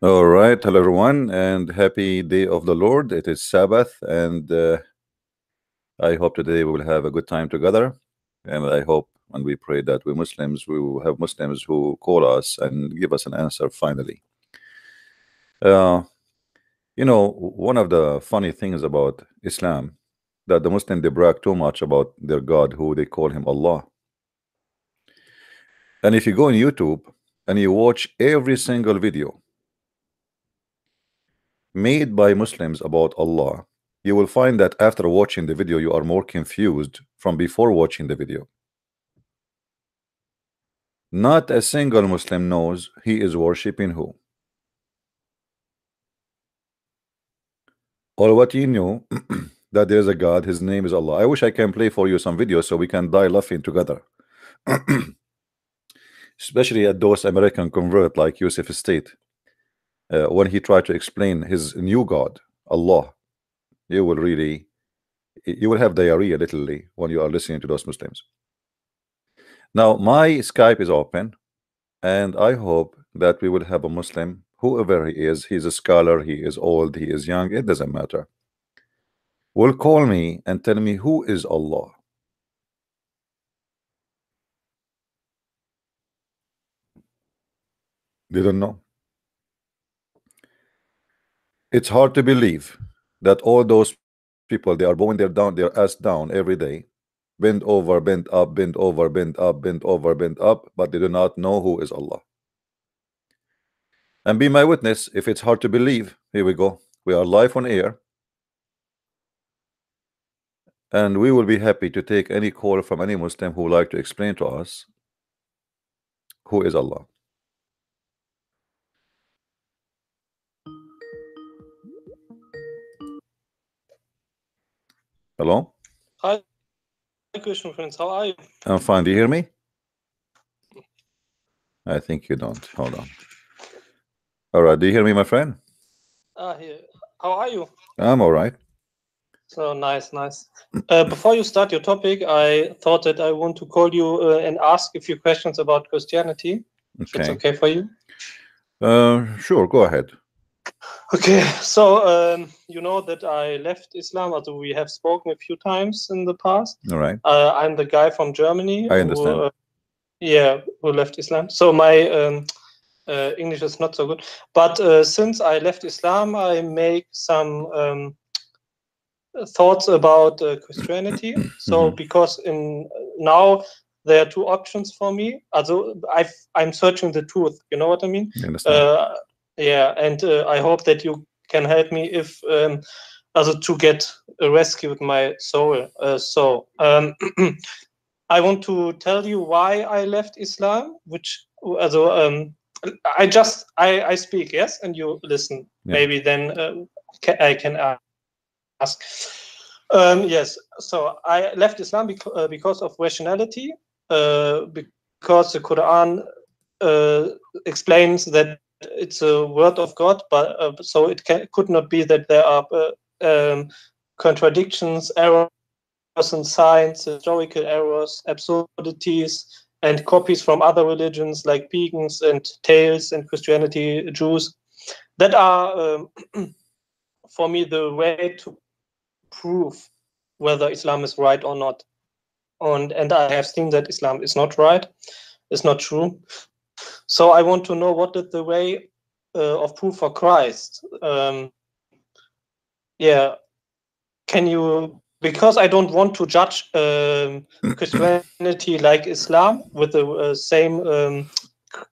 All right, hello everyone, and happy day of the Lord. It is Sabbath, and I hope today we will have a good time together. And I hope and we pray that we Muslims, we will have Muslims who call us and give us an answer finally. Uh, one of the funny things about Islam that the Muslim they brag too much about their God, who they call him Allah. And if you go on YouTube and you watch every single video made by Muslims about Allah, you will find that after watching the video, you are more confused from before watching the video. Not a single Muslim knows he is worshipping who. All what you know that there is a God, his name is Allah. I wish I can play for you some videos so we can die laughing together. Especially at those American convert like Yusuf State. When he tried to explain his new God, Allah, you will have diarrhea literally when you are listening to those Muslims. Now my Skype is open, and I hope that we will have a Muslim, whoever he is. He's a scholar, he is old, he is young, it doesn't matter, will call me and tell me who is Allah. They don't know. It's hard to believe that all those people, they are bowing their ass down every day, bend over, bend up, bend over, bend up, bend over, bend up, but they do not know who is Allah. And be my witness if it's hard to believe. Here we go. We are live on air, and we will be happy to take any call from any Muslim who would like to explain to us who is Allah. Hello? Hi, Christian friends. How are you? I'm fine. Do you hear me? I think you don't. Hold on. All right. Do you hear me, my friend? Here. How are you? I'm all right. So nice. Before you start your topic, I thought that I want to call you and ask a few questions about Christianity. If it's okay for you? Sure. Go ahead. Okay. So you know that I left Islam. Also, we have spoken a few times in the past. All right. I'm the guy from Germany. I understand. Who left Islam. So my English is not so good. But since I left Islam, I make some thoughts about Christianity. So because now there are two options for me. Also, I'm searching the truth. You know what I mean? I understand. And I hope that you can help me if also to get rescued my soul. I want to tell you why I left Islam, which also I speak, yes, and you listen. Yeah. Maybe then I can ask. Yes, so I left Islam because of rationality, because the Quran explains that it's a word of God, but so it could not be that there are contradictions, errors in science, historical errors, absurdities, and copies from other religions like pagans and tales and Christianity, Jews, that are for me the way to prove whether Islam is right or not. And I have seen that Islam is not right, it's not true. So I want to know what is the way of proof for Christ. Can you, because I don't want to judge Christianity like Islam with the same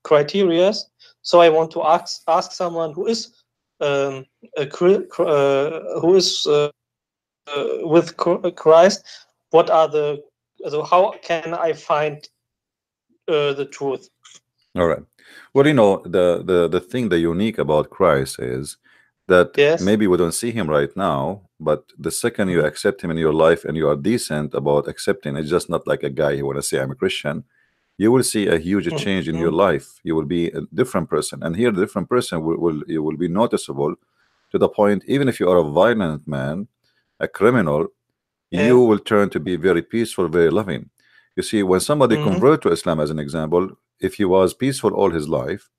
criteria. So I want to ask someone who is with Christ, what are so how can I find the truth? All right. Well, the thing, the unique about Christ is that maybe we don't see him right now, but the second you accept him in your life and you are decent about accepting, it's just not like a guy who want to say I'm a Christian, you will see a huge change in your life. You will be a different person, and here the different person will be noticeable to the point, even if you are a violent man, a criminal, you will turn to be very peaceful, very loving. You see, when somebody convert to Islam, as an example, if he was peaceful all his life,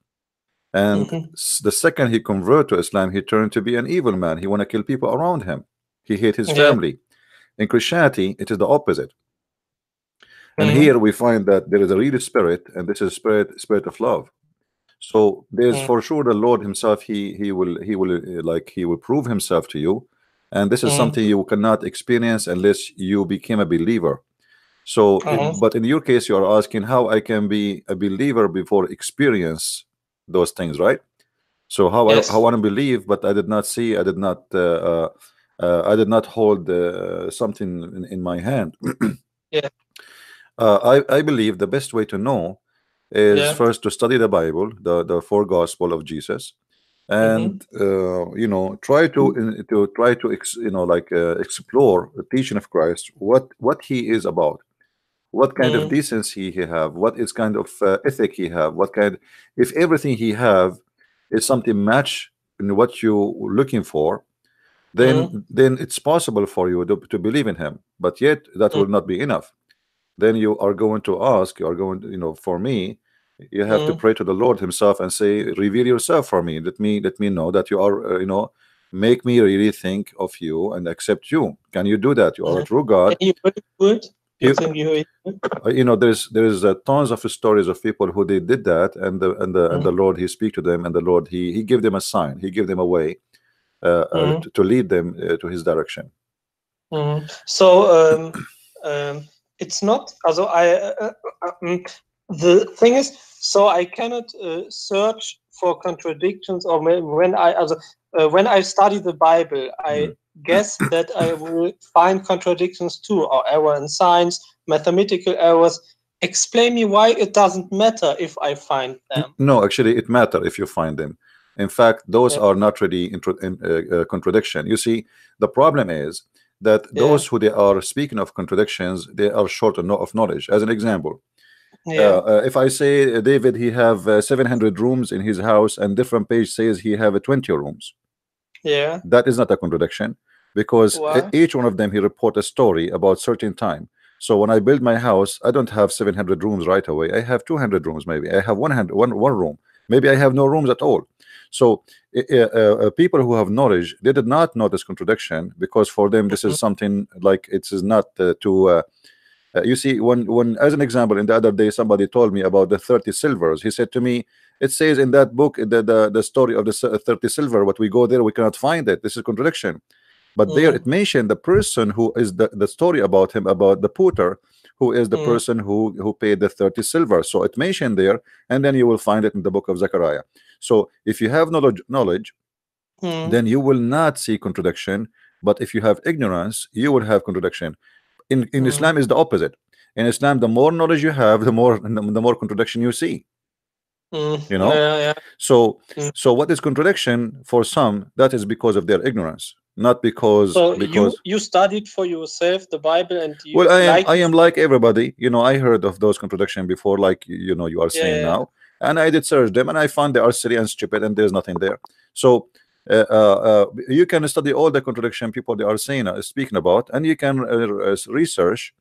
And the second he converted to Islam, he turned to be an evil man. He want to kill people around him. He hate his family. In Christianity, it is the opposite. And here we find that there is a real spirit, and this is spirit of love. So there's for sure the Lord himself, he will prove himself to you, and this is something you cannot experience unless you became a believer. So but in your case, you are asking how I can be a believer before experience those things, right? So how I want to believe, but I did not see, I did not hold something in my hand. I believe the best way to know is first to study the Bible, the four gospel of Jesus, and you know, try to explore the teaching of Christ, what he is about, what kind of decency he have, what is kind of ethic he have, what kind, if everything he have is something match in what you looking for, then it's possible for you to believe in him. But yet that will not be enough. Then you are going to ask, you are going to, you know, for me, you have to pray to the Lord himself and say, reveal yourself for me. Let me know that you are, you know, make me really think of you and accept you. Can you do that? You are a true God. You know, there's tons of stories of people who they did that, and the Lord, he speak to them, and the Lord, he gave them a sign, he gave them a way to lead them to his direction. So it's not, also the thing is, so I cannot search for contradictions, or when I study the Bible, I guess that I will find contradictions too, or error in science, mathematical errors. Explain me why it doesn't matter if I find them. No, actually it matters if you find them. In fact, those are not really contradiction. You see, the problem is that those who they are speaking of contradictions, they are short of knowledge. As an example, if I say David, he have 700 rooms in his house, and different page says he have 20 rooms, that is not a contradiction, because each one of them, he report a story about certain time. So when I build my house, I don't have 700 rooms right away. I have 200 rooms, maybe I have one room, maybe I have no rooms at all. So people who have knowledge, they did not know this contradiction, because for them this is something like, it is not you see, when as an example, in the other day somebody told me about the 30 silvers. He said to me, it says in that book, the story of the 30 silver, but we go there, we cannot find it. This is contradiction. But there it mentioned the person who is the story about him, about the potter, who is the person who paid the 30 silver. So it mentioned there, and then you will find it in the book of Zechariah. So if you have knowledge, then you will not see contradiction. But if you have ignorance, you will have contradiction. In Islam is the opposite. In Islam, the more knowledge you have, the more contradiction you see. You know, so what is contradiction for some? That is because of their ignorance, not because. So you studied for yourself the Bible, and you, well, I am like everybody. You know, I heard of those contradictions before, like you know you are saying now, and I did search them, and I found they are silly and stupid, and there's nothing there. So you can study all the contradiction people they are saying, speaking about, and you can research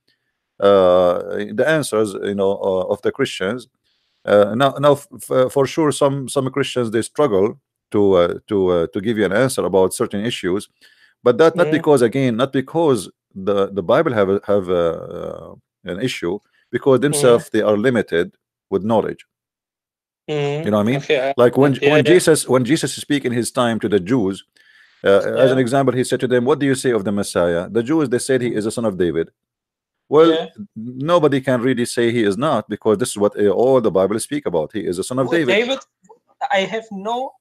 the answers, you know, of the Christians. Now, for sure, some Christians, they struggle to give you an answer about certain issues, but that not because, again, not because the Bible have an issue, because themselves they are limited with knowledge. You know what I mean? Okay. Like when Jesus speak in his time to the Jews, as an example, he said to them, "What do you say of the Messiah?" The Jews, they said he is a son of David. Well, nobody can really say he is not, because this is what all the Bible speak about. He is a son of David. I have no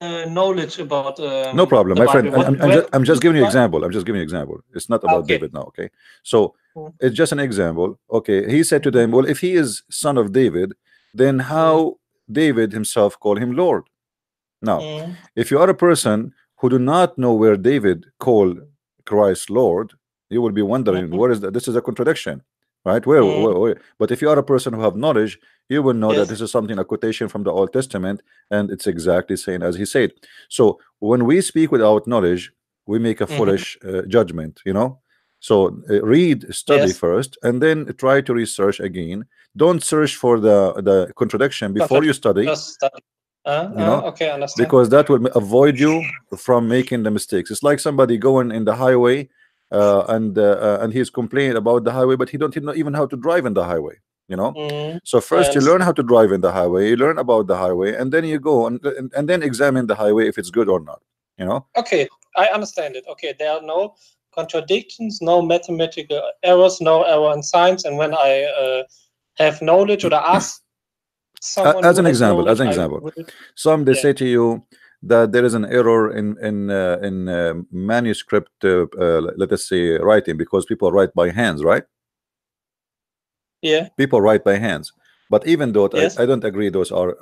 knowledge about. No problem, my friend. I'm just giving you example. I'm just giving you example. It's not about David now. Okay, so it's just an example. Okay, he said to them, "Well, if he is son of David, then how David himself call him Lord?" Now, if you are a person who do not know where David called Christ Lord, you will be wondering, where is that? This is a contradiction, right? Where? But if you are a person who have knowledge, you will know that this is something, a quotation from the Old Testament, and it's exactly saying as he said. So when we speak without knowledge, we make a foolish judgment, you know. So read, study first, and then try to research again. Don't search for the contradiction before you study. Just study. Okay, understand. Because that will avoid you from making the mistakes. It's like somebody going in the highway and he's complaining about the highway, but he don't know even how to drive in the highway. So first you learn how to drive in the highway, you learn about the highway, and then you go and then examine the highway if it's good or not. Okay, I understand it. Okay, there are no contradictions, no mathematical errors, no error in science, and when I have knowledge or ask someone as an example, some they say to you that there is an error in manuscript, let us say writing, because people write by hands, right? Yeah, people write by hands. But even though I don't agree those are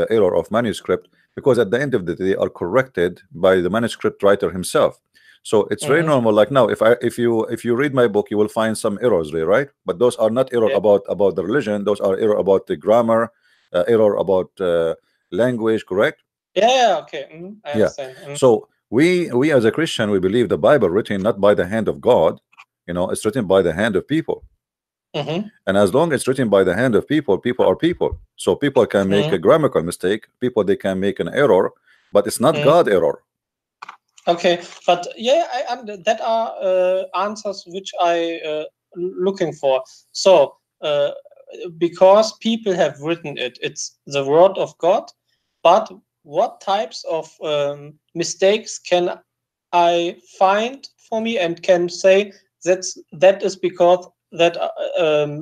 error of manuscript, because at the end of the day they are corrected by the manuscript writer himself. So it's very normal. Like now, if you read my book, you will find some errors there, right? But those are not error about the religion. Those are error about the grammar, error about language, correct? Yeah, okay. I understand. So we as a Christian, we believe the Bible written not by the hand of God, it's written by the hand of people. And as long as it's written by the hand of people, people are people. So people can make a grammatical mistake, they can make an error, but it's not God error. Okay, but that are answers which I looking for. So because people have written it, it's the word of God, but what types of mistakes can I find for me and can say that is because that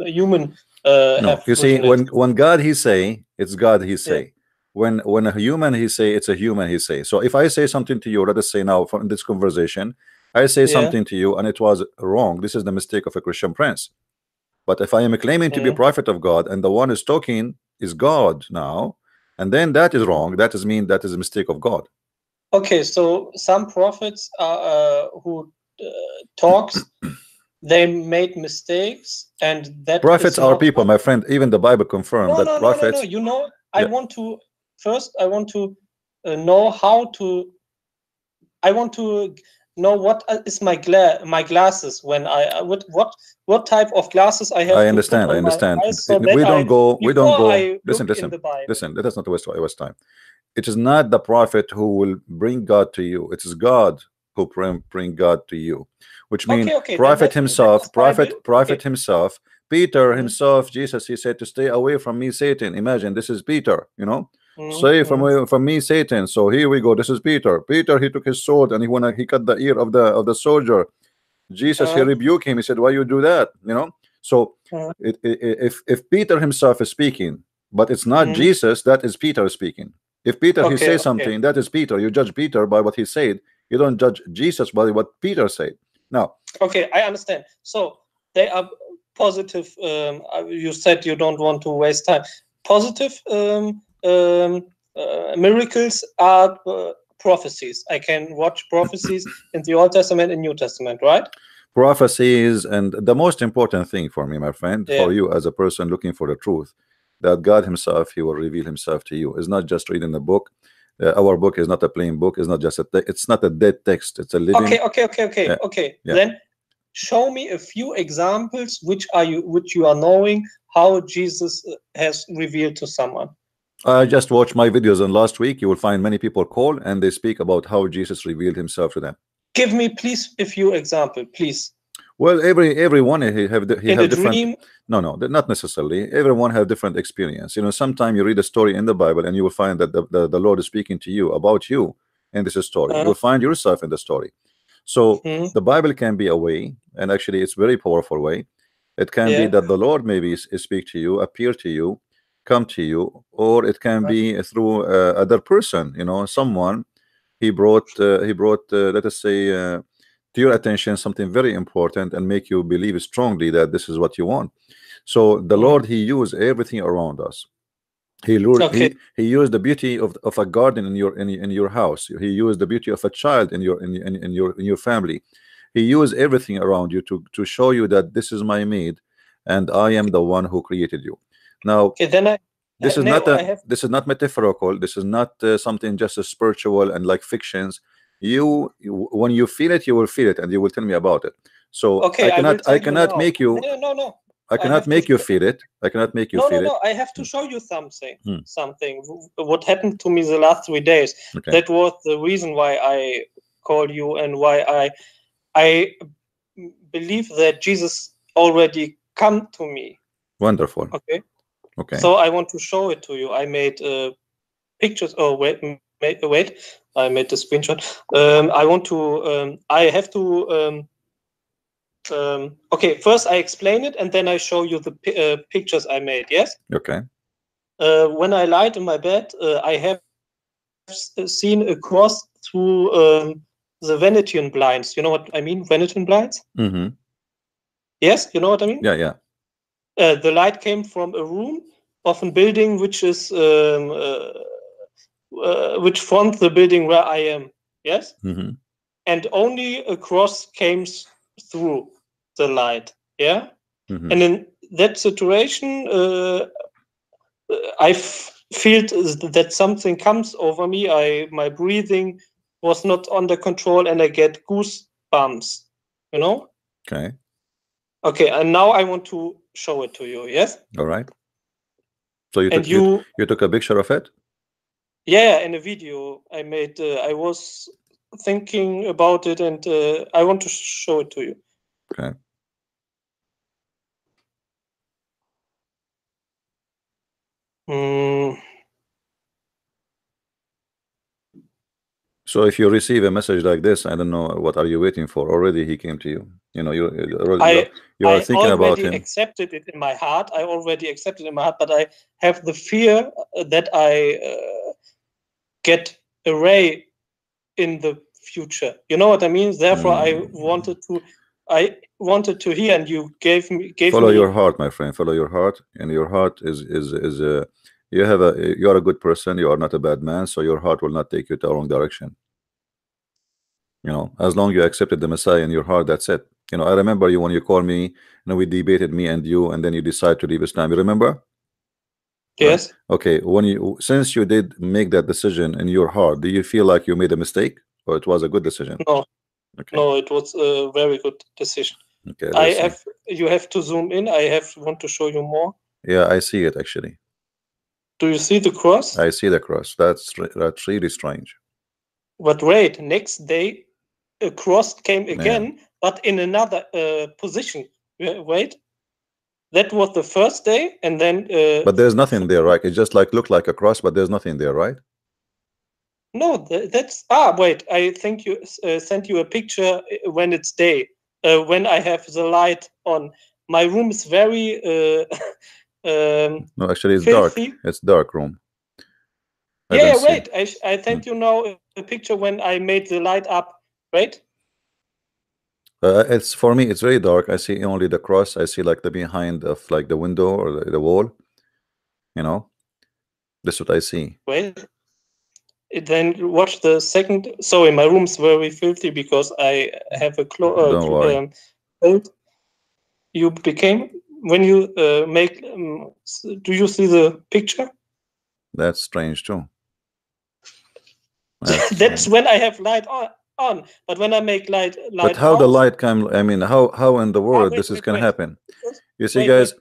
human no, you see, when God he say, it's God he say. When a human he say, it's a human he say. So if I say something to you, let us say now from this conversation, I say something to you and it was wrong, this is the mistake of a Christian prince. But if I am claiming to be a prophet of God and the one is talking is God now, and then that is wrong, that is mean that is a mistake of God. Okay, so some prophets are who talks they made mistakes, and that prophets are people, my friend. Even the Bible confirmed that prophets. No. You know, I want to know how to. I want to know what is my glasses when I what type of glasses I have. I understand. So we don't go. Listen. Let us not waste time. It is not the prophet who will bring God to you. It is God who bring God to you. Which means prophet himself, himself, Peter himself, Jesus, he said to stay away from me, Satan. Imagine this is Peter, stay from me, Satan. So here we go. This is Peter. Peter, he took his sword and he cut the ear of the soldier. Jesus, he rebuked him. He said, why you do that? So if Peter himself is speaking, but it's not Jesus, that is Peter speaking. If Peter he says something, that is Peter. You judge Peter by what he said. You don't judge Jesus by what Peter said. Now, okay, I understand. So they are positive. You said you don't want to waste time. Positive miracles are prophecies. I can watch prophecies in the Old Testament and New Testament, right? Prophecies, and the most important thing for me, my friend, for you as a person looking for the truth, that God himself, he will reveal himself to you. It's not just reading the book. Our book is not a plain book. It's not just it's not a dead text. It's a living. Okay. Then show me a few examples which you are knowing how Jesus has revealed to someone. I just watched my videos, and last week you will find many people call and they speak about how Jesus revealed himself to them. Give me please a few examples, please. Well, everyone have different dream? No, not necessarily. Everyone have different experience. Sometimes you read a story in the Bible and you will find that the Lord is speaking to you about you in this story. You will find yourself in the story. So the Bible can be a way, and actually it's very powerful way. It can be that the Lord maybe speak to you, appear to you, come to you, or it can be through other person. Someone he brought let us say to your attention something very important and make you believe strongly that this is what you want. So the Lord, he used everything around us. He used the beauty of a garden in your house. He used the beauty of a child in your family. He used everything around you to show you that this is my made and I am the one who created you. Now this is not metaphorical. This is not something just a spiritual and like fictions. When you feel it, you will feel it, and you will tell me about it. So okay, I cannot make you. No. I cannot make you feel it. I cannot make you feel it. No. I have to show you something. Something. What happened to me the last 3 days. Okay. That was the reason why I call you and why I believe that Jesus already come to me. Wonderful. Okay. Okay. So I want to show it to you. I made pictures. Oh wait. I made the screenshot. I want to. I have to. Okay, first I explain it and then I show you the pictures I made. Yes. Okay. When I lied in my bed, I have seen a cross through the Venetian blinds. You know what I mean? Venetian blinds. Mm-hmm. Yes, you know what I mean. Yeah. The light came from a room of a building which is which fronts the building where I am. Yes. Mm-hmm. And only a cross came through the light. Yeah. Mm-hmm. And in that situation, I feel that something comes over me. My breathing was not under control, and I get goosebumps. You know. Okay. Okay, and now I want to show it to you. Yes. All right. So you took a picture of it? Yeah, in a video I made. I was thinking about it, and I want to show it to you. Okay. So if you receive a message like this, I don't know, what are you waiting for? Already he came to you. You know, you are thinking about him. I already accepted it in my heart. But I have the fear that I get away in the future. You know what I mean? Therefore, I wanted to hear, and you gave me. Follow your heart, my friend. Follow your heart, and your heart is you are a good person. You are not a bad man, so your heart will not take you to the wrong direction. You know, as long as you accepted the Messiah in your heart, that's it. You know, I remember you when you called me. You know, we debated, me and you, and then you decide to leave Islam. You remember? Yes. Right. Okay. Since you did make that decision in your heart, do you feel like you made a mistake, or it was a good decision? No. Okay. No, it was a very good decision. Okay. You have to zoom in. Want to show you more. Yeah, I see it actually. Do you see the cross? I see the cross. That's really strange. But wait, next day a cross came again, but in another position. Wait, that was the first day, and then. But there's nothing there, right? It just looked like a cross, but there's nothing there, right? No, that's wait. I think you sent you a picture when it's day. When I have the light on, my room is very. No, actually, it's filthy. dark. It's dark room. Wait. I sent you now a picture when I made the light up. Right. It's for me. It's very dark. I see only the cross. I see like the behind of like the window or the wall. You know, that's what I see. Wait. Then watch the second. Sorry, my room's very filthy because I have a Don't worry. You became when you make. Do you see the picture? That's strange too. That's when I have light on. But when I make light but how off, the light come? I mean, how in the world this is gonna happen? You see, guys.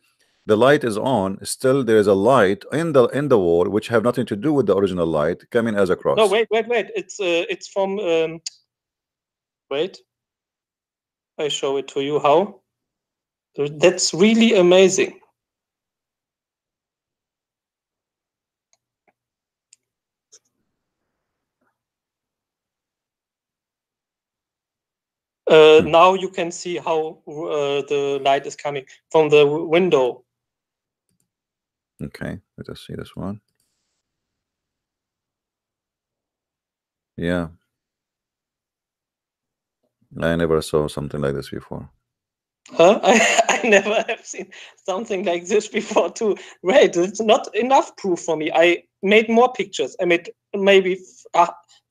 The light is on. Still, there is a light in the wall which have nothing to do with the original light coming as a cross. No, wait. It's from. Wait. I show it to you. How? That's really amazing. Now you can see how the light is coming from the window. Okay, let us see this one. Yeah, I never saw something like this before. Huh? I never have seen something like this before too. Wait, it's not enough proof for me. I made more pictures. I made maybe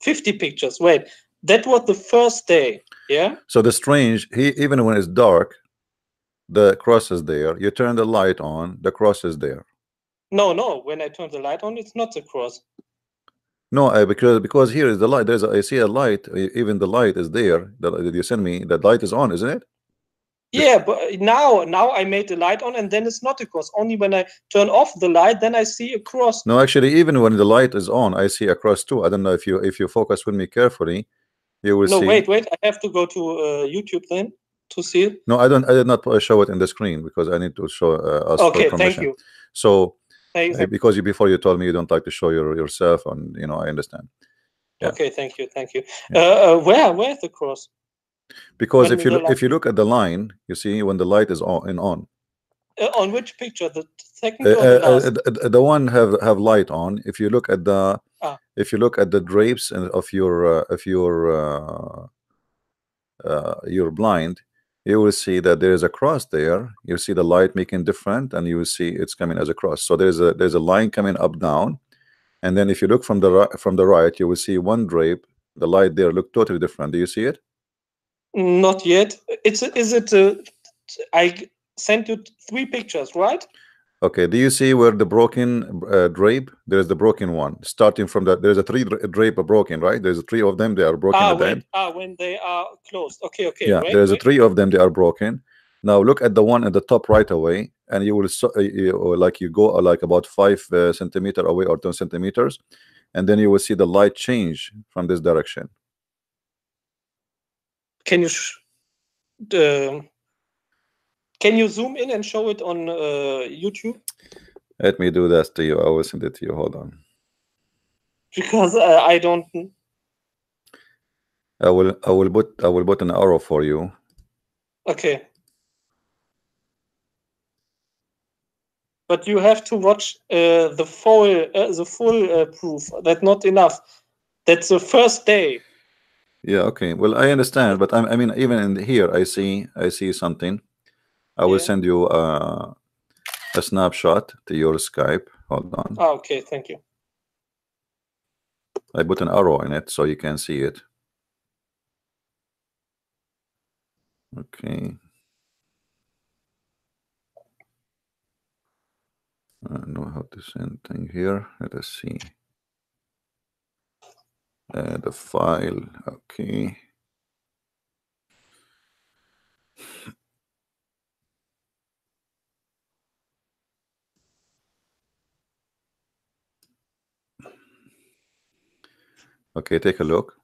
50 pictures. Wait, that was the first day. Yeah. So the strange, even when it's dark, the cross is there. You turn the light on, the cross is there. No. When I turn the light on, it's not the cross. No, because here is the light. I see a light. Even the light is there. That you send me. That light is on, isn't it? Yeah, but now I made the light on, and then it's not a cross. Only when I turn off the light, then I see a cross. No, actually, even when the light is on, I see a cross too. I don't know if you focus with me carefully, you will see. No, wait. I have to go to YouTube then to see it. No, I did not show it in the screen because I need to show us for permission. Thank you. So because before you told me you don't like to show yourself, and I understand. Yeah. Okay, thank you. Yeah. Where's the cross? Because if you look at the line, you see when the light is on. On which picture? The second or the last? The one have light on. If you look at the drapes of your blind, you will see that there is a cross there. You see the light making different, and you will see it's coming as a cross. So there's a line coming up down, and then if you look from the right, you will see one drape. The light there look totally different. Do you see it? Not yet. I sent you 3 pictures, right? Okay. Do you see where the broken drape? There's the broken one. Starting from there's a 3 drape broken, right? There's 3 of them. They are broken at the end. When they are closed. Okay. Yeah. There's 3 of them. They are broken. Now look at the one at the top right away, and you will you go like about 5 centimeters away or 10 centimeters, and then you will see the light change from this direction. Can you zoom in and show it on YouTube? Let me do that to you. I will send it to you. Hold on. Because I don't. I will put an arrow for you. Okay. But you have to watch the full proof. That's not enough. That's the first day. Yeah. Okay. Well, I understand, but I mean, even in here, I see something. I will send you a snapshot to your Skype. Hold on. Oh, okay. Thank you. I put an arrow in it so you can see it. Okay. I don't know how to send thing here. Let us see. The file. Okay. Okay, take a look.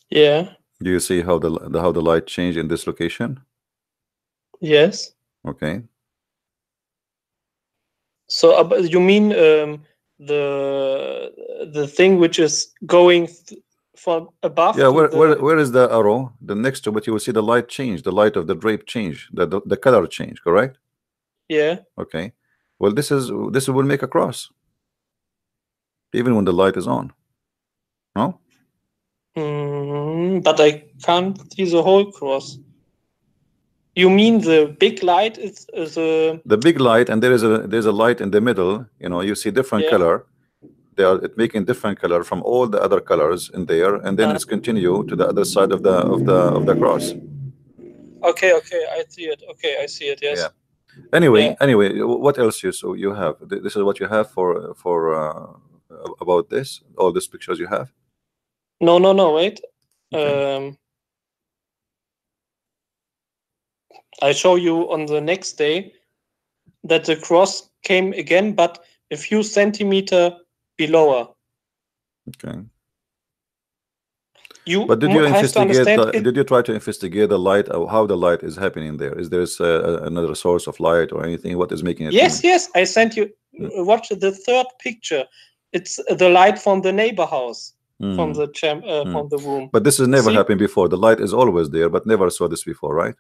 Yeah. Do you see how the light changed in this location? Yes. Okay. So you mean the thing which is going from above? Yeah. Where is the arrow? The next to it, you will see the light change. The light of the drape change. The color change. Correct? Yeah. Okay. Well, this will make a cross, even when the light is on. No. But I can't see the whole cross. You mean the big light is the big light, and there's a light in the middle. You see different color. It's making different color from all the other colors in there, and then it's continue to the other side of the cross. Okay, I see it. Okay, I see it. Yes. Yeah. Anyway, what else you have? This is what you have for about this. All these pictures you have. No. Wait. Okay. I show you on the next day that the cross came again, but a few centimeters below. Okay. But did you investigate? Did you try to investigate the light? How the light is happening there? Is there another source of light or anything? What is making it? Yes. I sent you. Watch the 3rd picture. It's the light from the neighbor house, from the from the room. But this has never happened before. The light is always there, but never saw this before, right?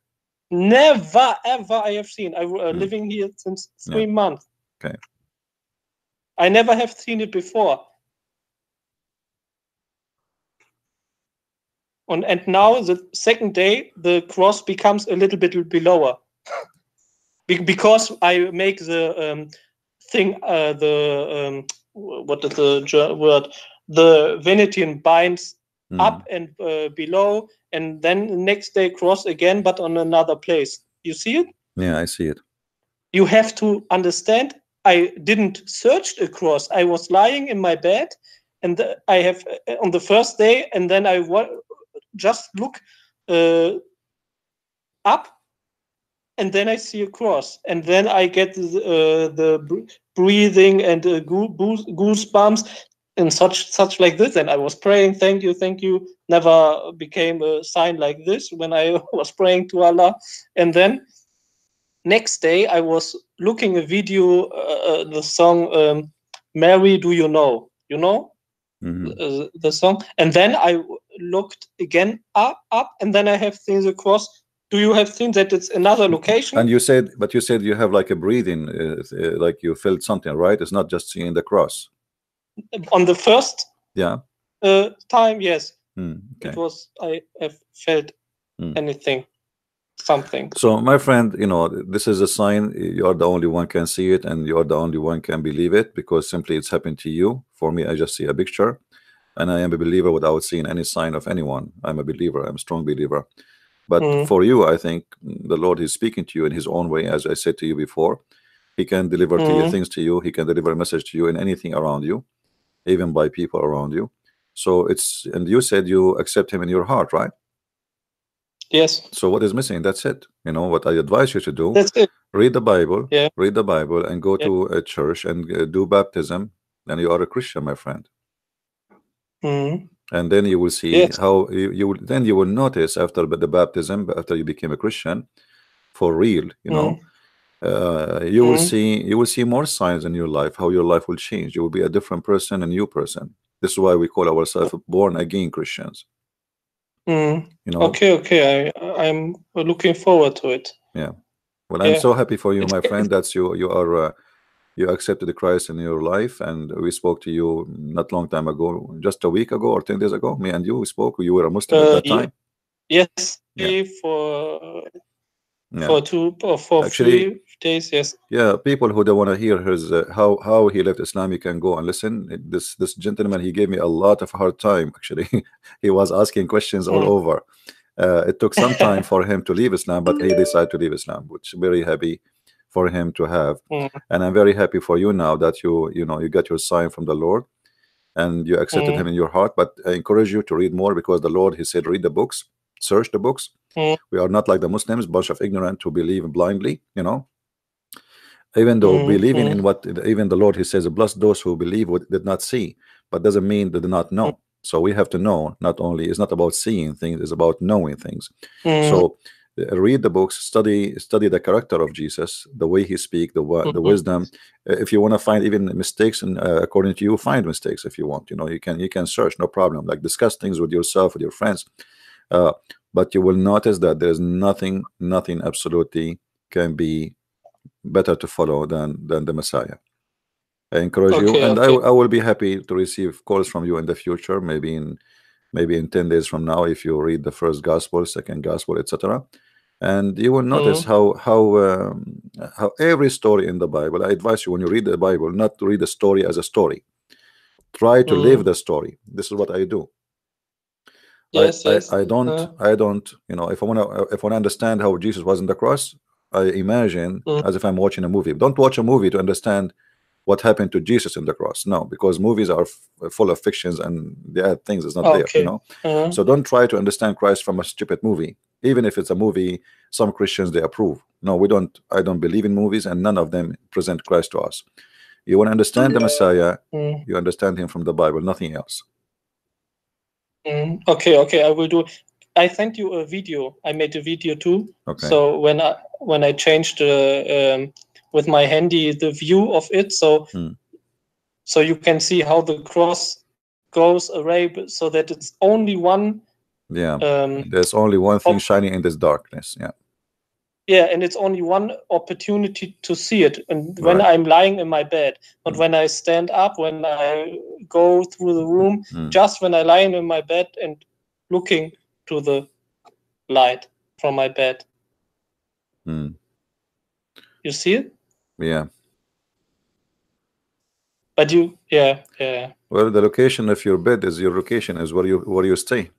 Never ever I have seen. I'm living here since 3 months. Okay. I never have seen it before. And now the second day the cross becomes a little bit below, because I make the thing what is the word? The Venetian binds up and below, and then the next day cross again, but on another place. You see it? Yeah, I see it. You have to understand, I didn't search a cross. I was lying in my bed, and I have on the first day, and then I just look up, and then I see a cross, and then I get the breathing and goosebumps and such like this. And I was praying, thank you. Never became a sign like this when I was praying to Allah. And then next day I was looking a video, the song Mary, Do You Know? You know? The song. And then I looked again up, and then I have seen the cross. Do you have seen that it's another location? And you said you have like a breathing, like you felt something, right? It's not just seeing the cross. On the first time, yes. Okay. It was, I have felt anything, something. So my friend, you know, this is a sign. You are the only one can see it, and you are the only one can believe it, because simply it's happened to you. For me, I just see a picture, and I am a believer without seeing any sign of anyone. I'm a believer. I'm a strong believer. But for you, I think the Lord is speaking to you in his own way. As I said to you before, he can deliver to you things to you. He can deliver a message to you in anything around you, even by people around you. So it's, and you said you accept him in your heart, right? Yes. So what is missing? That's it. You know what I advise you to do? That's it. Read the Bible. Yeah. Read the Bible and go to a church and do baptism. Then you are a Christian, my friend. And then you will see how you will notice after the baptism, after you became a Christian for real, you know, you will see more signs in your life, how your life will change. You will be a different person, a new person. This is why we call ourselves born again Christians. You know. Okay. I'm looking forward to it. Yeah. Well, I'm so happy for you, my friend. That's you accepted the Christ in your life, and we spoke to you not long time ago, just a week ago or 10 days ago. Me and you spoke. You were a Muslim at that time. Yes. For 2 or 3 days. Yes. Yeah. People who don't want to hear his how he left Islam, you can go and listen. This gentleman, he gave me a lot of hard time. Actually, he was asking questions all over. It took some time for him to leave Islam, but he decided to leave Islam, which I'm very happy for him to have. And I'm very happy for you now that you got your sign from the Lord and you accepted him in your heart. But I encourage you to read more, because the Lord, he said, read the books, search the books. We are not like the Muslims, bunch of ignorant who believe blindly, you know, even though believing in what even the Lord, he says, bless those who believe what did not see, but doesn't mean they did not know. So we have to know. Not only, it's not about seeing things, it's about knowing things. So read the books, study the character of Jesus, the way he speaks, the wisdom. If you want to find even mistakes, and according to you, find mistakes if you want. You know, you can search, no problem. Like discuss things with yourself, with your friends. But you will notice that there's nothing absolutely can be better to follow than the Messiah. I encourage you, and I will be happy to receive calls from you in the future, maybe in 10 days from now, if you read the first gospel, second gospel, etc. And you will notice how every story in the Bible, I advise you, when you read the Bible, not to read the story as a story. Try to live the story. This is what I do. I don't, you know, if I want to understand how Jesus was on the cross, I imagine as if I'm watching a movie. Don't watch a movie to understand what happened to Jesus in the cross. No, because movies are full of fictions and the other things is not there, you know. So don't try to understand Christ from a stupid movie, even if it's a movie some Christians they approve. No, we don't. I don't believe in movies, and none of them present Christ to us. You want to understand the Messiah, you understand him from the Bible, nothing else. Okay, I will do. I sent you a video. I made a video too. So when I changed with my handy the view of it, so you can see how the cross goes away, so that it's only one. There's only one thing shining in this darkness. And it's only one opportunity to see it, and when I'm lying in my bed, not when I stand up, when I go through the room, just when I lie in my bed and looking to the light from my bed. You see it? Yeah. But you, well, the location of your bed is your location, is where you stay.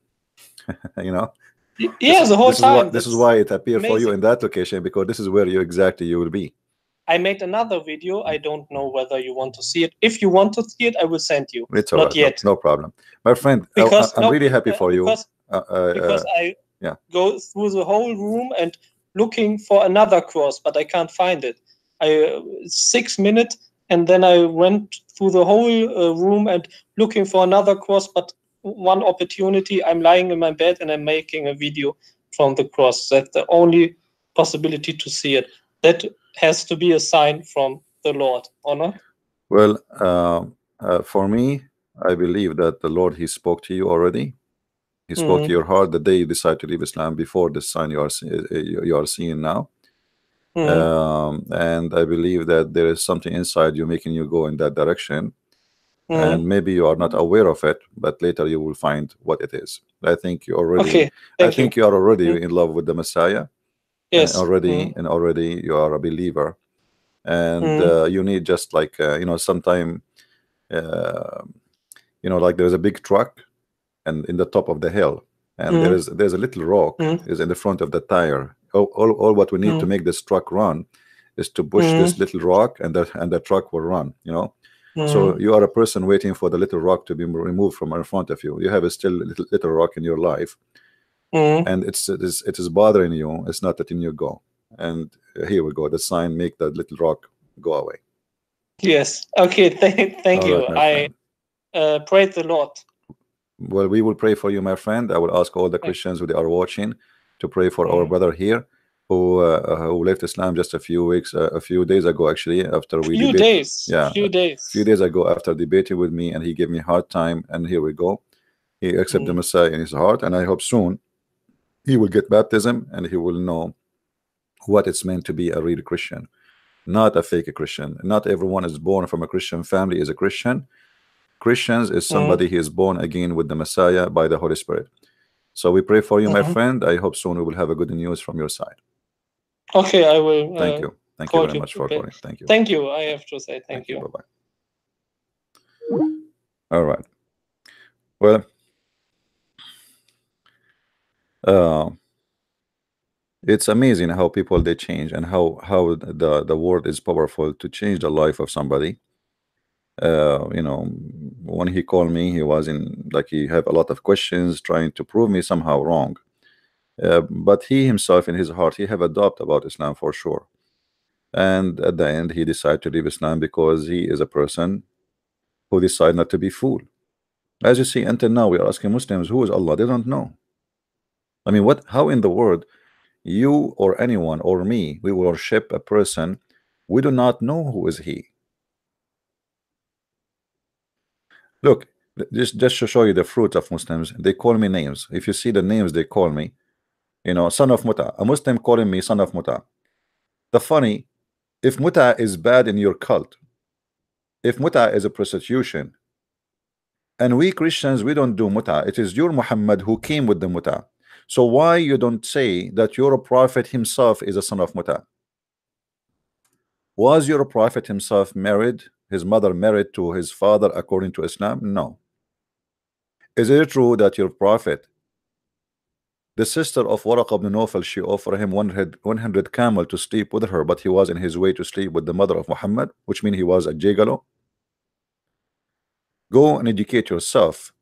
You know. The whole time. This is why it appeared for you in that location, because this is where you will be. I made another video. I don't know whether you want to see it. If you want to see it, I will send you. It's all Not right. yet. No problem. My friend, Because I'm really happy for you. Because I go through the whole room and looking for another cross, but I can't find it. 6 minutes, and then I went through the whole room and looking for another cross, but one opportunity, I'm lying in my bed and I'm making a video from the cross. That's the only possibility to see it. That has to be a sign from the Lord, or not? Well, for me, I believe that the Lord, he spoke to you already. He spoke to your heart the day you decide to leave Islam, before the sign you are seeing now. And I believe that there is something inside you making you go in that direction. And maybe you are not aware of it, but later you will find what it is. I think you already. I think you are already in love with the Messiah. Yes. And already you are a believer, and you need just like sometime like there's a big truck, and in the top of the hill, and there's a little rock is in the front of the tire. All what we need to make this truck run is to push this little rock, and the truck will run. So you are a person waiting for the little rock to be removed from in front of you. You have a still little rock in your life, and it is bothering you. It's not letting you go. And here we go. The sign make that little rock go away. Yes. Okay. Thank you. I praise the Lord. Well, we will pray for you, my friend. I will ask all the Christians who are watching to pray for our brother here, who left Islam just a few days ago, actually, after we debated. Few days ago, after debating with me, and he gave me a hard time. And here we go. He accepted the Messiah in his heart, and I hope soon he will get baptism, and he will know what it's meant to be a real Christian, not a fake Christian. Not everyone is born from a Christian family is a Christian. Christians is somebody who is born again with the Messiah by the Holy Spirit. So we pray for you, my friend. I hope soon we will have a good news from your side. Okay, I will. Thank you. Thank you very much for calling. Thank you. Thank you. I have to say thank you. Bye-bye. All right. Well, it's amazing how people they change, and how the word is powerful to change the life of somebody. When he called me, he was in like he had a lot of questions trying to prove me somehow wrong. But he himself in his heart, he have a doubt about Islam for sure. And at the end, he decided to leave Islam because he is a person who decided not to be fooled. As you see, until now, we are asking Muslims, who is Allah? They don't know. I mean, how in the world you or anyone or me, we worship a person we do not know who is he? Look, just to show you the fruit of Muslims, they call me names. If you see the names they call me, son of Muta. A Muslim calling me son of Muta. The funny, if Muta is bad in your cult, if Muta is a prostitution, and we Christians, we don't do Muta, it is your Muhammad who came with the Muta. So why you don't say that your prophet himself is a son of Muta? Was your prophet himself married, his mother married to his father according to Islam? No. Is it true that your prophet, the sister of Waraq ibn Nawfal, she offered him 100 camel to sleep with her, but he was in his way to sleep with the mother of Muhammad, which means he was a gigolo? Go and educate yourself.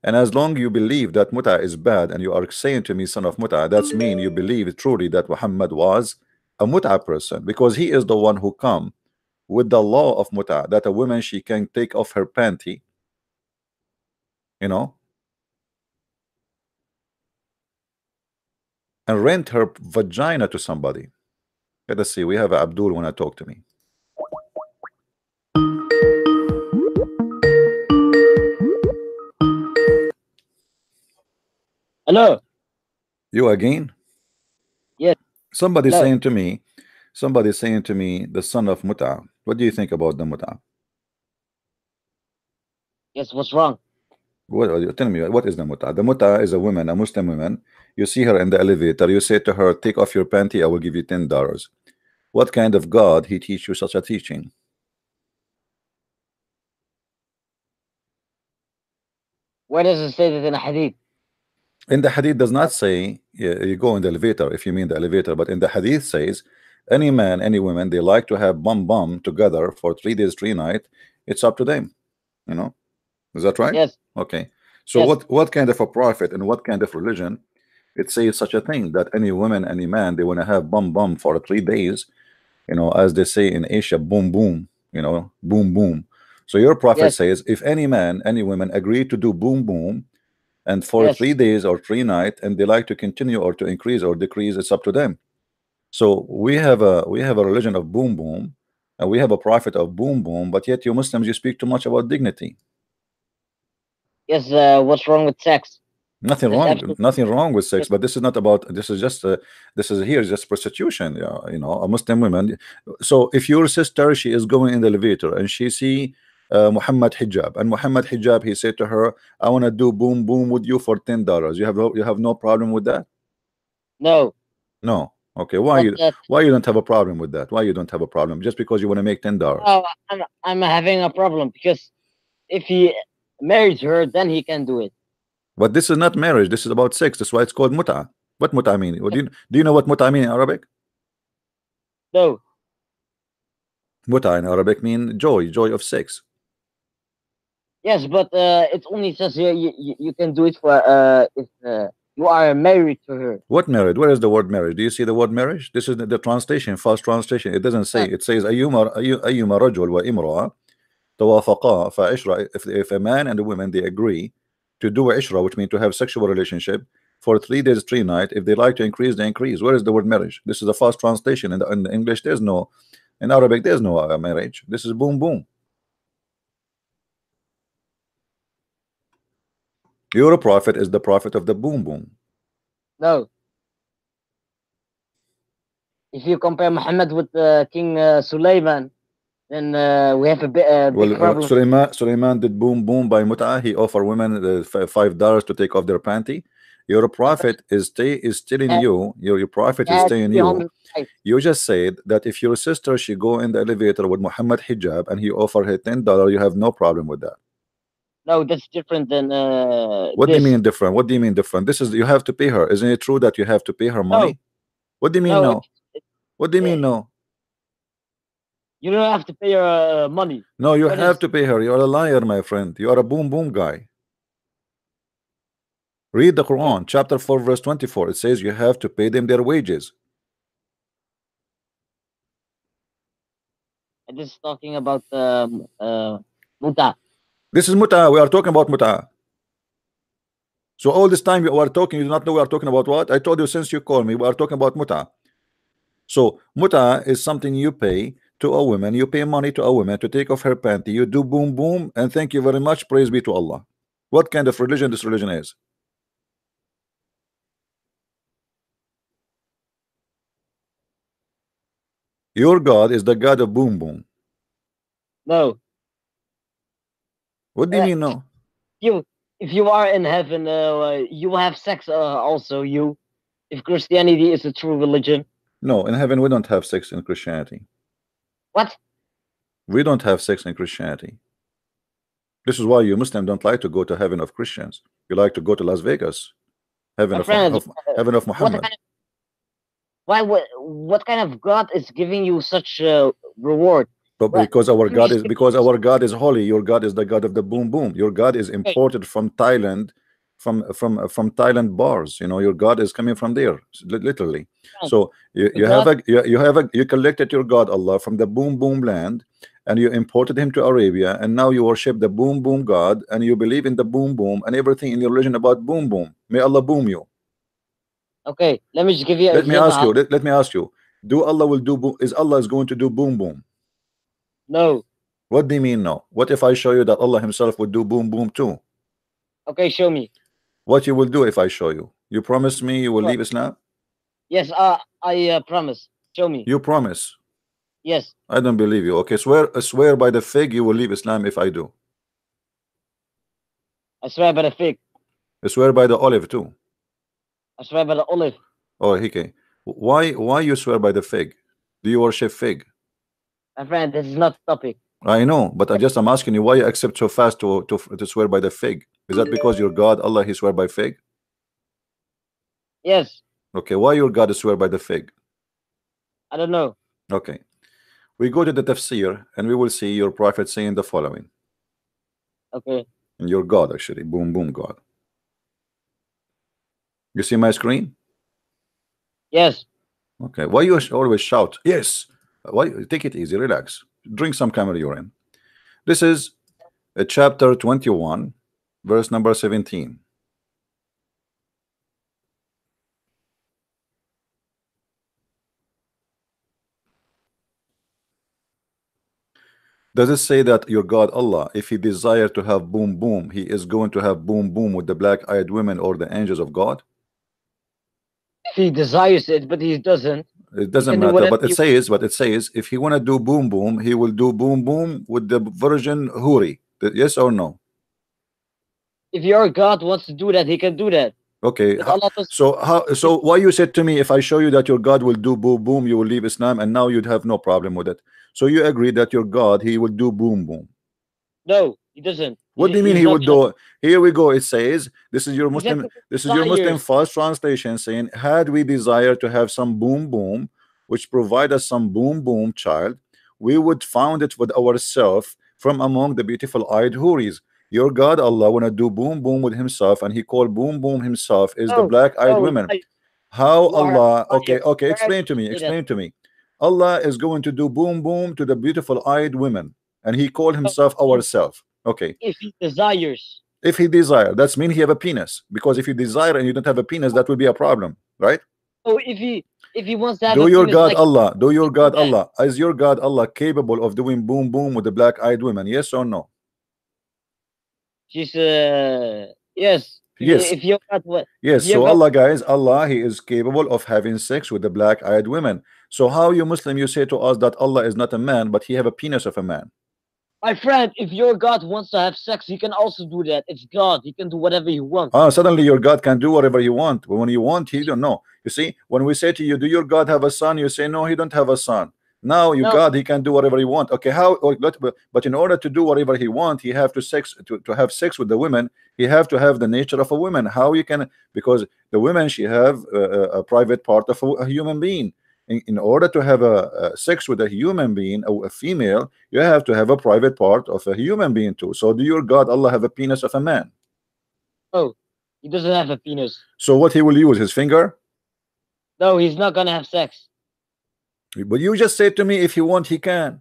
And as long you believe that Muta is bad, and you are saying to me son of Muta, that's mean you believe truly that Muhammad was a Muta person, because he is the one who come with the law of Muta, that a woman, she can take off her panty, and rent her vagina to somebody. Let us see, we have Abdul want to talk to me. Hello. You again? Yes. Somebody saying to me, the son of Muta. What do you think about the Muta? Yes, what's wrong? Tell me, what is the Muta? The Muta is a woman, a Muslim woman. You see her in the elevator, you say to her, take off your panty, I will give you $10. What kind of God he teach you such a teaching? Where does it say that in a hadith? In the hadith does not say you go in the elevator, if you mean the elevator, but in the hadith says Any man, any woman, they like to have bum together for 3 days, 3 nights. It's up to them. You know, is that right? Yes. Okay. So Yes. what kind of a prophet and what kind of religion it says such a thing that any woman, any man, they want to have bum for 3 days, you know, as they say in Asia, boom, you know, boom. So your prophet Yes. says if any man, any woman agree to do boom and for Yes. 3 days or 3 nights and they like to continue or to increase or decrease, it's up to them. So we have a religion of boom and we have a prophet of boom, but yet you Muslims, you speak too much about dignity. Yes. What's wrong with sex? Nothing There's wrong, absolutely nothing wrong with sex, yes. but this is not about. This is just. This is here just prostitution. Yeah, you know, a Muslim woman. So if your sister, she is going in the elevator and she see Muhammad hijab, and Muhammad hijab, he said to her, "I want to do boom with you for $10." You have no problem with that? No. No. Okay. Why But you don't have a problem with that? Why you don't have a problem? Just because you want to make $10? oh, I'm having a problem because if he marries her, then he can do it. But this is not marriage. This is about sex. That's why it's called muta. What muta mean? What do you know what muta mean in Arabic? No. Muta in Arabic mean joy of sex. Yes, but it only says here you can do it for if you are married to her. What marriage? Where is the word marriage? Do you see the word marriage? This is the translation, fast translation. It doesn't say. It says أيما رجل وامرأة توافقا فعشرة. If a man and a woman they agree to do ishra, which means to have sexual relationship for 3 days, 3 nights. If they like to increase, they increase. Where is the word marriage? This is a fast translation. In the English, there's no. In Arabic, there's no marriage. This is boom. Your prophet is the prophet of the boom. No. If you compare Muhammad with King Sulaiman, then we have a big problem. Sulaiman did boom by mut'ah. He offered women $5 to take off their panty. Your prophet is telling you, your prophet is telling you. You just said that if your sister she go in the elevator with Muhammad hijab and he offer her $10, you have no problem with that. No, that's different than what do you mean different? What do you mean different? This is you have to pay her. Isn't it true that you have to pay her money? No. What do you mean no? What do you mean no? You don't have to pay her money. No, you have to pay her. You are a liar, my friend. You are a boom guy. Read the Quran, chapter 4, verse 24. It says you have to pay them their wages. This is talking about muta. This is muta. We are talking about muta. So all this time you are talking, you do not know we are talking about what? I told you since you called me, we are talking about muta. So muta is something you pay to a woman. You pay money to a woman to take off her panty. You do boom, and thank you very much. Praise be to Allah. What kind of religion this religion is? Your God is the God of boom. No. What do you mean no? If you are in heaven, you have sex also. If Christianity is a true religion. No, in heaven we don't have sex in Christianity. What? We don't have sex in Christianity. This is why you Muslims don't like to go to heaven of Christians. You like to go to Las Vegas, heaven of Muhammad. What kind of God is giving you such reward? Because our God is holy. Your God is the God of the boom. Your God is imported from Thailand, from Thailand bars. You know, your God is coming from there, literally. So you collected your God Allah from the boom land, and you imported him to Arabia, and now you worship the boom God, and you believe in the boom and everything in your religion about boom. May Allah boom you. Okay, let me just give you. Let me ask you. Do Allah will do boom? Is Allah going to do boom? No. What do you mean no? What if I show you that Allah himself would do boom too? Okay, show me. What you will do if I show you? You promise me you will leave Islam? Yes, I promise. Show me. You promise? Yes. I don't believe you. Okay, swear by the fig you will leave Islam if I do. I swear by the fig. I swear by the olive too. I swear by the olive. Oh, okay. Why you swear by the fig? Do you worship fig? My friend, this is not the topic. I know, but I'm asking you why you accept so fast to swear by the fig. Is that because your God Allah he swear by fig? Yes. Okay, why your God is swear by the fig? I don't know. Okay. We go to the tafsir and we will see your prophet saying the following. Okay. And your God, actually. Boom, boom, God. You see my screen? Yes. Okay. Why you always shout? Yes. Why? Take it easy. Relax. Drink some camel urine. This is chapter 21, verse number 17. Does it say that your God Allah, if he desire to have boom boom, he is going to have boom boom with the black-eyed women or the angels of God? If he desires it, but he doesn't. It doesn't matter, but it says if he want to do boom boom, he will do boom boom with the virgin Huri. Yes or no? If your God wants to do that, he can do that. Okay. So why you said to me, if I show you that your God will do boom boom, you will leave Islam, and now you'd have no problem with it. So you agree that your God, he will do boom boom? No, he doesn't. What do you mean he would do? Here we go. It says this is your Muslim. This is your Muslim first translation saying, had we desire to have some boom boom, which provide us some boom boom child, we would found it with ourselves from among the beautiful eyed Huris. Your God Allah wanna do boom boom with himself, and he called boom boom himself is the black-eyed women. How Allah? Okay, explain to me. Allah is going to do boom boom to the beautiful eyed women, and he called himself ourself. Okay. If he desires. If he desire, that's mean he have a penis. Because if you desire and you don't have a penis, that will be a problem, right? Oh, if he wants to have do your God Allah, do your God Allah, is your God Allah capable of doing boom boom with the black-eyed women? Yes or no? She's yes. Yes. If you got what? Yes. So Allah, guys, Allah, he is capable of having sex with the black-eyed women. So how you Muslim, you say to us that Allah is not a man, but he have a penis of a man? My friend, if your God wants to have sex, he can also do that. It's God. He can do whatever he wants. Suddenly your God can do whatever you want. When you want, he don't know. You see, when we say to you, do your God have a son? You say, no, he don't have a son. Now your God, he can do whatever he want. Okay, how? But in order to do whatever he want, he have to have sex with the women. He have to have the nature of a woman. How you can? Because the women, she have a private part of a human being. In order to have a sex with a human being or a female, you have to have a private part of a human being too. So do your God Allah have a penis of a man? Oh, he doesn't have a penis. So what he will use, his finger? No, he's not gonna have sex. But you just said to me, if he want, he can.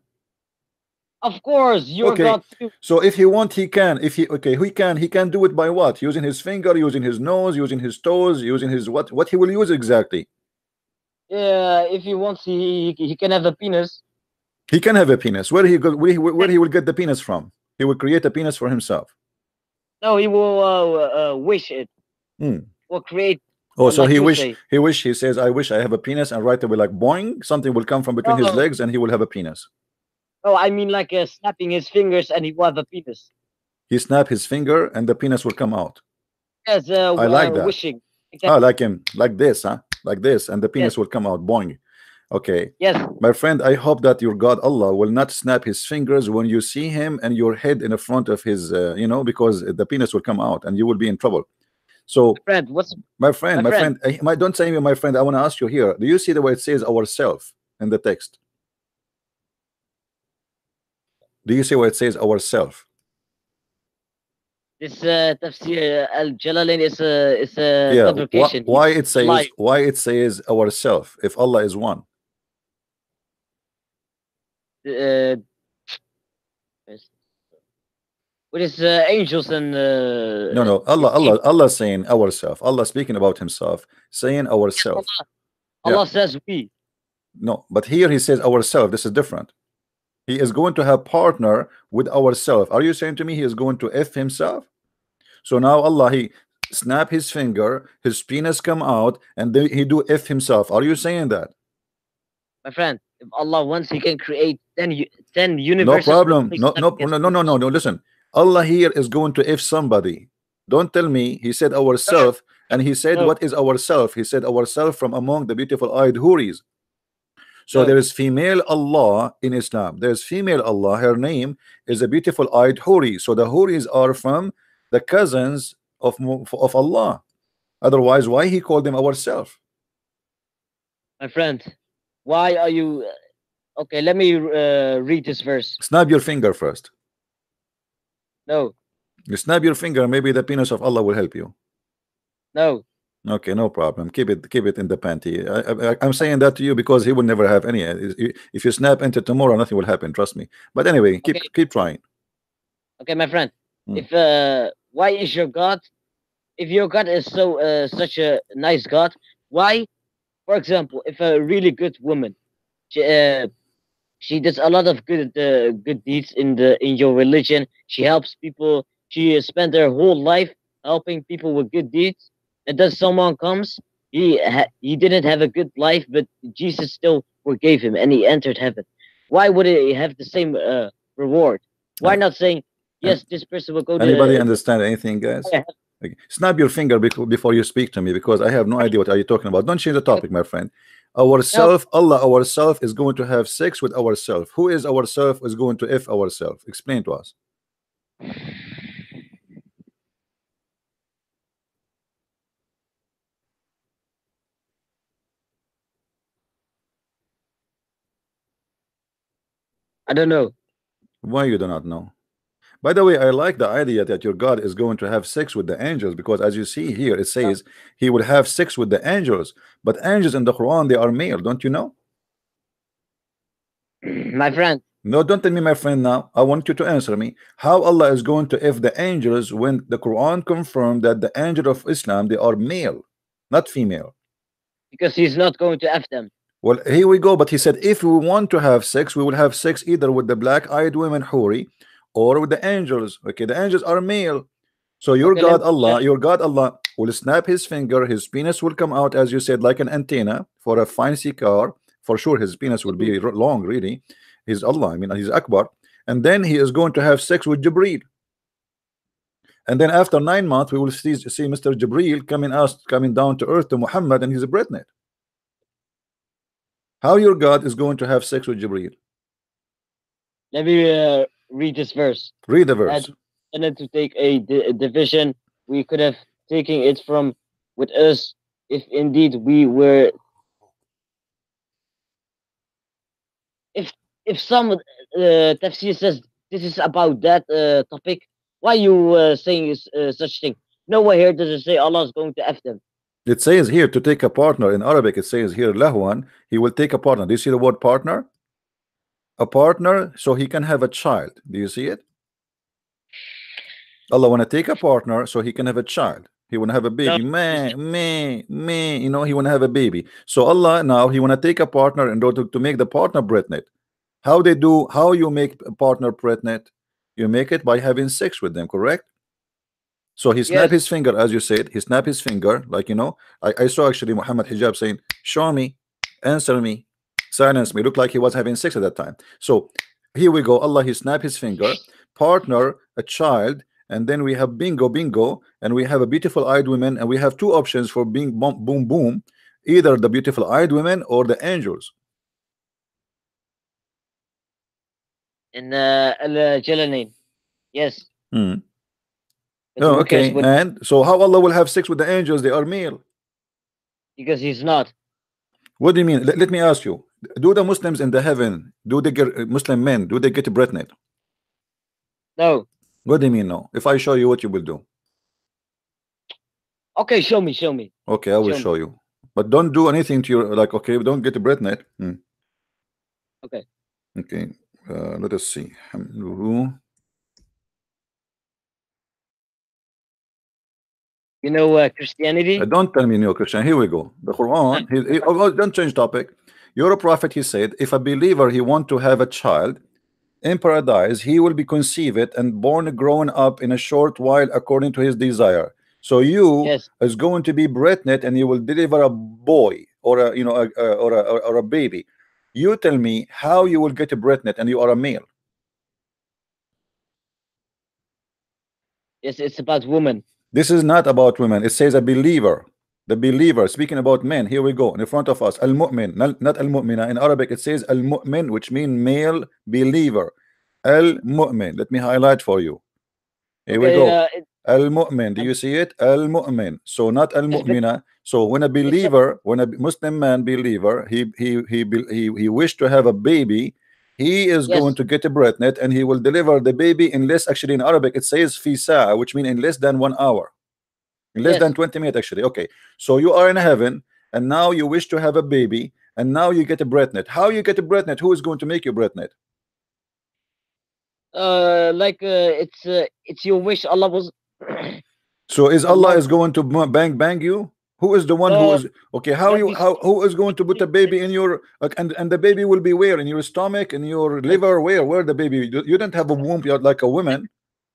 Of course, your God too. So if he want, he can. If he he can do it by what? Using his finger, using his nose, using his toes, using his what? What he will use exactly? Yeah, if he wants, he can have a penis. He can have a penis. Where he will get the penis from? He will create a penis for himself. No, he will wish it. Or create. Oh, so he says, I wish I have a penis, and right away, like boing, something will come from between his legs, and he will have a penis. Oh, I mean like snapping his fingers, and he will have a penis. He snap his finger, and the penis will come out. Yes, I like that. Wishing. Exactly. Like him, like this, huh? Like this, and the penis will come out, boing. Okay. Yes. My friend, I hope that your God Allah will not snap his fingers when you see him and your head in the front of his, because the penis will come out and you will be in trouble. So, my friend, don't say me, my friend. I want to ask you here. Do you see the way it says ourself in the text? Do you see what it says ourself? This tafsir al-Jalalain is a complication. Why it says ourself if Allah is one? What is angels and no Allah saying ourself. Allah speaking about himself, saying ourself. Allah says we. No, but here he says ourself. This is different. He is going to have partner with ourself. Are you saying to me he is going to F himself? So now Allah, he snap his finger, his penis come out, and then he do F himself. Are you saying that? My friend, if Allah wants, he can create 10 universes. No problem. No. Listen, Allah here is going to F somebody. Don't tell me he said ourself, and he said what is ourself? He said ourself from among the beautiful eyed Huris. So there is female Allah in Islam. There's female Allah. Her name is a beautiful eyed Huri. So the Huris are from the cousins of Allah. Otherwise, why he called them ourself? My friend, Why are you? Okay, let me read this verse. Snap your finger first. No. You snap your finger, maybe the penis of Allah will help you. No. Okay, no problem. Keep it in the panty. I'm saying that to you because he will never have any. If you snap into tomorrow, nothing will happen. Trust me. But anyway, keep trying. Okay, my friend. If why is your God? If your God is so such a nice God, why? For example, if a really good woman, she does a lot of good deeds in your religion. She helps people. She spent her whole life helping people with good deeds. And then someone comes. He didn't have a good life, but Jesus still forgave him, and he entered heaven. Why would he have the same reward? Why not saying yes? This person will go. Anybody understand anything, guys? Okay. Snap your finger before you speak to me, because I have no idea what are you talking about. Don't change the topic, my friend. Ourself, Allah, ourself is going to have sex with ourself. Who is ourself is going to F ourself? Explain to us. I don't know. Why you do not know? By the way, I like the idea that your God is going to have sex with the angels, because as you see here, it says he will have sex with the angels. But angels in the Quran, they are male, don't you know? My friend. No, don't tell me my friend now. I want you to answer me. How Allah is going to F the angels when the Quran confirmed that the angel of Islam, they are male, not female? Because he's not going to F them. Well, here we go. But he said, if we want to have sex, we will have sex either with the black-eyed women, Huri, or with the angels. Okay, the angels are male. So your God Allah will snap his finger, his penis will come out, as you said, like an antenna for a fancy car. For sure, his penis will be long, really. He's Allah, I mean, he's Akbar. And then he is going to have sex with Jibreel. And then after 9 months, we will see Mr. Jibreel coming down to earth to Muhammad, and he's a Britney. How your God is going to have sex with Jibreel? Let me read this verse. Read the verse. And then to take a division, we could have taken it from with us if indeed we were. If some tafsir says this is about that topic, why you saying such thing? Nowhere here does it say Allah is going to F them. It says here to take a partner. In Arabic, it says here lahwan. He will take a partner. Do you see the word partner? A partner, so he can have a child. Do you see it? Allah want to take a partner so he can have a child. He want to have a baby. Me. You know, he want to have a baby. So Allah now he want to take a partner in order to make the partner pregnant. How you make a partner pregnant? You make it by having sex with them, correct? So he snapped his finger, as you said. He snapped his finger, like, you know. I saw actually Muhammad Hijab saying, show me, answer me, silence me. Looked like he was having sex at that time. So here we go. Allah, he snapped his finger, partner, a child, and then we have bingo, and we have a beautiful eyed woman, and we have two options for being boom boom, either the beautiful eyed women or the angels. In Al-Jalalain. Yes. Oh, okay. And so how Allah will have sex with the angels? They are male. Because he's not. What do you mean? Let me ask you. Do the Muslims in the heaven, do they get Muslim men, do they get pregnant? No. What do you mean no? If I show you, what you will do? Okay, show me. Okay, I will show you. But don't do anything to your, like, okay, don't get pregnant. Okay. Okay. Let us see. You know Christianity? Don't tell me no Christian. Here we go. The Quran. Don't change topic. You're a prophet. He said, if a believer he want to have a child in paradise, he will be conceived and born, grown up in a short while according to his desire. So you is going to be pregnant and you will deliver a boy or a baby. You tell me how you will get pregnant and you are a male. Yes, it's about women. This is not about women. It says a believer. The believer, speaking about men. Here we go in front of us. Al-mu'min, not al-mu'mina. In Arabic, it says al-mu'min, which means male believer. Al-mu'min. Let me highlight for you. Here we go. Al-mu'min. Do you see it? Al-mu'min. So not al-mu'mina. So when a believer, when a Muslim man believer, he wished to have a baby, he is going to get a pregnant, and he will deliver the baby in less. Actually, in Arabic, it says fi sa'a, which means in less than 1 hour, in less than 20 minutes. Actually, okay. So you are in heaven, and now you wish to have a baby, and now you get a pregnant. How you get a pregnant? Who is going to make you pregnant? It's your wish. Allah was. So is Allah is going to bang you? Who is the one who is okay? Who is going to put a baby in your and the baby will be where? In your stomach, in your liver, where the baby? You don't have a womb. You're like a woman.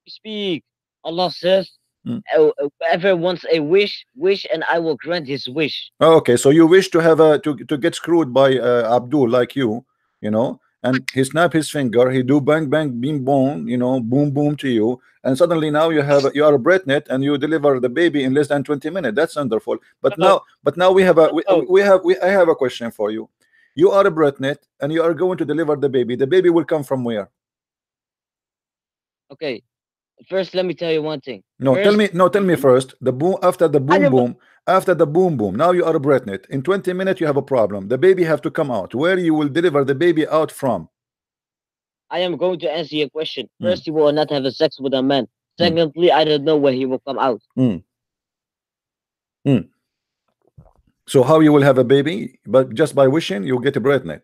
Speak. Allah says, whoever wants a wish, and I will grant his wish. Okay, so you wish to have to get screwed by Abdul like you know, and he snap his finger, he do bang bang beam boom, you know, boom boom to you, and suddenly now you are a pregnant and you deliver the baby in less than 20 minutes. That's wonderful. But now we have I have a question for you. You are a pregnant and you are going to deliver the baby. The baby will come from where? Okay. First, let me tell you one thing. Tell me first. The boom after the boom boom. Now you are pregnant. In 20 minutes you have a problem. The baby have to come out. Where you will deliver the baby out from? I am going to answer your question. First, you will not have a sex with a man. Secondly, I don't know where he will come out. So how you will have a baby? But just by wishing, you get pregnant.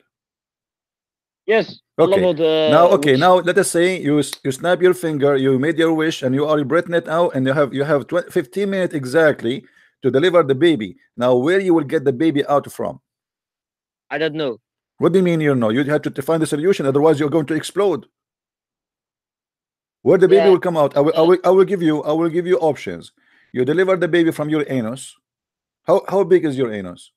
Yes. Okay. Now let us say you snap your finger, you made your wish, and you are pregnant now, and you have 15 minutes exactly to deliver the baby. Now where you will get the baby out from? I don't know. What do you mean you know? You have to find the solution, otherwise you're going to explode. Where the baby will come out? I will give you options. You deliver the baby from your anus. How big is your anus?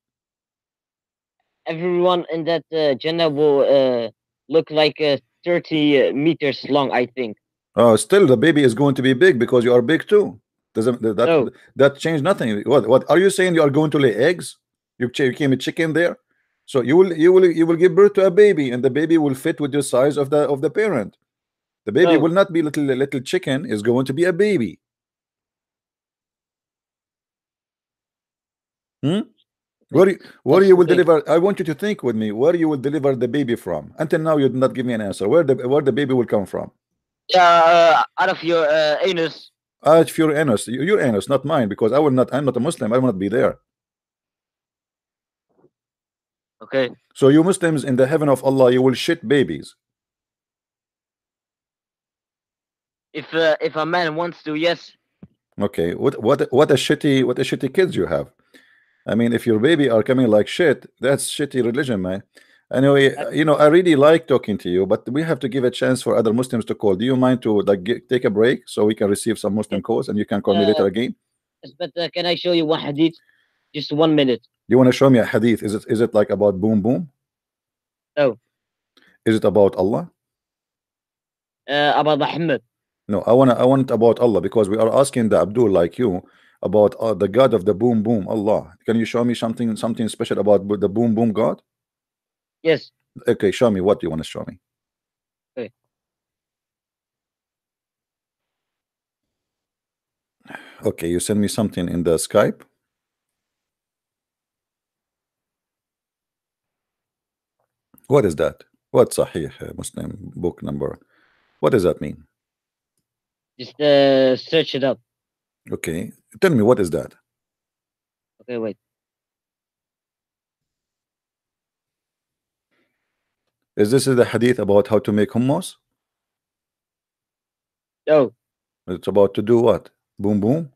Everyone in that Jannah will look like 30 meters long, I think. Oh, still the baby is going to be big because you are big too. Doesn't that change nothing? What are you saying? You are going to lay eggs? You became a chicken there, so you will give birth to a baby, and the baby will fit with the size of the parent. The baby will not be little chicken. Is going to be a baby. Where you will deliver? I want you to think with me. Where you will deliver the baby from? Until now, you did not give me an answer. Where the baby will come from? Out of your anus. Out of your anus. Your anus, not mine, because I'm not a Muslim. I will not be there. Okay. So you Muslims in the heaven of Allah, you will shit babies. If a man wants to, yes. Okay. What a shitty kids you have. I mean, if your baby are coming like shit, that's shitty religion, man. Anyway, you know, I really like talking to you, but we have to give a chance for other Muslims to call. Do you mind to take a break so we can receive some Muslim calls, and you can call me later again? Yes, but can I show you one hadith? Just 1 minute. You want to show me a hadith? Is it like about boom boom? No. Is it about Allah? About Muhammad. No, I want about Allah, because we are asking the Abdul like you about the God of the boom boom, Allah. Can you show me something special about the boom boom God? Yes. Okay, show me. What do you want to show me? Okay. Okay, you send me something in the Skype. What is that? What Sahih Muslim book number? What does that mean? Just search it up. Okay, tell me, what is that? Okay, wait. Is this the hadith about how to make hummus? No. It's about to do what? Boom boom?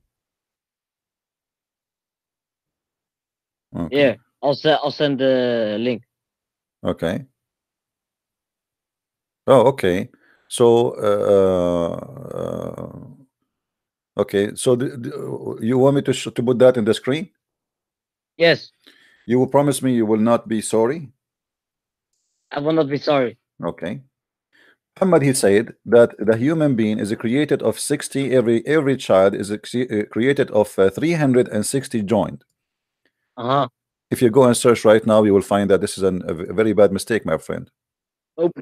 Okay. Yeah, I'll send the link. Okay. Oh, okay. So okay, so you want me to put that in the screen? Yes. You will promise me you will not be sorry? I will not be sorry. Okay. Muhammad, he said that the human being is created of 60. Every child is created of 360 joint. If you go and search right now, you will find that this is a very bad mistake, my friend. Nope.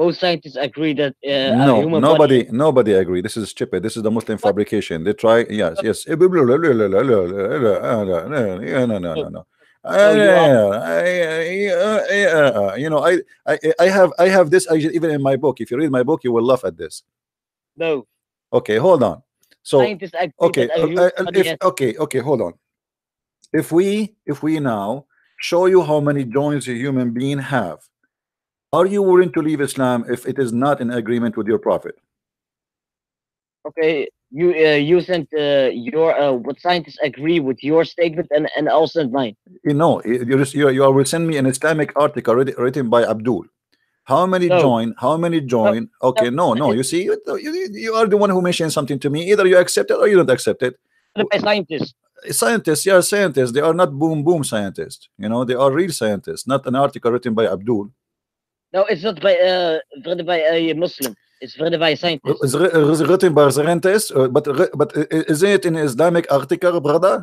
Most scientists agree that a No, human nobody, body. nobody agree. This is stupid. This is the Muslim fabrication. They try. Yes, yes. No, no, no, no. No, you are. You know, I have this even in my book. If you read my book, you will laugh at this. No. Okay, hold on. So, Scientists agree okay, that a human body has. okay, hold on. If we now show you how many joints a human being have, are you willing to leave Islam if it is not in agreement with your prophet? Okay, you sent your what scientists agree with your statement, and I'll send mine. You know, you will send me an Islamic article written by Abdul. How many No. join? How many join? Okay, no. You see, you are the one who mentioned something to me. Either you accept it or you don't accept it. By scientists. Scientists, yeah, scientists. They are not boom boom scientists. You know, they are real scientists, not an article written by Abdul. No, it's not by written by a Muslim. It's written by a scientist. It's written by scientists, but isn't it an Islamic article, brother?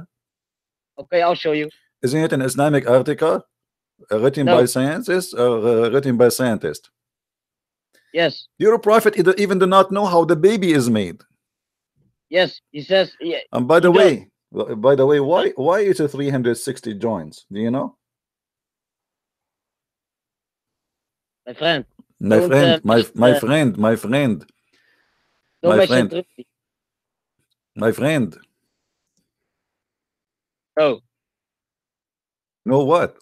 Okay, I'll show you. Isn't it an Islamic article written No. by scientists or written by scientists? Yes. Your prophet even do not know how the baby is made. Yes, he says. Yeah, And by the way, why is it 360 joints? Do you know? my friend. My Don't, friend, my uh, friend, my friend, Don't my mention friend, Turkey. my friend. No. Know what?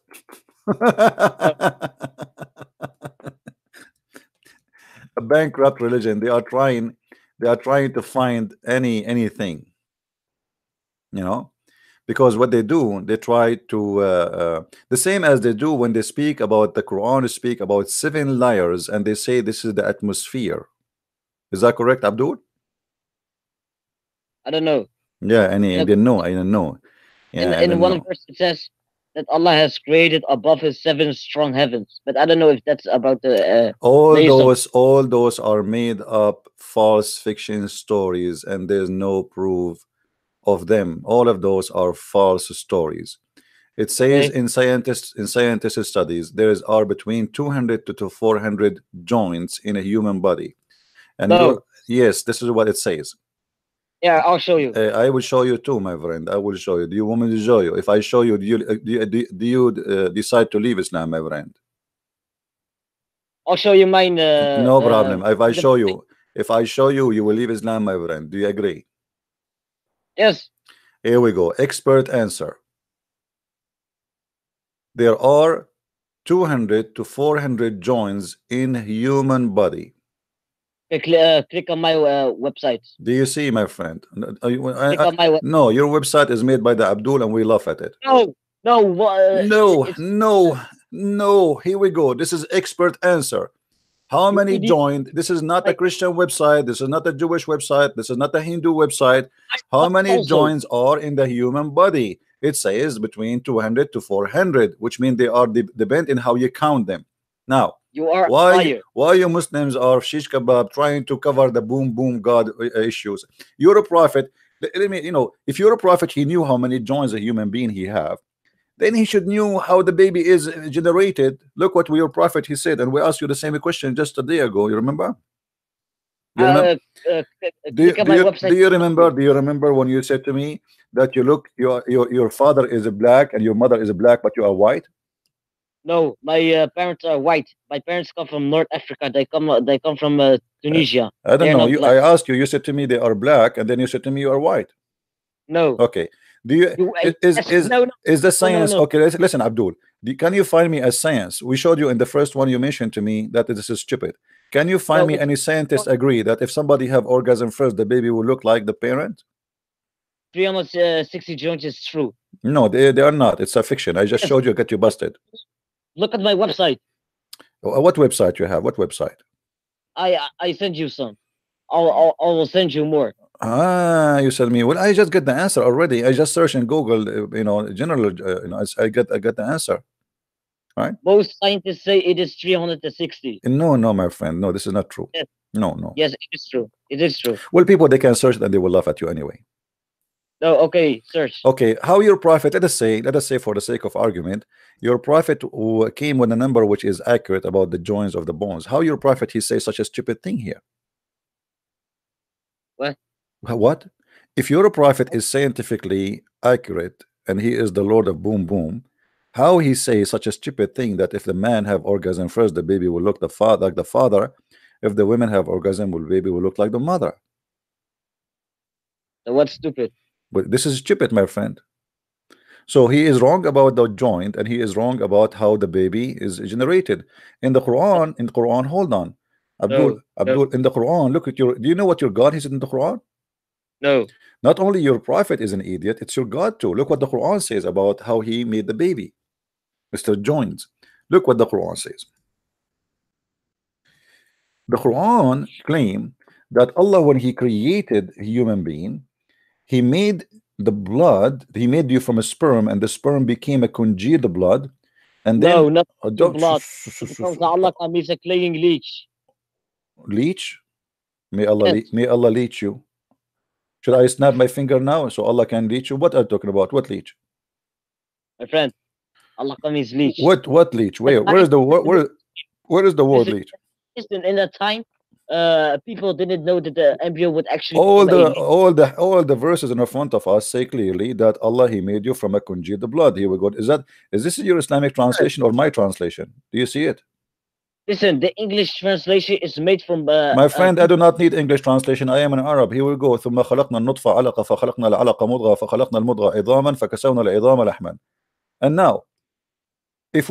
A bankrupt religion. They are trying to find anything, you know, because what they do, they try to the same as they do when they speak about the Quran, speak about 7 layers, and they say this is the atmosphere. Is that correct, Abdul? I don't know. Yeah, I didn't know. Yeah, In one verse it says that Allah has created above his 7 strong heavens, but I don't know if that's about the all those are made up false fiction stories, and there's no proof of them. All of those are false stories. It says in scientist studies there are between 200 to 400 joints in a human body, and yes, this is what it says. Yeah, I'll show you. I will show you too, my friend. I will show you. Do you want me to show you? If I show you, do you decide to leave Islam, my friend? I'll show you mine. No problem. If I show you, you will leave Islam, my friend. Do you agree? Yes. Here we go. Expert answer. There are 200 to 400 joints in human body. Click on my website. Do you see, my friend? No, your website is made by the Abdul, and we laugh at it. No. Here we go. This is expert answer. How many joined? This is not a Christian website. This is not a Jewish website. This is not a Hindu website. How many joints are in the human body? It says between 200 to 400, which means they are depend on how you count them. Now, why you Muslims are shish kebab trying to cover the boom boom God issues? You're a prophet. Let me, if you're a prophet, he knew how many joints a human being he have. Then he should knew how the baby is generated. Look what your prophet he said, and we asked you the same question just a day ago. You remember? Do you remember when you said to me that your father is black and your mother is black, but you are white? No, my parents are white. My parents come from North Africa. They come from Tunisia. I don't know. I asked you. You said to me they are black, and then you said to me you are white. No. Okay. Do you is the science? No. Okay, listen, Abdul. Can you find me a science? We showed you in the first one you mentioned to me that this is stupid. Can you find me any scientists agree that if somebody have orgasm first, the baby will look like the parent? 360 joints is true. No, they are not. It's a fiction. I just showed you. Get you busted. Look at my website. What website you have? What website? I send you some. I will send you more. You sent me. Well, I just get the answer already. I just search in Google. General. I get the answer. Right. Most scientists say it is 360. No, my friend. No, this is not true. Yes. No. Yes, it is true. It is true. Well, people, they can search it and they will laugh at you anyway. No, okay, search. Okay, how your prophet, let us say for the sake of argument, your prophet who came with a number which is accurate about the joints of the bones. How your prophet he says such a stupid thing here? What? What? If your prophet is scientifically accurate and he is the Lord of boom boom, how he says such a stupid thing that if the man have orgasm first, the baby will look like the father. If the women have orgasm, the baby will look like the mother. So what's stupid? But this is stupid, my friend. So he is wrong about the joint, and he is wrong about how the baby is generated. In the Quran, hold on. No, Abdul, in the Quran, look at your, do you know what your God is in the Quran? no. Not only your prophet is an idiot, it's your God too. Look what the Quran says about how he made the baby, Mr. Joins. Look what the Quran says. The Quran claim that Allah, when he created a human being, he made the blood, he made you from a sperm, and the sperm became a congealed blood, and then No, not don't blood. Because Allah is a cleaning leech. leech. May Allah Yes. may Allah leech you. Should I snap my finger now so Allah can leech you? What are you talking about? What leech? My friend, Allah is leech. What leech? Where is the where is the word leech? Listen, in that time, people didn't know that the embryo would actually all become the verses in front of us say clearly that Allah he made you from a congealed blood. Here we go. Is this your Islamic translation or my translation? Do you see it? Listen, the English translation is made from my friend, I do not need English translation. I am an Arab. Here we go. ثم خلقنا النطفة علقة فخلقنا العلقة مضغة فخلقنا المضغة عظاما فكسونا العظام لحما. And now, if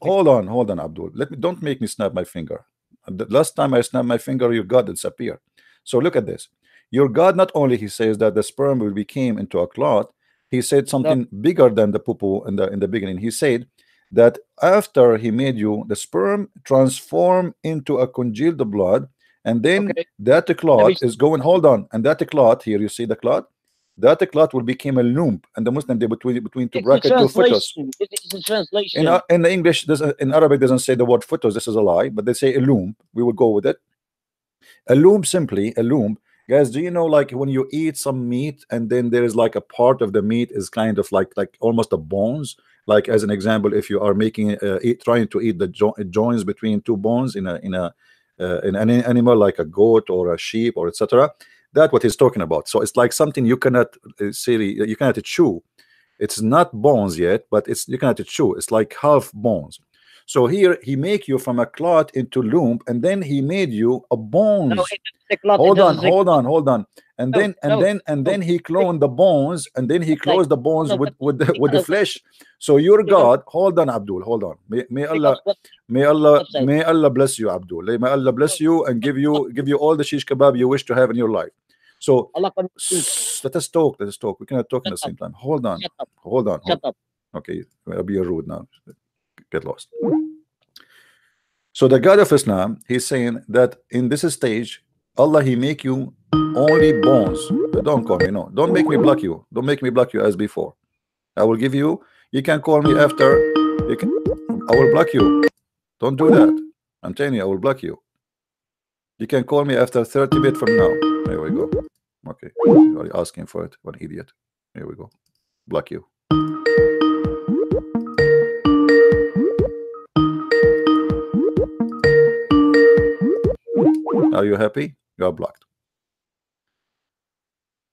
hold on, Abdul. Don't make me snap my finger. The last time I snapped my finger, your God disappeared. So look at this. Your God, not only he says that the sperm will become into a clot, he said something bigger than the poo in the beginning. He said that after he made you, the sperm transform into a congealed blood, and then that clot is going. Hold on, and that clot here, you see the clot. That clot will become a lump, and the Muslim they between two brackets two fetus. It's a translation. In the English, in Arabic doesn't say the word fetus. This is a lie, but they say a lump. We will go with it. A lump, simply a lump. Guys, do you know, like when you eat some meat and then there is like a part of the meat is kind of like almost a bones. Like as an example, if you are making trying to eat the joints between two bones in an animal like a goat or a sheep or etc. That's what he's talking about. So it's like something you cannot you cannot chew. It's not bones yet, but you cannot chew. It's like half bones. So here he make you from a clot into lump, and then he made you a bones. No, hold on. And then he cloned the bones, and then he closed the bones with the flesh. So your God, hold on, Abdul, hold on. May Allah bless you, Abdul. May Allah bless you and give you all the shish kebab you wish to have in your life. So let us talk. We cannot talk at the same time. Hold on. Shut up. Okay, I'll be rude now. Get lost. So the God of Islam, he's saying that in this stage, Allah he make you only bones. Don't call me, no. Don't make me block you. Don't make me block you as before. I will give you. You can call me after. I will block you. Don't do that. I'm telling you, I will block you. You can call me after 30 minutes from now. There we go. Okay, you're asking for it. What idiot. Here we go. Block you. Are you happy? You are blocked.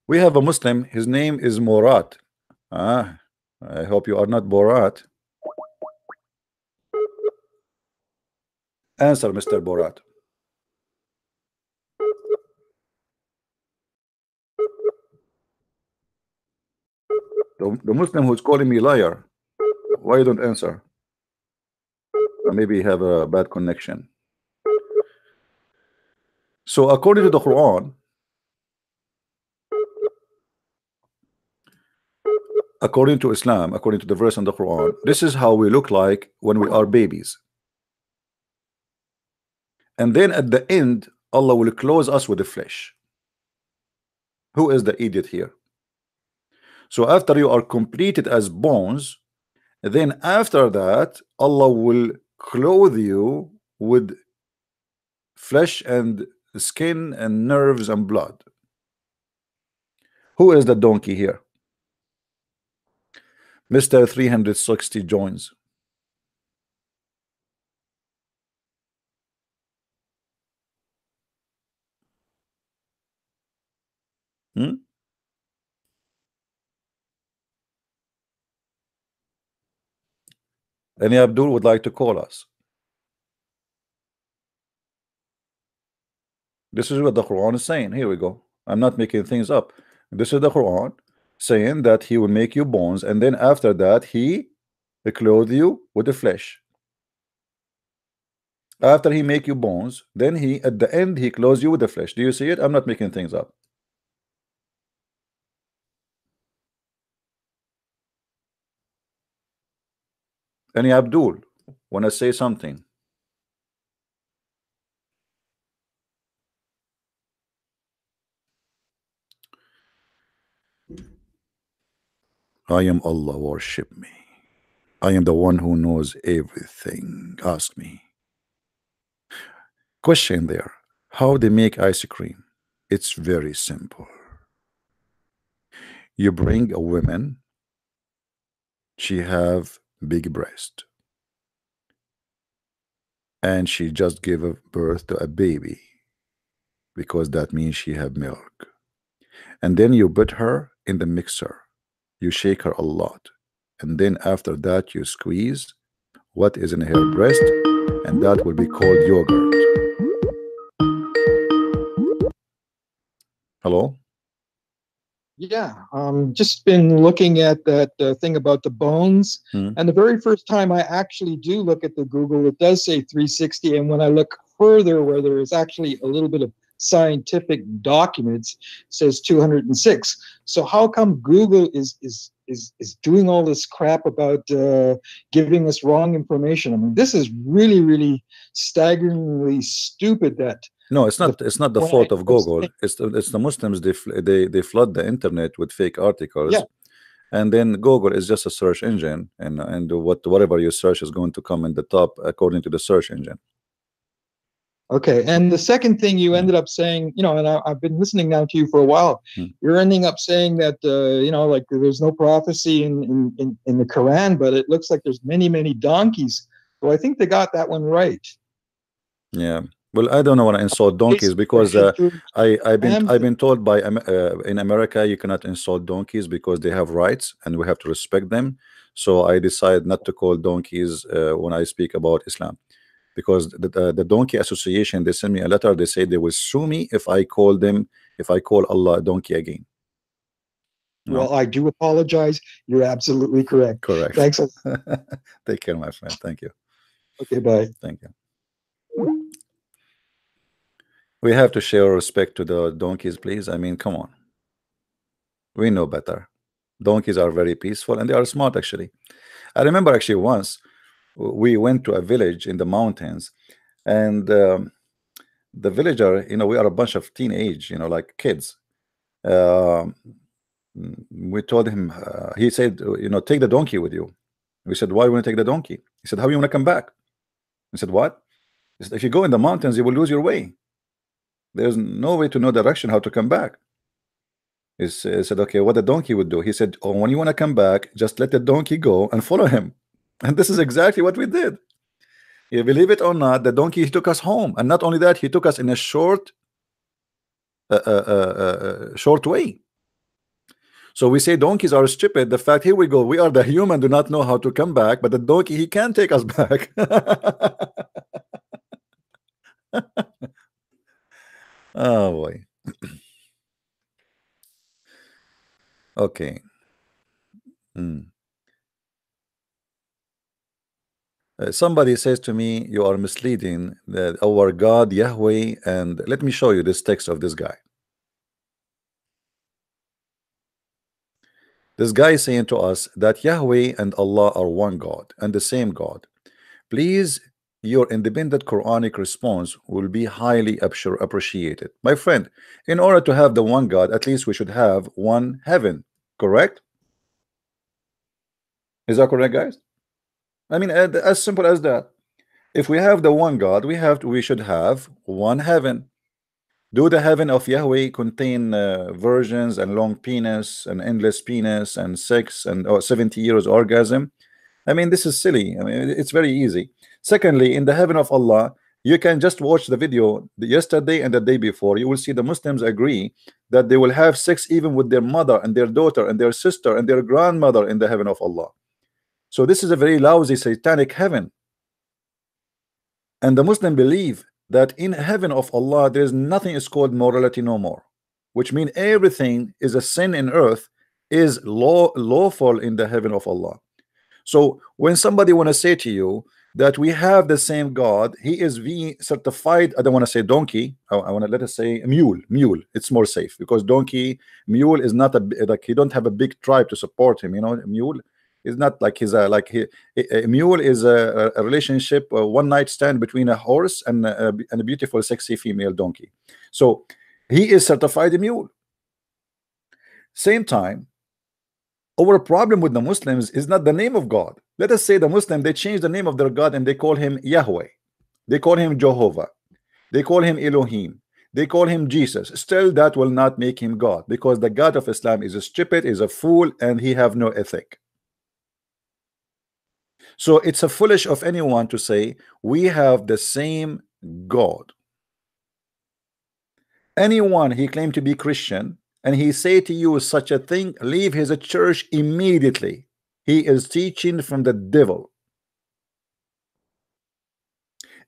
We have a Muslim. His name is Murat. I hope you are not Borat. Answer, Mr. Borat. The Muslim who's calling me liar, why you don't answer? Or maybe you have a bad connection. So according to the Quran, according to Islam, according to the verse in the Quran, this is how we look like when we are babies. And then at the end, Allah will close us with the flesh. Who is the idiot here? So after you are completed as bones, then after that, Allah will clothe you with flesh and skin and nerves and blood. Who is the donkey here? Mr. 360 joins. Any Abdul would like to call us? This is what the Quran is saying. Here we go. I'm not making things up. This is the Quran saying that he will make you bones, and then after that he will clothe you with the flesh. After he make you bones, then he at the end he clothes you with the flesh. Do you see it? I'm not making things up. Any Abdul want to say something? I am Allah, worship me. I am the one who knows everything. Ask me. Question there. How they make ice cream? It's very simple. You bring a woman, she have big breast, and she just gave birth to a baby, because that means she have milk. And then you put her in the mixer, you shake her a lot, and then after that you squeeze what is in her breast, and that will be called yogurt. Hello? Yeah, just been looking at that thing about the bones, and the very first time I actually do look at the Google, it does say 360, and when I look further, where there is actually a little bit of scientific documents, it says 206. So how come Google is doing all this crap about giving us wrong information? I mean, this is really, really staggeringly stupid. That no, it's not. It's not the fault of Google. It's the Muslims. They flood the internet with fake articles, yeah. And then Google is just a search engine, and whatever you search is going to come in the top according to the search engine. Okay, and the second thing you ended up saying, and I've been listening now to you for a while. You're ending up saying that like there's no prophecy in the Quran, but it looks like there's many donkeys. So I think they got that one right. Yeah. Well, I don't know when I insult donkeys, because I've been told by in America you cannot insult donkeys because they have rights and we have to respect them. So I decided not to call donkeys when I speak about Islam, because the Donkey Association, they sent me a letter. They say they will sue me if I call Allah a donkey again. No? Well, I do apologize. You're absolutely correct. Correct. Thanks. Take care, my friend. Thank you. Okay, bye. Thank you. We have to show respect to the donkeys, please. I mean, come on. We know better. Donkeys are very peaceful and they are smart, actually. I remember actually once we went to a village in the mountains, and the villager, we are a bunch of teenage, like kids. We told him, he said, take the donkey with you. We said, why won't you take the donkey? He said, how you want to come back? We said, what? He said, if you go in the mountains, you will lose your way. There's no way to know direction, how to come back. He said, okay, what the donkey would do? He said, oh, when you want to come back, just let the donkey go and follow him. And this is exactly what we did. You believe it or not, the donkey took us home. And not only that, he took us in a short way. So we say donkeys are stupid. The fact, here we go, we are the human, do not know how to come back, but the donkey, he can take us back. Oh boy. Okay. Somebody says to me, you are misleading that our God Yahweh, and let me show you this text of this guy. This guy is saying to us that Yahweh and Allah are one God and the same God. Please, your independent Quranic response will be highly appreciated. My friend, in order to have the one God, at least we should have one heaven, correct? Is that correct, guys? I mean, as simple as that. If we have the one God, we should have one heaven. Do the heaven of Yahweh contain virgins and long penis and endless penis and sex and 70 years orgasm? I mean, this is silly. I mean, it's very easy. Secondly, in the heaven of Allah, you can just watch the video yesterday and the day before. You will see the Muslims agree that they will have sex even with their mother and their daughter and their sister and their grandmother in the heaven of Allah. So this is a very lousy satanic heaven. And the Muslim believe that in heaven of Allah there is nothing is called morality no more, which means everything is a sin in earth is lawful in the heaven of Allah. So when somebody want to say to you that we have the same God, he is V certified. I don't want to say donkey. I want to let us say mule. It's more safe because donkey, mule is not like he don't have a big tribe to support him. You know, mule is not like he's a mule is a relationship, a one night stand between a horse and a beautiful, sexy female donkey. So he is certified a mule. Same time, our problem with the Muslims is not the name of God. Let us say the Muslim, they change the name of their God and they call him Yahweh. They call him Jehovah. They call him Elohim. They call him Jesus. Still, that will not make him God, because the God of Islam is a stupid, is a fool, and he have no ethic. So it's a foolish of anyone to say we have the same God. Anyone he claimed to be Christian and he say to you such a thing, leave his church immediately. He is teaching from the devil.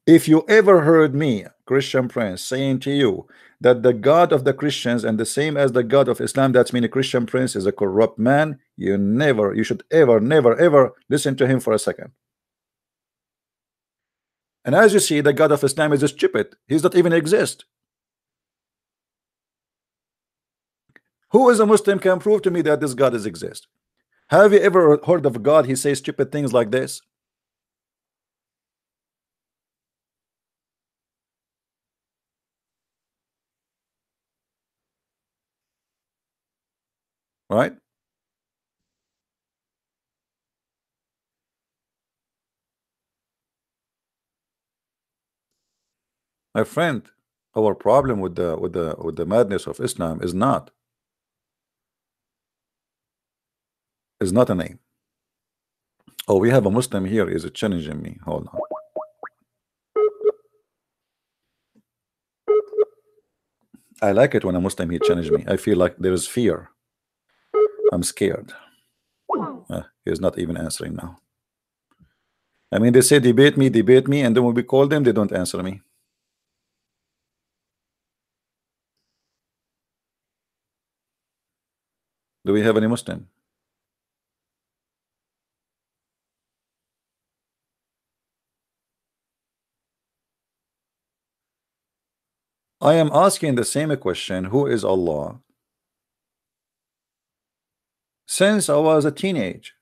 If you ever heard me, Christian Prince, saying to you that the God of the Christians and the same as the God of Islam, that's mean a Christian Prince is a corrupt man, you should never listen to him for a second. And as you see, the God of Islam is a stupid. He's not even exist. Who is a Muslim can prove to me that this God does exist? Have you ever heard of God? He says stupid things like this. Right? My friend, our problem with the madness of Islam is not a name. Oh, we have a Muslim here is challenging me. Hold on. I like it when a Muslim here challenges me. I feel like there is fear. I'm scared. He's not even answering now. I mean, they say debate me, and then when we call them, they don't answer me. Do we have any Muslim? I am asking the same question, who is Allah? Since I was a teenage.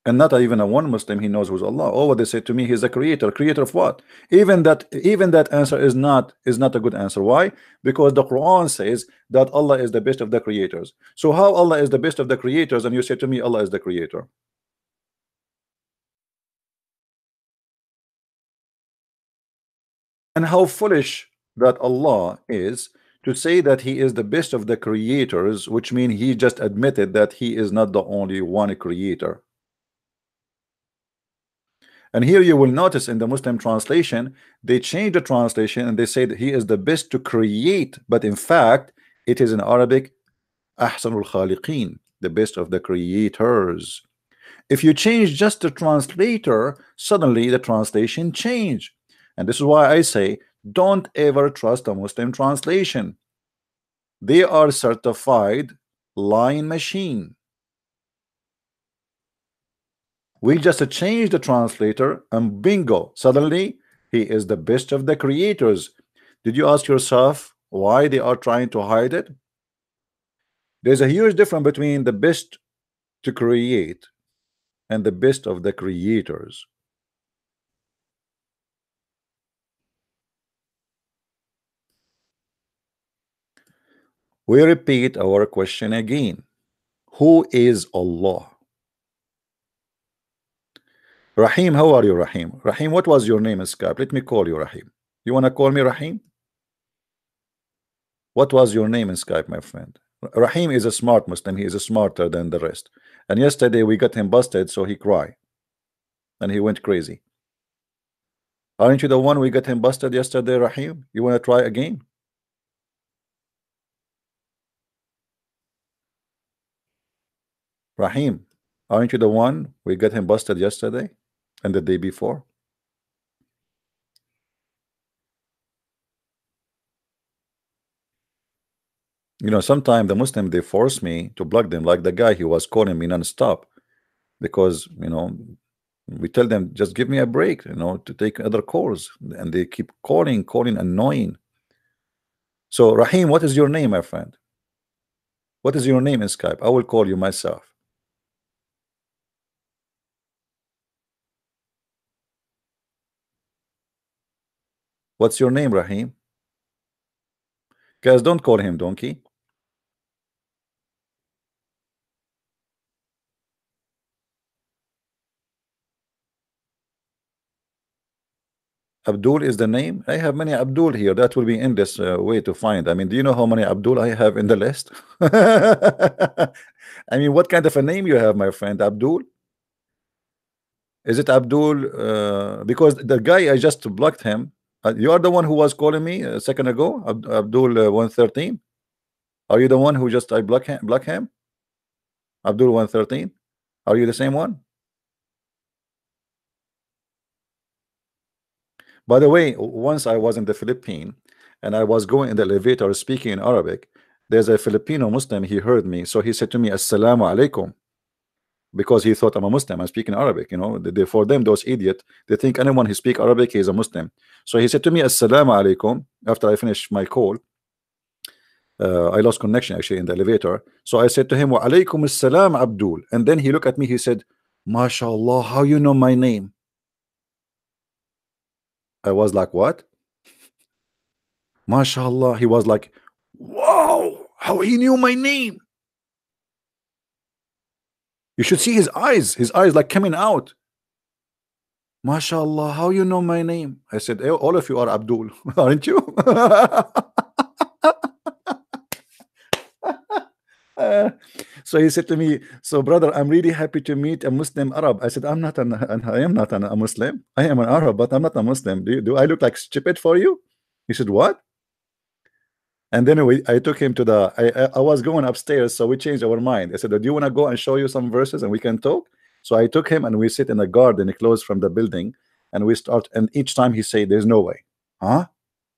And not even a one Muslim he knows who's Allah. Oh, what they say to me, he's a creator. Creator of what? Even that answer is not a good answer. Why? Because the Quran says that Allah is the best of the creators. So how Allah is the best of the creators and you say to me Allah is the creator? And how foolish that Allah is to say that he is the best of the creators, which means he just admitted that he is not the only one creator. And here you will notice in the Muslim translation, they change the translation and they say that he is the best to create, but in fact, it is in Arabic, Ahsanul Khaliqeen, the best of the creators. If you change just the translator, suddenly the translation change. And this is why I say, don't ever trust a Muslim translation. They are certified lying machine. We just change the translator and bingo, suddenly he is the best of the creators. Did you ask yourself why they are trying to hide it? There's a huge difference between the best to create and the best of the creators. We repeat our question again. Who is Allah? Rahim, how are you, Rahim? Rahim, what was your name in Skype? Let me call you, Rahim. You want to call me Rahim? What was your name in Skype, my friend? Rahim is a smart Muslim. He is smarter than the rest. And yesterday we got him busted, so he cried. And he went crazy. Aren't you the one we got him busted yesterday, Rahim? You want to try again? Rahim, aren't you the one we got him busted yesterday and the day before? You know, sometimes the Muslim, they force me to block them, like the guy, he was calling me non-stop because, you know, we tell them, just give me a break, you know, to take other calls, and they keep calling, annoying. So, Rahim, what is your name, my friend? What is your name in Skype? I will call you myself. What's your name, Rahim? Guys, don't call him donkey. Abdul is the name. I have many Abdul here. That will be in this way to find. I mean, do you know how many Abdul I have in the list? I mean, what kind of a name you have, my friend? Abdul? Is it Abdul? Because the guy, I just blocked him. You are the one who was calling me a second ago, Abdul 113. Are you the one who just I block him? Abdul 113. Are you the same one? By the way, once I was in the Philippines and I was going in the elevator speaking in Arabic. There's a Filipino Muslim, he heard me, so he said to me, Assalamu alaikum, because he thought I'm a Muslim. I'm speaking Arabic, you know. For them, those idiots, they think anyone who speaks Arabic is a Muslim. So he said to me, Assalamu alaikum, after I finished my call. I lost connection actually in the elevator. So I said to him, Wa alaikum assalam, Abdul. And then he looked at me, he said, MashaAllah, how you know my name? I was like, what? MashaAllah. He was like, wow, how he knew my name. You should see his eyes like coming out. MashaAllah, how you know my name? I said, hey, all of you are Abdul, aren't you? So he said to me, so brother, I'm really happy to meet a Muslim Arab. I said, I am not a Muslim. I am an Arab, but I'm not a Muslim. Do I look like stupid for you? He said, what? And then I took him to I was going upstairs, so we changed our mind. I said, do you want to go and show you some verses and we can talk? So I took him and we sit in a garden close from the building, and we start, and each time he said, there's no way. Huh?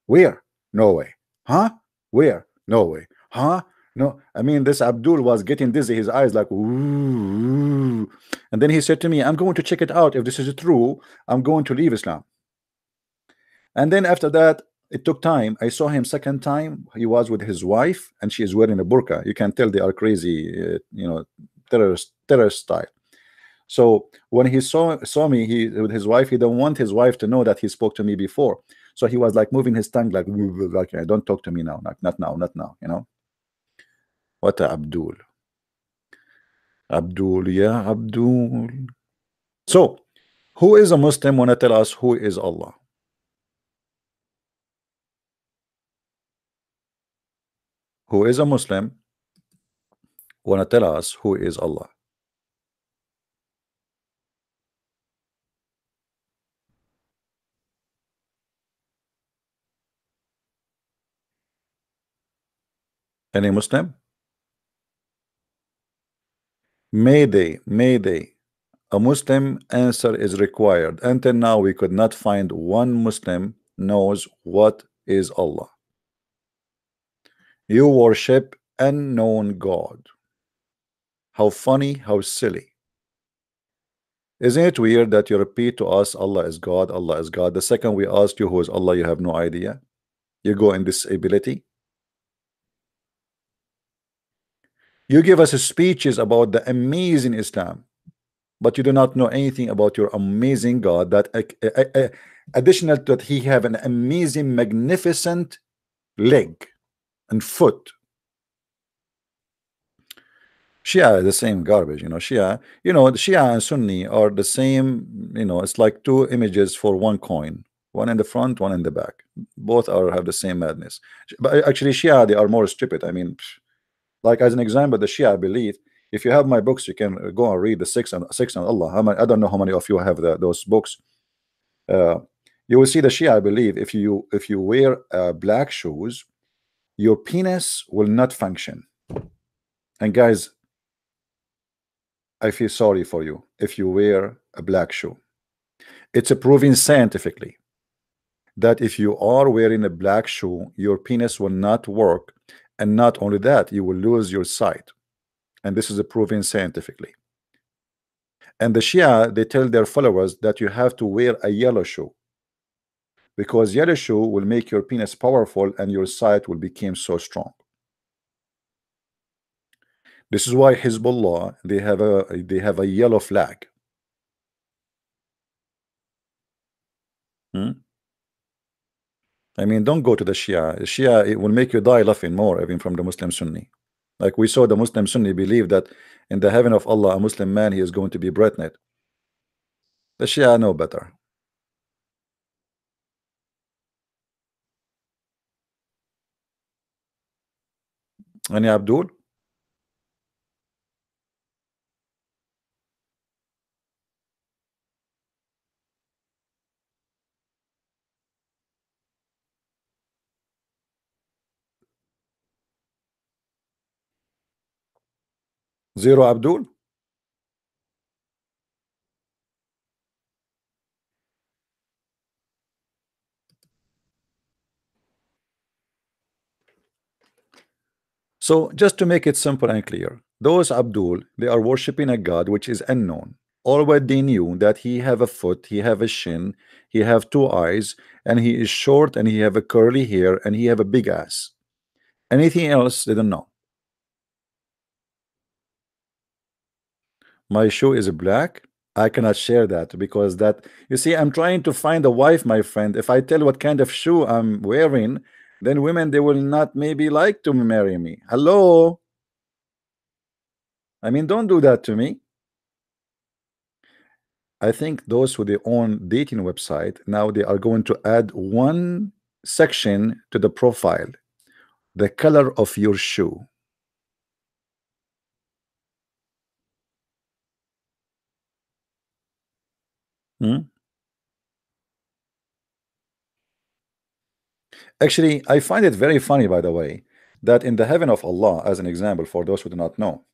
Where? No way. Huh? Where? No way. Huh? No, I mean, this Abdul was getting dizzy, his eyes like, ooh. And then he said to me, I'm going to check it out. If this is true, I'm going to leave Islam. And then after that, it took time. I saw him second time. He was with his wife, and she is wearing a burqa. You can tell they are crazy, you know, terrorist style. So when he saw me, with his wife, he don't want his wife to know that he spoke to me before. So he was like moving his tongue like don't talk to me now, not now, you know. What a Abdul. Abdul, yeah, Abdul. So, who is a Muslim? Want to tell us who is Allah? Who is a Muslim? Want to tell us who is Allah? Any Muslim? Mayday. A Muslim answer is required. Until now, we could not find one Muslim knows what is Allah. You worship unknown God. How funny, how silly. Isn't it weird that you repeat to us, Allah is God, Allah is God. The second we ask you who is Allah, you have no idea. You go in disability. You give us speeches about the amazing Islam, but you do not know anything about your amazing God. That additional to that, he have an amazing, magnificent leg and foot. Shia is the same garbage, you know. Shia, you know, Shia and Sunni are the same, you know. It's like two images for one coin. one in the front, one in the back. Both have the same madness. But actually, Shia, they are more stupid. I mean, like as an example, the Shia believe, if you have my books, you can go and read the six and Allah. I don't know how many of you have those books. You will see the Shia believe if you wear black shoes, your penis will not function. And guys, I feel sorry for you if you wear a black shoe. It's proven scientifically that if you are wearing a black shoe, your penis will not work, and not only that, you will lose your sight. And this is proven scientifically. And the Shia, they tell their followers that you have to wear a yellow shoe, because yellow shoe will make your penis powerful and your sight will become so strong. This is why Hezbollah, they have a yellow flag. I mean, don't go to the Shia. Shia, it will make you die laughing more, even from the Muslim Sunni. Like we saw the Muslim Sunni believe that in the heaven of Allah, a Muslim man, he is going to be pregnant. The Shia know better. Any Abdul? Zero Abdul? So just to make it simple and clear, those Abdul, they are worshiping a God which is unknown. All what they knew that he have a foot, he have a shin, he have two eyes, and he is short, and he have a curly hair, and he have a big ass. Anything else they don't know. My shoe is black. I cannot share that because that, you see, I'm trying to find a wife, my friend. If I tell what kind of shoe I'm wearing, then women, they will not maybe like to marry me. Hello? I mean, don't do that to me. I think those who they own dating website, now they are going to add one section to the profile, the color of your shoe. Actually, I find it very funny, by the way, that in the heaven of Allah, as an example, for those who do not know,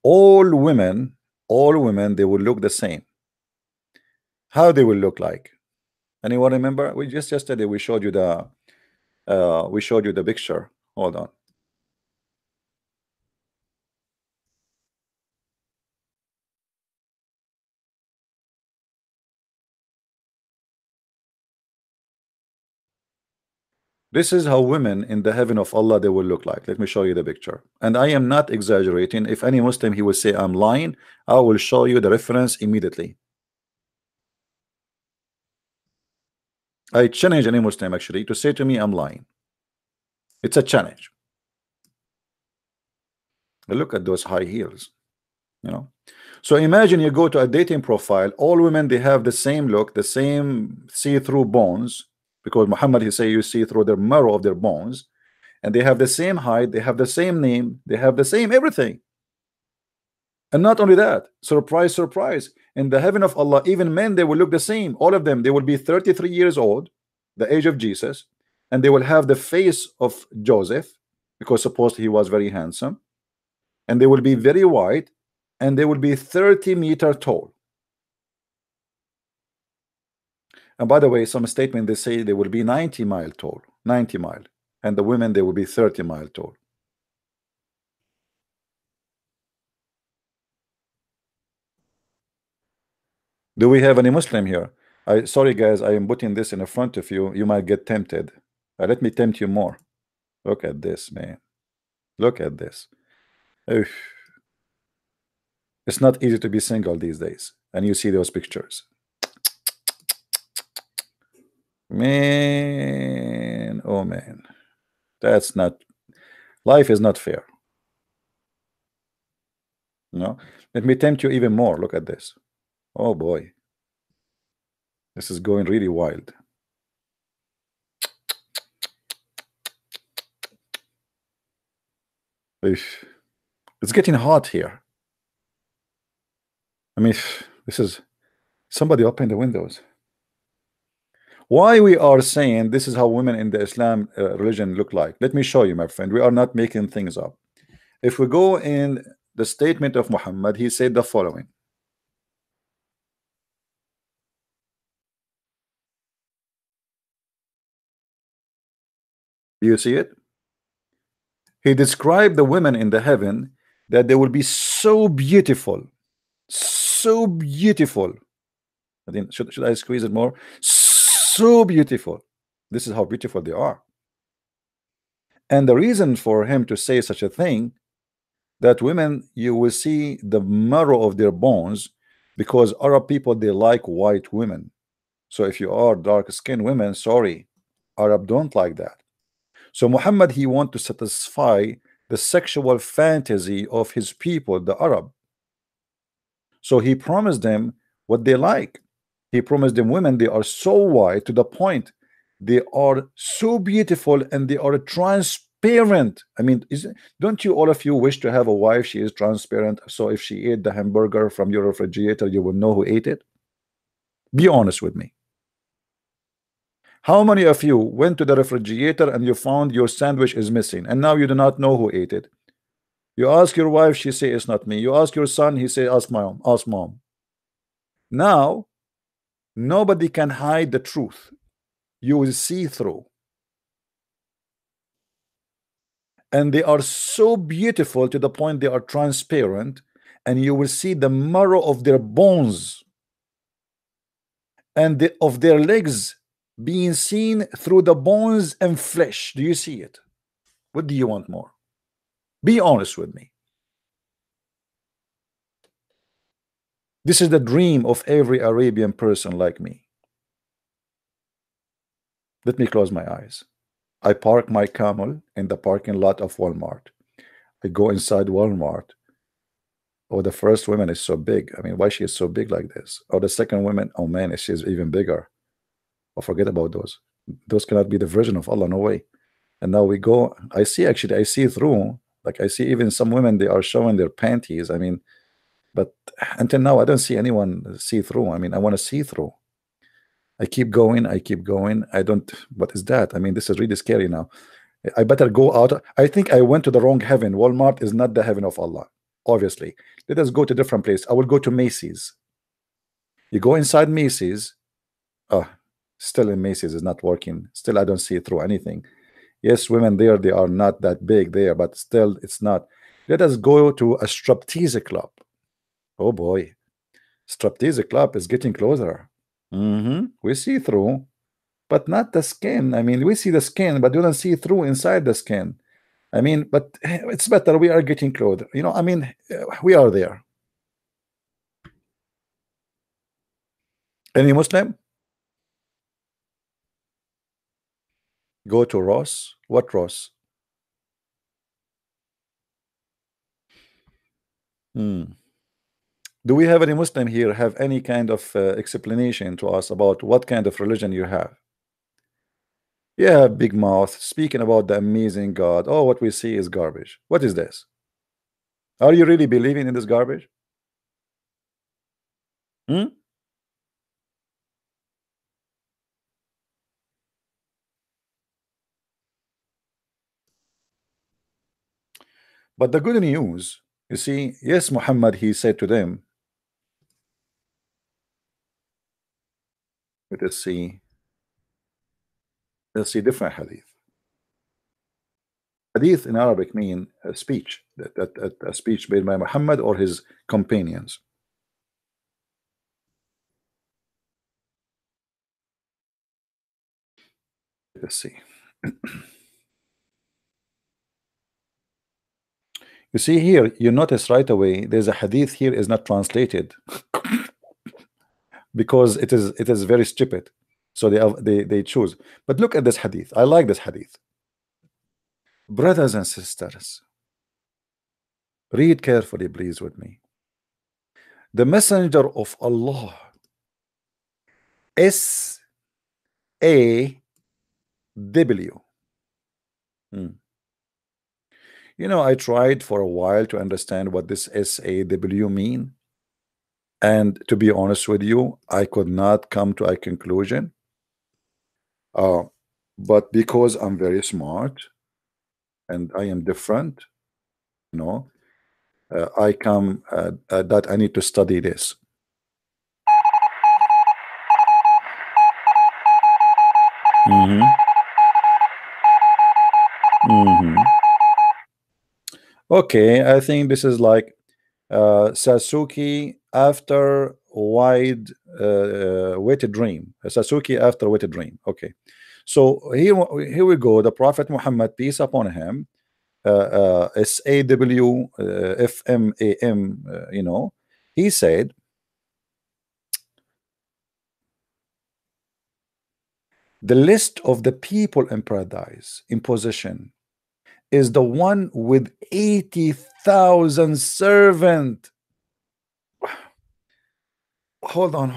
all women, they will look the same. How they will look like? Anyone remember? We just yesterday we showed you the picture. Hold on. This is how women in the heaven of Allah they will look like. Let me show you the picture. And I am not exaggerating. If any Muslim he will say I'm lying, I will show you the reference immediately. I challenge any Muslim actually to say to me I'm lying. It's a challenge. Look at those high heels, you know. So imagine you go to a dating profile, all women they have the same look, the same see-through bones, because Muhammad he say you see through the marrow of their bones, and they have the same height, they have the same name, they have the same everything. And not only that, surprise, surprise, in the heaven of Allah, even men they will look the same. All of them, they will be 33 years old, the age of Jesus, and they will have the face of Joseph, because supposedly he was very handsome, and they will be very white, and they will be 30 meters tall. And by the way, some statement they say they will be 90 miles tall, 90 miles, and the women they will be 30 miles tall. Do we have any Muslim here? Sorry guys, I am putting this in front of you. You might get tempted. Let me tempt you more. Look at this, man. Look at this. Oof. It's not easy to be single these days, and you see those pictures. Man, oh man, that's not, life is not fair. No, let me tempt you even more. Look at this. Oh boy, this is going really wild. It's getting hot here. I mean, this is somebody open the windows. Why we are saying this is how women in the Islam religion look like? Let me show you, my friend. We are not making things up. If we go in the statement of Muhammad, he said the following. Do you see it? He described the women in the heaven that they will be so beautiful, so beautiful. I think should I squeeze it more? So beautiful. This is how beautiful they are. And the reason for him to say such a thing, that women, you will see the marrow of their bones, because Arab people, they like white women. So if you are dark-skinned women, sorry, Arab don't like that. So Muhammad, he want to satisfy the sexual fantasy of his people, the Arab. So he promised them what they like. He promised them women, they are so white to the point they are so beautiful and they are transparent. I mean, don't you, all of you, wish to have a wife she is transparent, so if she ate the hamburger from your refrigerator, you will know who ate it? Be honest with me. How many of you went to the refrigerator and you found your sandwich is missing and now you do not know who ate it? You ask your wife, she say it's not me. You ask your son, he say ask mom, ask mom. Now nobody can hide the truth. You will see through. And they are so beautiful to the point they are transparent, and you will see the marrow of their bones and of their legs being seen through the bones and flesh. Do you see it? What do you want more? Be honest with me. This is the dream of every Arabian person like me. Let me close my eyes. I park my camel in the parking lot of Walmart. I go inside Walmart. Oh, the first woman is so big. I mean, why she is so big like this? Or the second woman, oh man, she's even bigger. Oh, forget about those. Those cannot be the version of Allah, no way. And now we go, I see through. Like I see even some women, they are showing their panties. I mean, but until now, I don't see anyone see through. I mean, I want to see through. I keep going. I don't, what is that? I mean, this is really scary now. I better go out. I think I went to the wrong heaven. Walmart is not the heaven of Allah, obviously. Let us go to a different place. I will go to Macy's. You go inside Macy's. Oh, still in Macy's is not working. Still, I don't see through anything. Yes, women there, they are not that big there, but still, it's not. Let us go to a striptease club. Oh boy, striptease club is getting closer. We see through, but not the skin. I mean, we see the skin, but we don't see through inside the skin. I mean, but it's better. We are getting closer. You know, I mean, we are there. Any Muslim? Go to Ross. What Ross? Do we have any Muslim here have any kind of explanation to us about what kind of religion you have? Yeah, big mouth, speaking about the amazing God. Oh, what we see is garbage. What is this? Are you really believing in this garbage? But the good news, you see, yes, Muhammad, he said to them, let's see different hadith. Hadith in Arabic mean a speech, a speech made by Muhammad or his companions. Let's see. You see here, you notice right away there's a hadith here is not translated because it is very stupid. So they choose. But look at this hadith. I like this hadith. Brothers and sisters, read carefully, please, with me. The messenger of Allah, SAW, You know, I tried for a while to understand what this SAW mean, and to be honest with you, I could not come to a conclusion. But because I'm very smart and I am different, you know, I come that I need to study this. Okay, I think this is like Sasuke after wide wet dream. Sasuke after wet dream. Okay, so here we go. The Prophet Muhammad, peace upon him, SAW FMAM, you know, he said, the list of the people in paradise in position is the one with 80,000 servant. Hold on.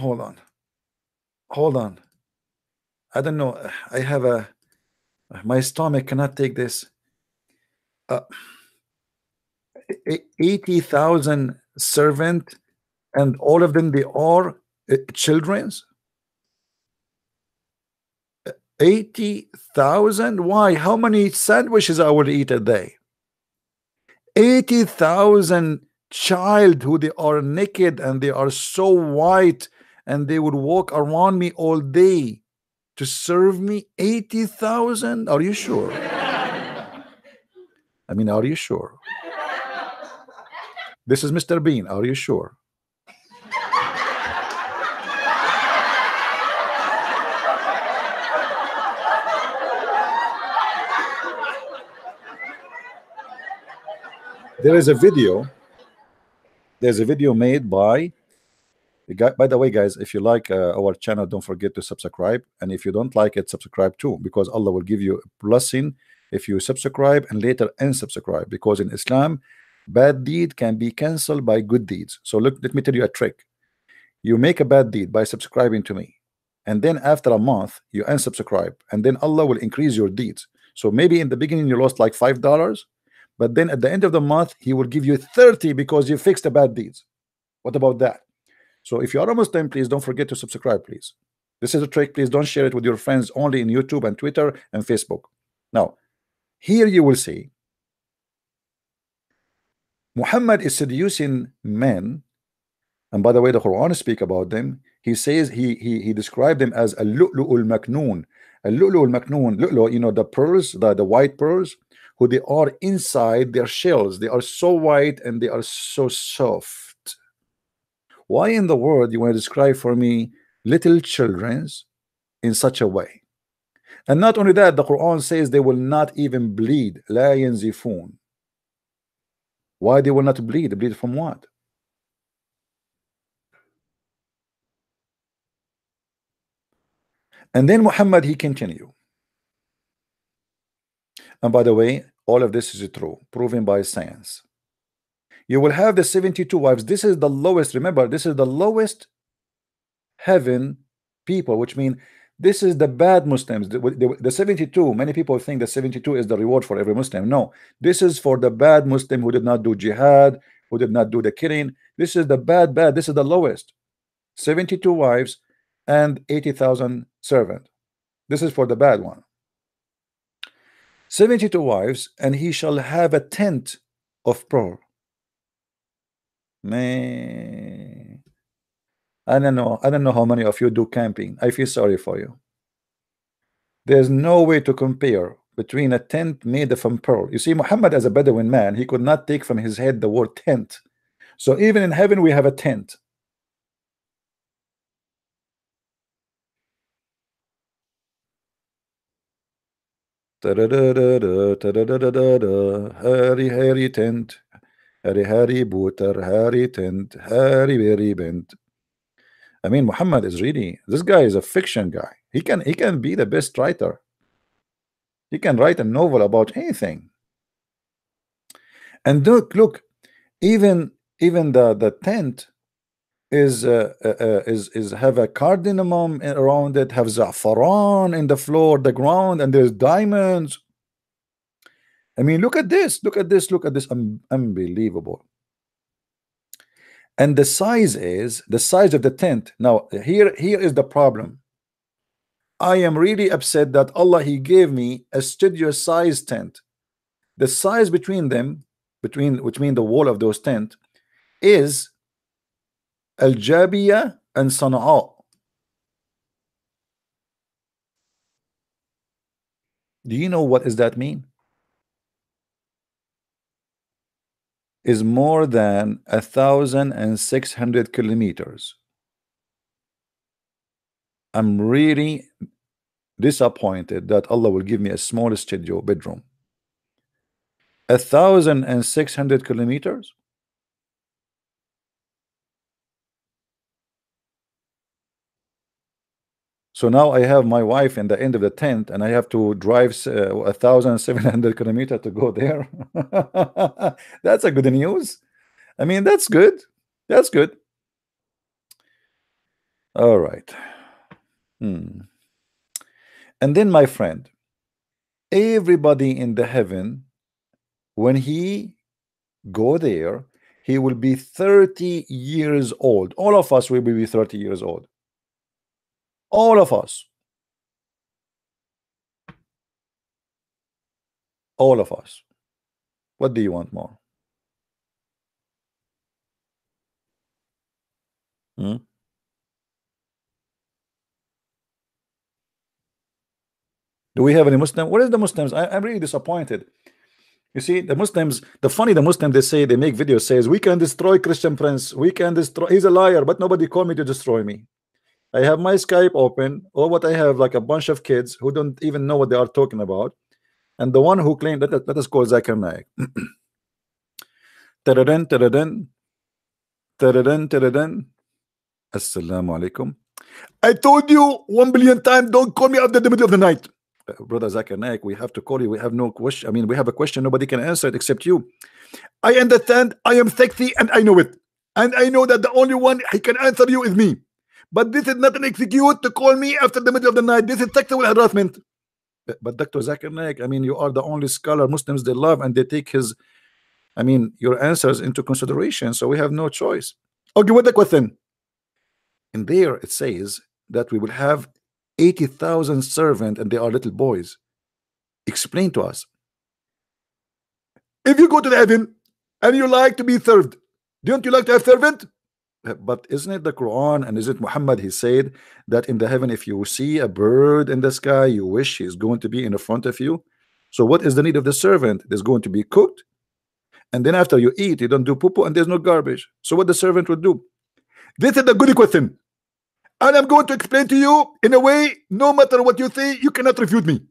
I don't know. I have my stomach cannot take this. 80,000 servant, and all of them, they are children's. 80,000. Why? How many sandwiches I will eat a day? 80,000 child who they are naked and they are so white and they would walk around me all day to serve me. 80,000. Are you sure? I mean, are you sure? This is Mr. Bean. Are you sure? There is a video. There's a video made by the guy. By the way, guys, if you like our channel, don't forget to subscribe. And if you don't like it, subscribe too, because Allah will give you a blessing if you subscribe and later unsubscribe. Because in Islam, bad deed can be cancelled by good deeds. So look, let me tell you a trick. You make a bad deed by subscribing to me, and then after a month you unsubscribe, and then Allah will increase your deeds. So maybe in the beginning you lost like $5, but then at the end of the month he will give you 30 because you fixed the bad deeds. What about that? So if you are a Muslim, please don't forget to subscribe, please. This is a trick. Please don't share it with your friends, only in YouTube and Twitter and Facebook. Now here you will see Muhammad is seducing men, and by the way, the Quran speak about them. He says he described them as a lu'lu'ul maknoon. A lu'lu'ul maknoon, lu'lu', you know, the pearls, the white pearls, who they are inside their shells. They are so white and they are so soft. Why in the world you want to describe for me little children's in such a way? And not only that, the Quran says they will not even bleed. La yanzifun. Why they will not bleed? Bleed from what? And then Muhammad, he continue. And by the way, all of this is true, proven by science. You will have the 72 wives. This is the lowest. Remember, this is the lowest heaven people, which means this is the bad Muslims. The 72, many people think the 72 is the reward for every Muslim. No, this is for the bad Muslim who did not do jihad, who did not do the killing. This is the bad. This is the lowest. 72 wives and 80,000 servant. This is for the bad one. 72 wives, and he shall have a tent of pearl. Man, I don't know how many of you do camping. I feel sorry for you. There's no way to compare between a tent made from pearl. You see, Muhammad, as a Bedouin man, he could not take from his head the word tent. So even in heaven we have a tent. Harry tent, Harry booter, Harry tent, Harry very bent. I mean, Muhammad is really, this guy is a fiction guy. He can be the best writer. He can write a novel about anything. And look, even the tent is have a cardamom around it, have za'faran in the floor, the ground, and there's diamonds. I mean, look at this, look at this, look at this. Unbelievable. And the size is the size of the tent. Now here is the problem. I am really upset that Allah, he gave me a studio size tent. The size between them, between the wall of those tent, is Al Jabiya and Sana'a. Do you know what does that mean? Is more than 1,600 kilometers. I'm really disappointed that Allah will give me a small studio bedroom. 1,600 kilometers. So now I have my wife in the end of the tent, and I have to drive 1,700 kilometers to go there. That's a good news. I mean, that's good. That's good. All right. And then, my friend, everybody in the heaven, when he go there, he will be 30 years old. All of us will be 30 years old. All of us. All of us. What do you want more? Do we have any Muslim? What is the Muslims? I'm really disappointed. You see, the Muslims, the Muslims, they say, they make videos, says, we can destroy Christian Prince. We can destroy, he's a liar, but nobody called me to destroy me. I have my Skype open, or what I have, like a bunch of kids who don't even know what they are talking about. And the one who claimed that, let us call Zakir Naik. Taradan, taradan, taradan, taradan. Assalamu alaikum. I told you 1 billion times, don't call me after the middle of the night. Brother Zakir Naik, we have to call you. We have no question. I mean, we have a question, nobody can answer it except you. I understand, I am sexy, and I know it. And I know that the only one he can answer you is me. But this is not an excuse to call me after the middle of the night. This is sexual harassment. But Dr. Zakir Naik, I mean, you are the only scholar Muslims they love, and they take his, I mean, your answers into consideration. So we have no choice. Okay, what the question? In there it says that we will have 80,000 servants, and they are little boys. Explain to us. If you go to the heaven and you like to be served, don't you like to have servant? But isn't it the Quran, and is it Muhammad, he said that in the heaven, if you see a bird in the sky, you wish he's going to be in the front of you. So what is the need of the servant? There's going to be cooked, and then after you eat, you don't do poo-poo, and there's no garbage. So what the servant would do? This is the good question, and I'm going to explain to you in a way, no matter what you say, you cannot refute me.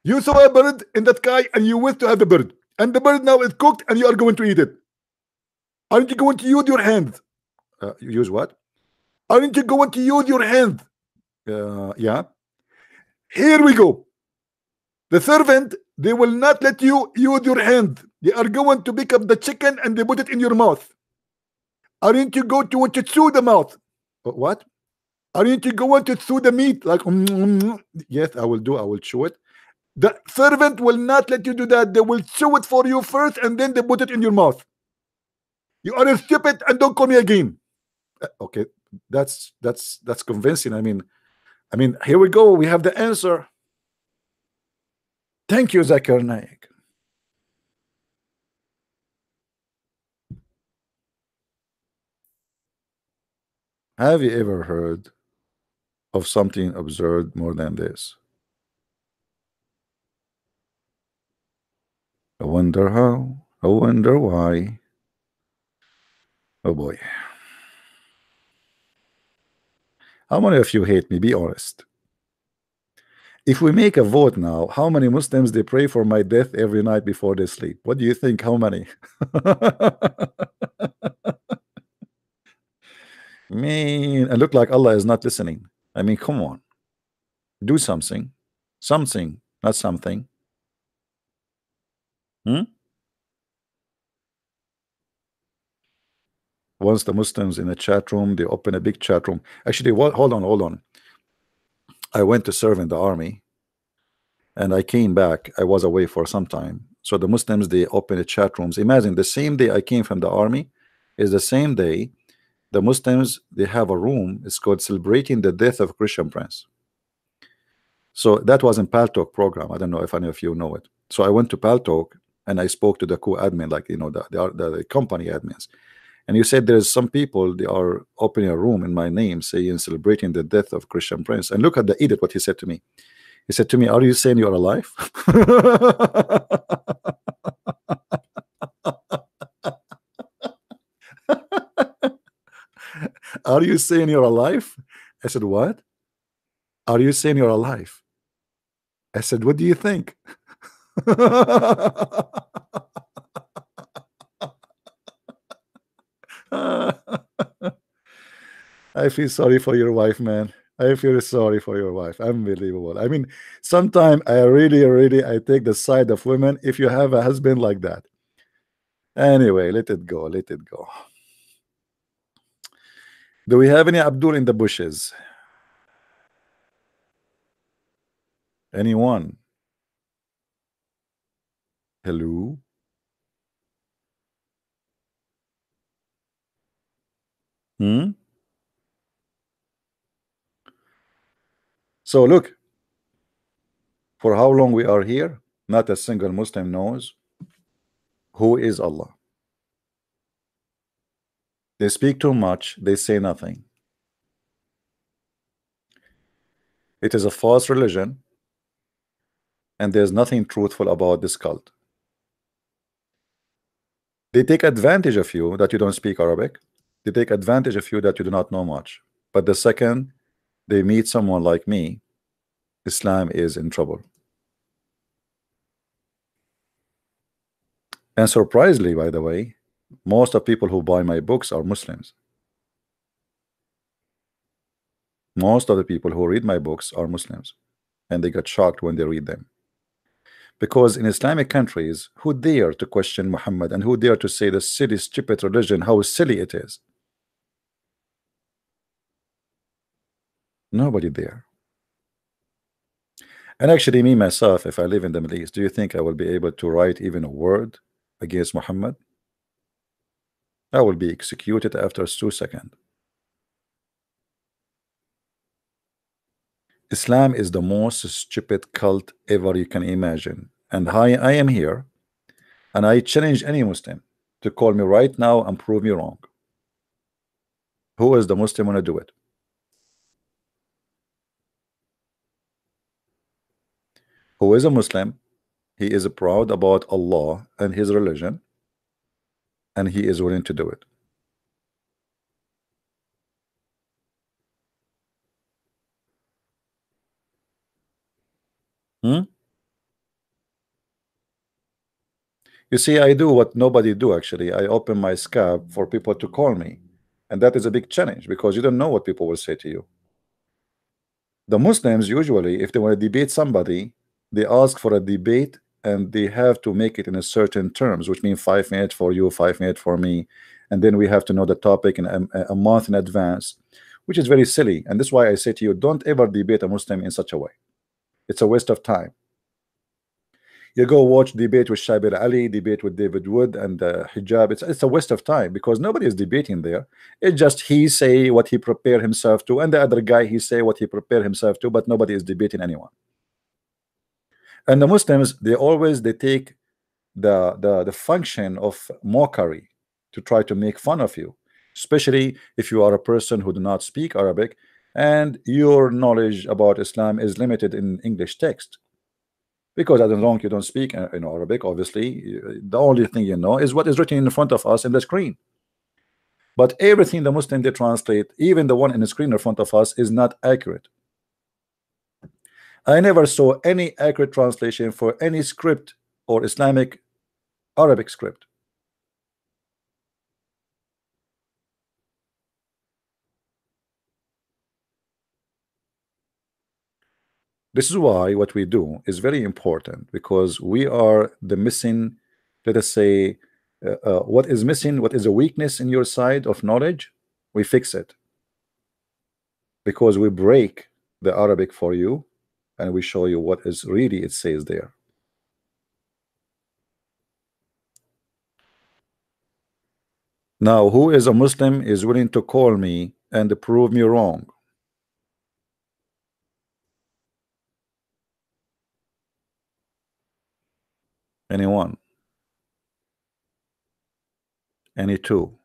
You saw a bird in the sky, and you wish to have the bird, and the bird now is cooked, and you are going to eat it. Aren't you going to use your hands? Use what? Aren't you going to use your hands? Yeah. Here we go. The servant, they will not let you use your hands. They are going to pick up the chicken and they put it in your mouth. Aren't you going to want to chew the mouth? What? Aren't you going to chew the meat? Like, yes, I will do. I will chew it. The servant will not let you do that. They will chew it for you first, and then they put it in your mouth. You are stupid, and don't call me again. Okay, that's convincing. I mean, here we go. We have the answer. Thank you, Zakir Naik. Have you ever heard of something absurd more than this? I wonder how. I wonder why. Oh boy. How many of you hate me? Be honest. If we make a vote now, how many Muslims they pray for my death every night before they sleep? What do you think? How many? Man, it look like Allah is not listening. I mean, come on. Do something. Something, not something. Once the Muslims in a chat room, they open a big chat room. Actually, what? Hold on. I went to serve in the army, and I came back. I was away for some time. So the Muslims, they opened chat rooms. Imagine the same day I came from the army is the same day the Muslims, they have a room. It's called Celebrating the Death of Christian Prince. So that was in Paltalk program. I don't know if any of you know it. So I went to Paltalk and I spoke to the co-admin, like, you know, the company admins. And you said there's some people, they are opening a room in my name saying celebrating the death of Christian Prince. And look at the edit, what he said to me. He said to me, are you saying you're alive? Are you saying you're alive? I said, what? Are you saying you're alive? I said, what do you think? I feel sorry for your wife, man. I feel sorry for your wife. Unbelievable. I mean, sometimes I really I take the side of women if you have a husband like that. Anyway, let it go. Let it go. Do we have any Abdul in the bushes? Anyone? Hello? So look, for how long we are here, not a single Muslim knows who is Allah. They speak too much, they say nothing. It is a false religion, and there's nothing truthful about this cult. They take advantage of you that you don't speak Arabic. They take advantage of you that you do not know much. But the second they meet someone like me, Islam is in trouble. And surprisingly, by the way, most of people who buy my books are Muslims. Most of the people who read my books are Muslims, and they get shocked when they read them. Because in Islamic countries, who dare to question Muhammad, and who dare to say the silly, stupid religion, how silly it is? Nobody there. And actually, me myself, if I live in the Middle East, do you think I will be able to write even a word against Muhammad? I will be executed after 2 seconds. Islam is the most stupid cult ever you can imagine. And I am here, and I challenge any Muslim to call me right now and prove me wrong. Who is the Muslim want to do it? Who is a Muslim? He is proud about Allah and his religion, and he is willing to do it. You see, I do what nobody do actually. I open my scab for people to call me, and that is a big challenge because you don't know what people will say to you. The Muslims usually, if they want to debate somebody, they ask for a debate and they have to make it in a certain terms, which means 5 minutes for you, 5 minutes for me, and then we have to know the topic in a month in advance, which is very silly. And that's why I say to you, don't ever debate a Muslim in such a way. It's a waste of time. You go watch debate with Shabir Ali, debate with David Wood and hijab. It's a waste of time because nobody is debating there. It's just he say what he prepared himself to, and the other guy he say what he prepared himself to, but nobody is debating anyone. And the Muslims, they take the function of mockery to try to make fun of you, especially if you are a person who do not speak Arabic and your knowledge about Islam is limited in English text. Because as long as you don't speak in Arabic, obviously, the only thing you know is what is written in front of us in the screen. But everything the Muslim they translate, even the one in the screen in front of us, is not accurate. I never saw any accurate translation for any script or Islamic Arabic script. This is why what we do is very important, because we are the missing, let us say, what is missing, what is a weakness in your side of knowledge, we fix it. Because we break the Arabic for you, and we show you what is really it says there. Now, who is a Muslim is willing to call me and prove me wrong? Anyone? Any two?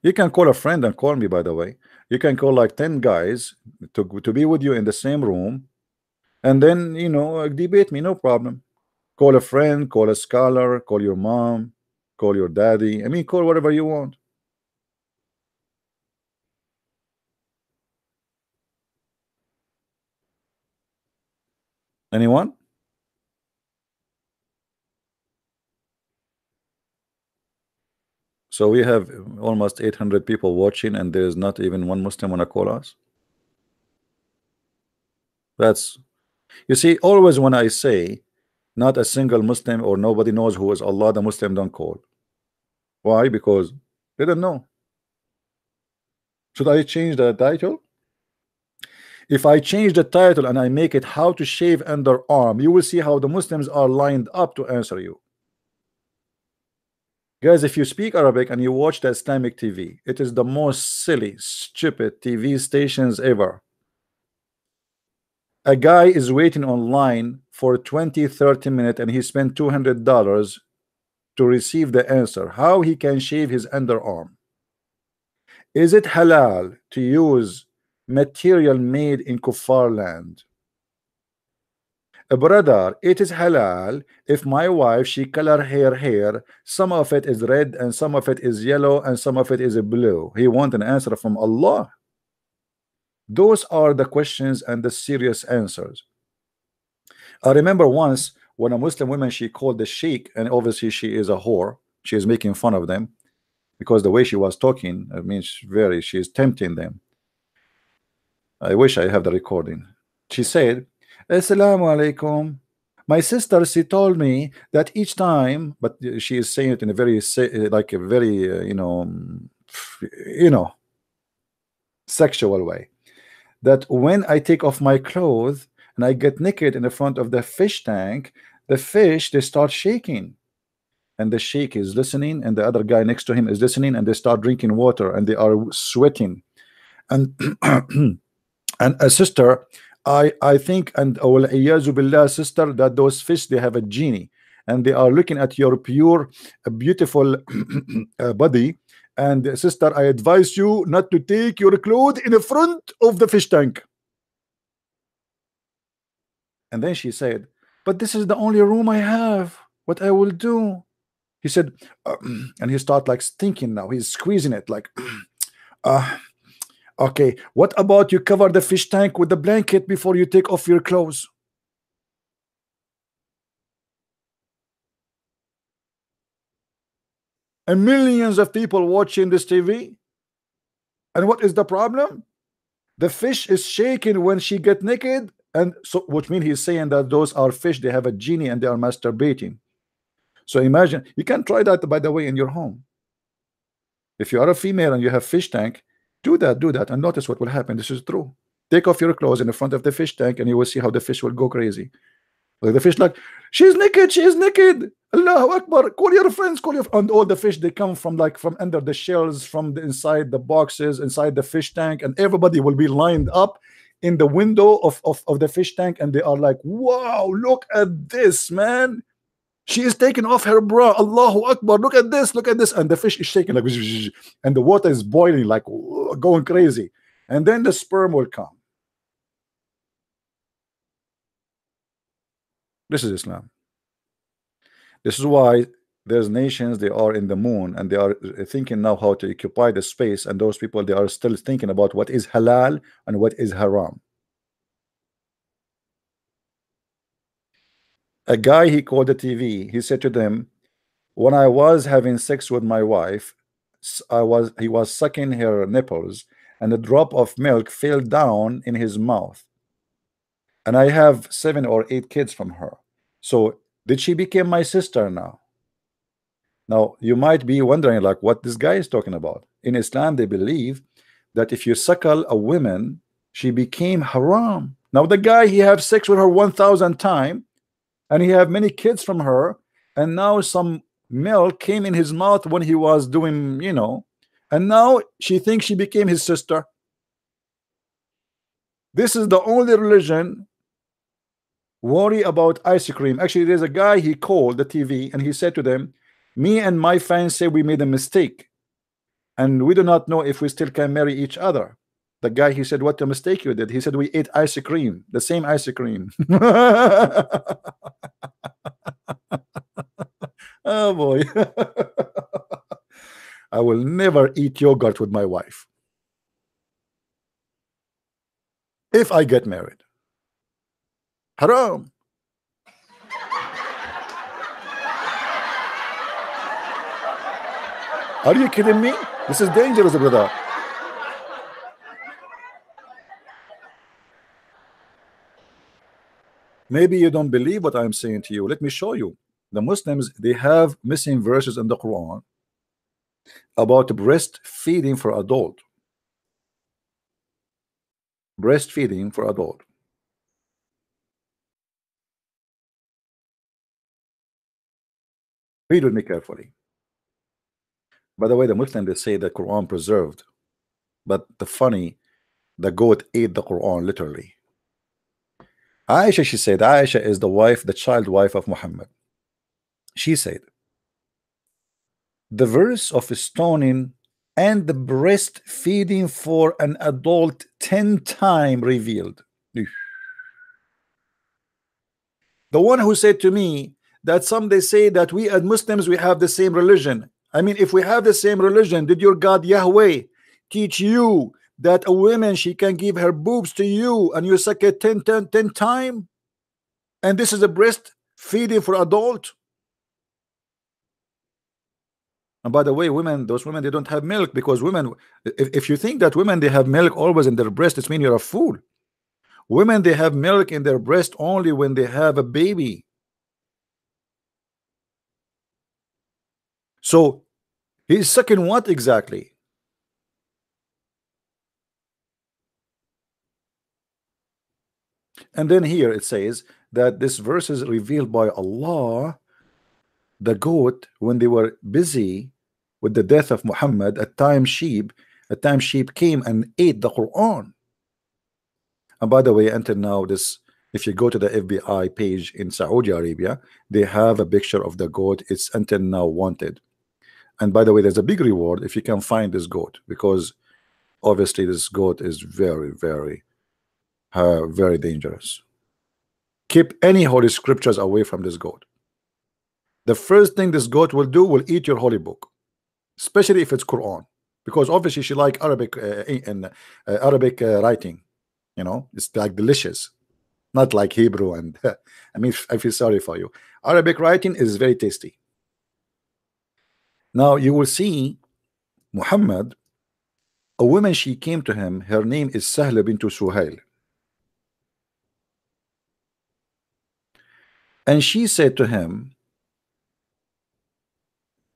You can call a friend and call me, by the way. You can call like 10 guys to be with you in the same room, and then, you know, debate me, no problem. Call a friend, call a scholar, call your mom, call your daddy. I mean, call whatever you want. Anyone? So we have almost 800 people watching, and there's not even one Muslim wanna call us. That's, you see, always when I say not a single Muslim or nobody knows who is Allah, the Muslim don't call. Why? Because they don't know. Should I change the title? If I change the title and I make it how to shave underarm, you will see how the Muslims are lined up to answer you. Guys, if you speak Arabic and you watch the Islamic TV, it is the most silly, stupid TV stations ever. A guy is waiting online for 20-30 minutes and he spent $200 to receive the answer how he can shave his underarm. Is it halal to use material made in kuffar land? Brother, it is halal if my wife she color her hair, some of it is red and some of it is yellow and some of it is blue. He want an answer from Allah. Those are the questions and the serious answers. I remember once when a Muslim woman she called the sheikh, and obviously she is a whore, she is making fun of them because the way she was talking, I mean, she is tempting them. I wish I have the recording. She said, Assalamu alaikum. My sister, she told me that each time, but she is saying it in a very like a very you know sexual way, that when I take off my clothes and I get naked in the front of the fish tank, the fish they start shaking, and the sheikh is listening, and the other guy next to him is listening, and they start drinking water and they are sweating, and and a sister, I think, and billah, sister, that those fish they have a genie and they are looking at your pure beautiful body, and sister, I advise you not to take your clothes in the front of the fish tank. And then she said, but this is the only room I have, what I will do. He said, and he start like thinking now, he's squeezing it like okay, what about you cover the fish tank with the blanket before you take off your clothes? And millions of people watching this TV. And what is the problem? The fish is shaking when she get naked, and so which means he's saying that those are fish, they have a genie and they are masturbating. So imagine, you can try that, by the way, in your home. If you are a female and you have fish tank, do that, and notice what will happen. This is true. Take off your clothes in the front of the fish tank and you will see how the fish will go crazy. Like the fish like, she's naked, Allahu Akbar, call your friends, and all the fish, they come from like from under the shells, from the inside the boxes, inside the fish tank, and everybody will be lined up in the window of the fish tank, and they are like, wow, look at this, man. She is taking off her bra. Allahu Akbar, look at this, and the fish is shaking like, and the water is boiling like going crazy, and then the sperm will come. This is Islam. This is why there's nations, they are in the moon and they are thinking now how to occupy the space, and those people, they are still thinking about what is halal and what is haram. A guy, he called the TV, he said to them, when I was having sex with my wife, he was sucking her nipples and a drop of milk fell down in his mouth, and I have 7 or 8 kids from her. So did she become my sister now? Now you might be wondering like what this guy is talking about. In Islam, they believe that if you suckle a woman, she became haram. Now the guy, he have sex with her 1,000 times, and he have many kids from her, and now some milk came in his mouth when he was doing, you know, and now she thinks she became his sister. This is the only religion worry about ice cream. Actually, there's a guy, he called the TV and he said to them, me and my fans say we made a mistake and we do not know if we still can marry each other. The guy, he said, what a mistake you did. He said, we ate ice cream, the same ice cream. Oh boy. I will never eat yogurt with my wife if I get married. Haram. Are you kidding me? This is dangerous, brother. Maybe you don't believe what I'm saying to you. Let me show you. The Muslims, they have missing verses in the Quran about breastfeeding for adult. Breastfeeding for adult. Read with me carefully. By the way, the Muslims, they say the Quran preserved, but the goat ate the Quran literally. Aisha, she said, Aisha is the wife, the child wife of Muhammad. She said, the verse of stoning and the breastfeeding for an adult 10 times revealed. The one who said to me that some they say that we as Muslims, we have the same religion. I mean, if we have the same religion, did your God Yahweh teach you that a woman, she can give her boobs to you and you suck it 10 times? And this is a breastfeeding for adult? And by the way, women, those women, they don't have milk, because women, if you think that women, they have milk always in their breast, it means you're a fool. Women, they have milk in their breast only when they have a baby. So he's sucking what exactly? And then here it says that this verse is revealed by Allah. The goat, when they were busy with the death of Muhammad, a time sheep came and ate the Quran. And by the way, until now, this, if you go to the FBI page in Saudi Arabia, they have a picture of the goat. It's until now wanted. And by the way, there's a big reward if you can find this goat, because obviously this goat is very, very, very dangerous. Keep any holy scriptures away from this goat. The first thing this goat will do will eat your holy book, especially if it's Quran, because obviously she like Arabic and Arabic writing. You know, it's like delicious, not like Hebrew. And I mean, I feel sorry for you. Arabic writing is very tasty. Now you will see Muhammad, a woman, she came to him. Her name is Sahla bint Suhail. And she said to him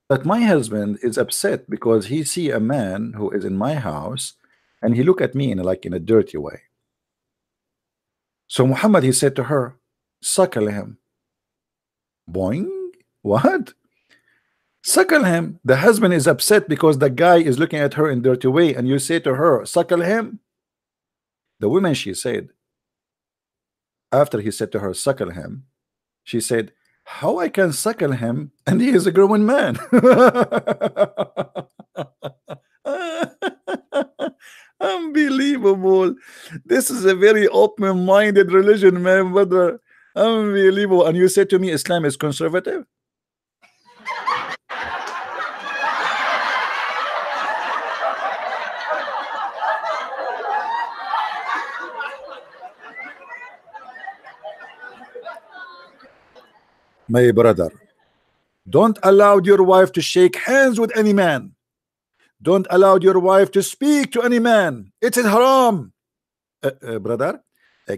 that my husband is upset because he see a man who is in my house and he look at me in a dirty way. So Muhammad, he said to her, suckle him. Boing. What? Suckle him. The husband is upset because the guy is looking at her in a dirty way, and you say to her, suckle him. The woman, she said, after he said to her, suckle him, she said, how I can suckle him and he is a grown man? Unbelievable. This is a very open-minded religion, man, brother. Unbelievable. And you said to me Islam is conservative? My brother, don't allow your wife to shake hands with any man. Don't allow your wife to speak to any man. It is haram. Brother,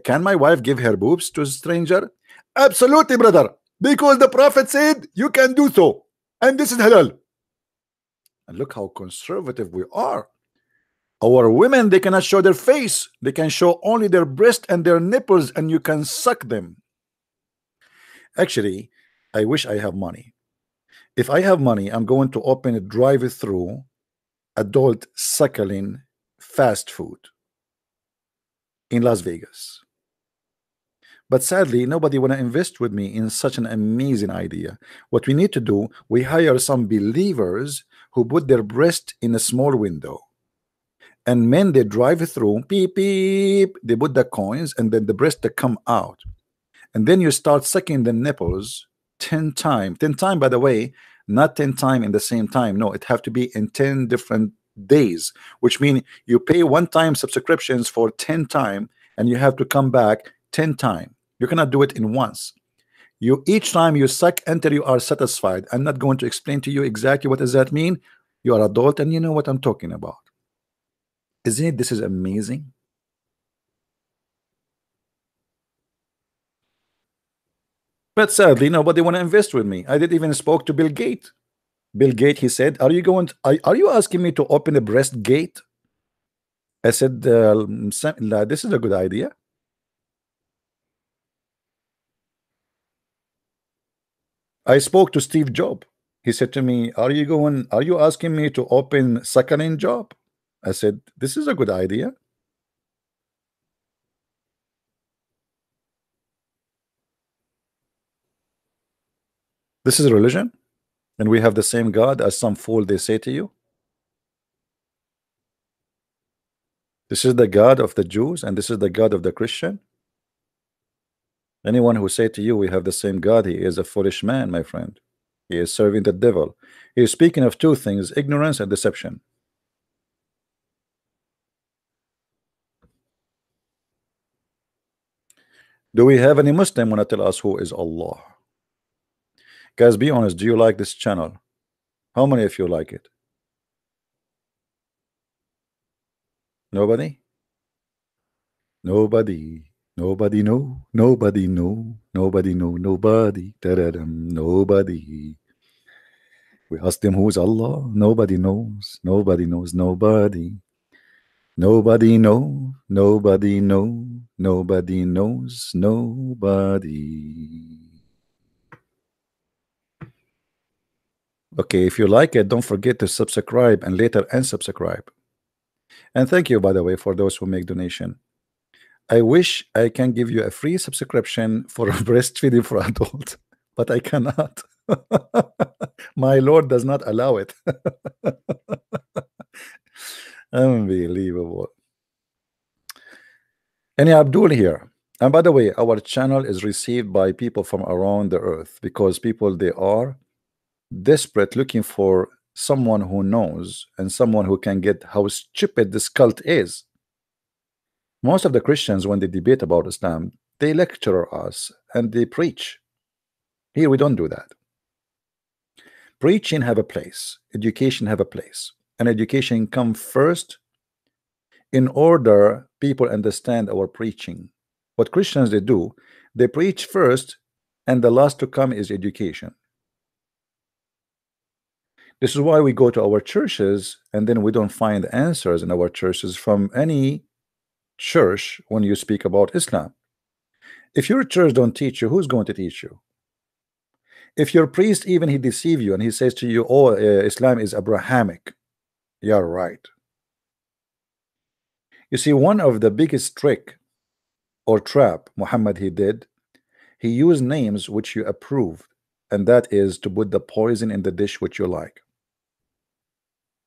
can my wife give her boobs to a stranger? Absolutely, brother, because the Prophet said you can do so, and this is halal. And look how conservative we are. Our women, they cannot show their face. They can show only their breast and their nipples, and you can suck them. Actually, I wish I have money. If I have money, I'm going to open a drive-through adult suckling fast food in Las Vegas. But sadly, nobody want to invest with me in such an amazing idea. What we need to do, we hire some believers who put their breast in a small window. And men, they drive through, beep, beep, they put the coins, and then the breast they come out. And then you start sucking the nipples 10 times. 10 times, by the way, not 10 times in the same time. No, it have to be in 10 different days, which means you pay one-time subscriptions for 10 times, and you have to come back 10 times. You cannot do it in once. You each time you suck until you are satisfied. I'm not going to explain to you exactly what does that mean. You are adult and you know what I'm talking about. Isn't it? This is amazing. But sadly, nobody want to invest with me. I did even spoke to Bill Gates. Bill Gates, he said, "Are you going? Are you asking me to open a breast gate?" I said, "This is a good idea." I spoke to Steve Jobs. He said to me, "Are you asking me to open suckling job?" I said, "This is a good idea." This is religion, and we have the same God as some fool they say to you. This is the God of the Jews, and this is the God of the Christian. Anyone who say to you we have the same God, he is a foolish man, my friend. He is serving the devil. He is speaking of two things: ignorance and deception. Do we have any Muslim want to tell us who is Allah? Guys, be honest. Do you like this channel? How many of you like it? Nobody? Nobody. Nobody know. Nobody know. Nobody know. Nobody. Nobody. We ask them who's Allah. Nobody knows. Nobody knows. Nobody. Nobody know. Nobody know. Nobody knows. Nobody. Okay, if you like it, don't forget to subscribe and later unsubscribe. And thank you, by the way, for those who make donation. I wish I can give you a free subscription for breastfeeding for adults, but I cannot. My Lord does not allow it. Unbelievable. Any Abdul here. And by the way, our channel is received by people from around the earth, because people, they are desperate looking for someone who knows and someone who can get how stupid this cult is. Most of the Christians, when they debate about Islam, they lecture us and they preach. Here we don't do that. Preaching have a place, education have a place, and education come first in order people understand our preaching. What Christians they do, they preach first, and the last to come is education. This is why we go to our churches and then we don't find answers in our churches from any church when you speak about Islam. If your church don't teach you, who's going to teach you? If your priest even he deceive you and he says to you, oh, Islam is Abrahamic, you're right. You see, one of the biggest trick or trap Muhammad he did, he used names which you approved, and that is to put the poison in the dish which you like.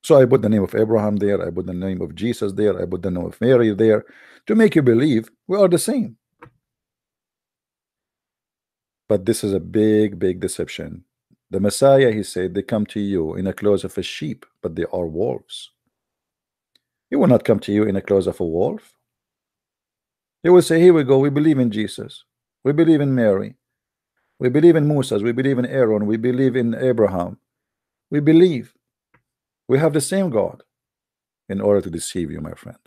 So I put the name of Abraham there, I put the name of Jesus there, I put the name of Mary there, to make you believe we are the same. But this is a big deception. The Messiah, he said, they come to you in the clothes of a sheep, but they are wolves. He will not come to you in the clothes of a wolf. He will say, here we go, we believe in Jesus, we believe in Mary, we believe in Moses, we believe in Aaron, we believe in Abraham, we believe we have the same God, in order to deceive you, my friend.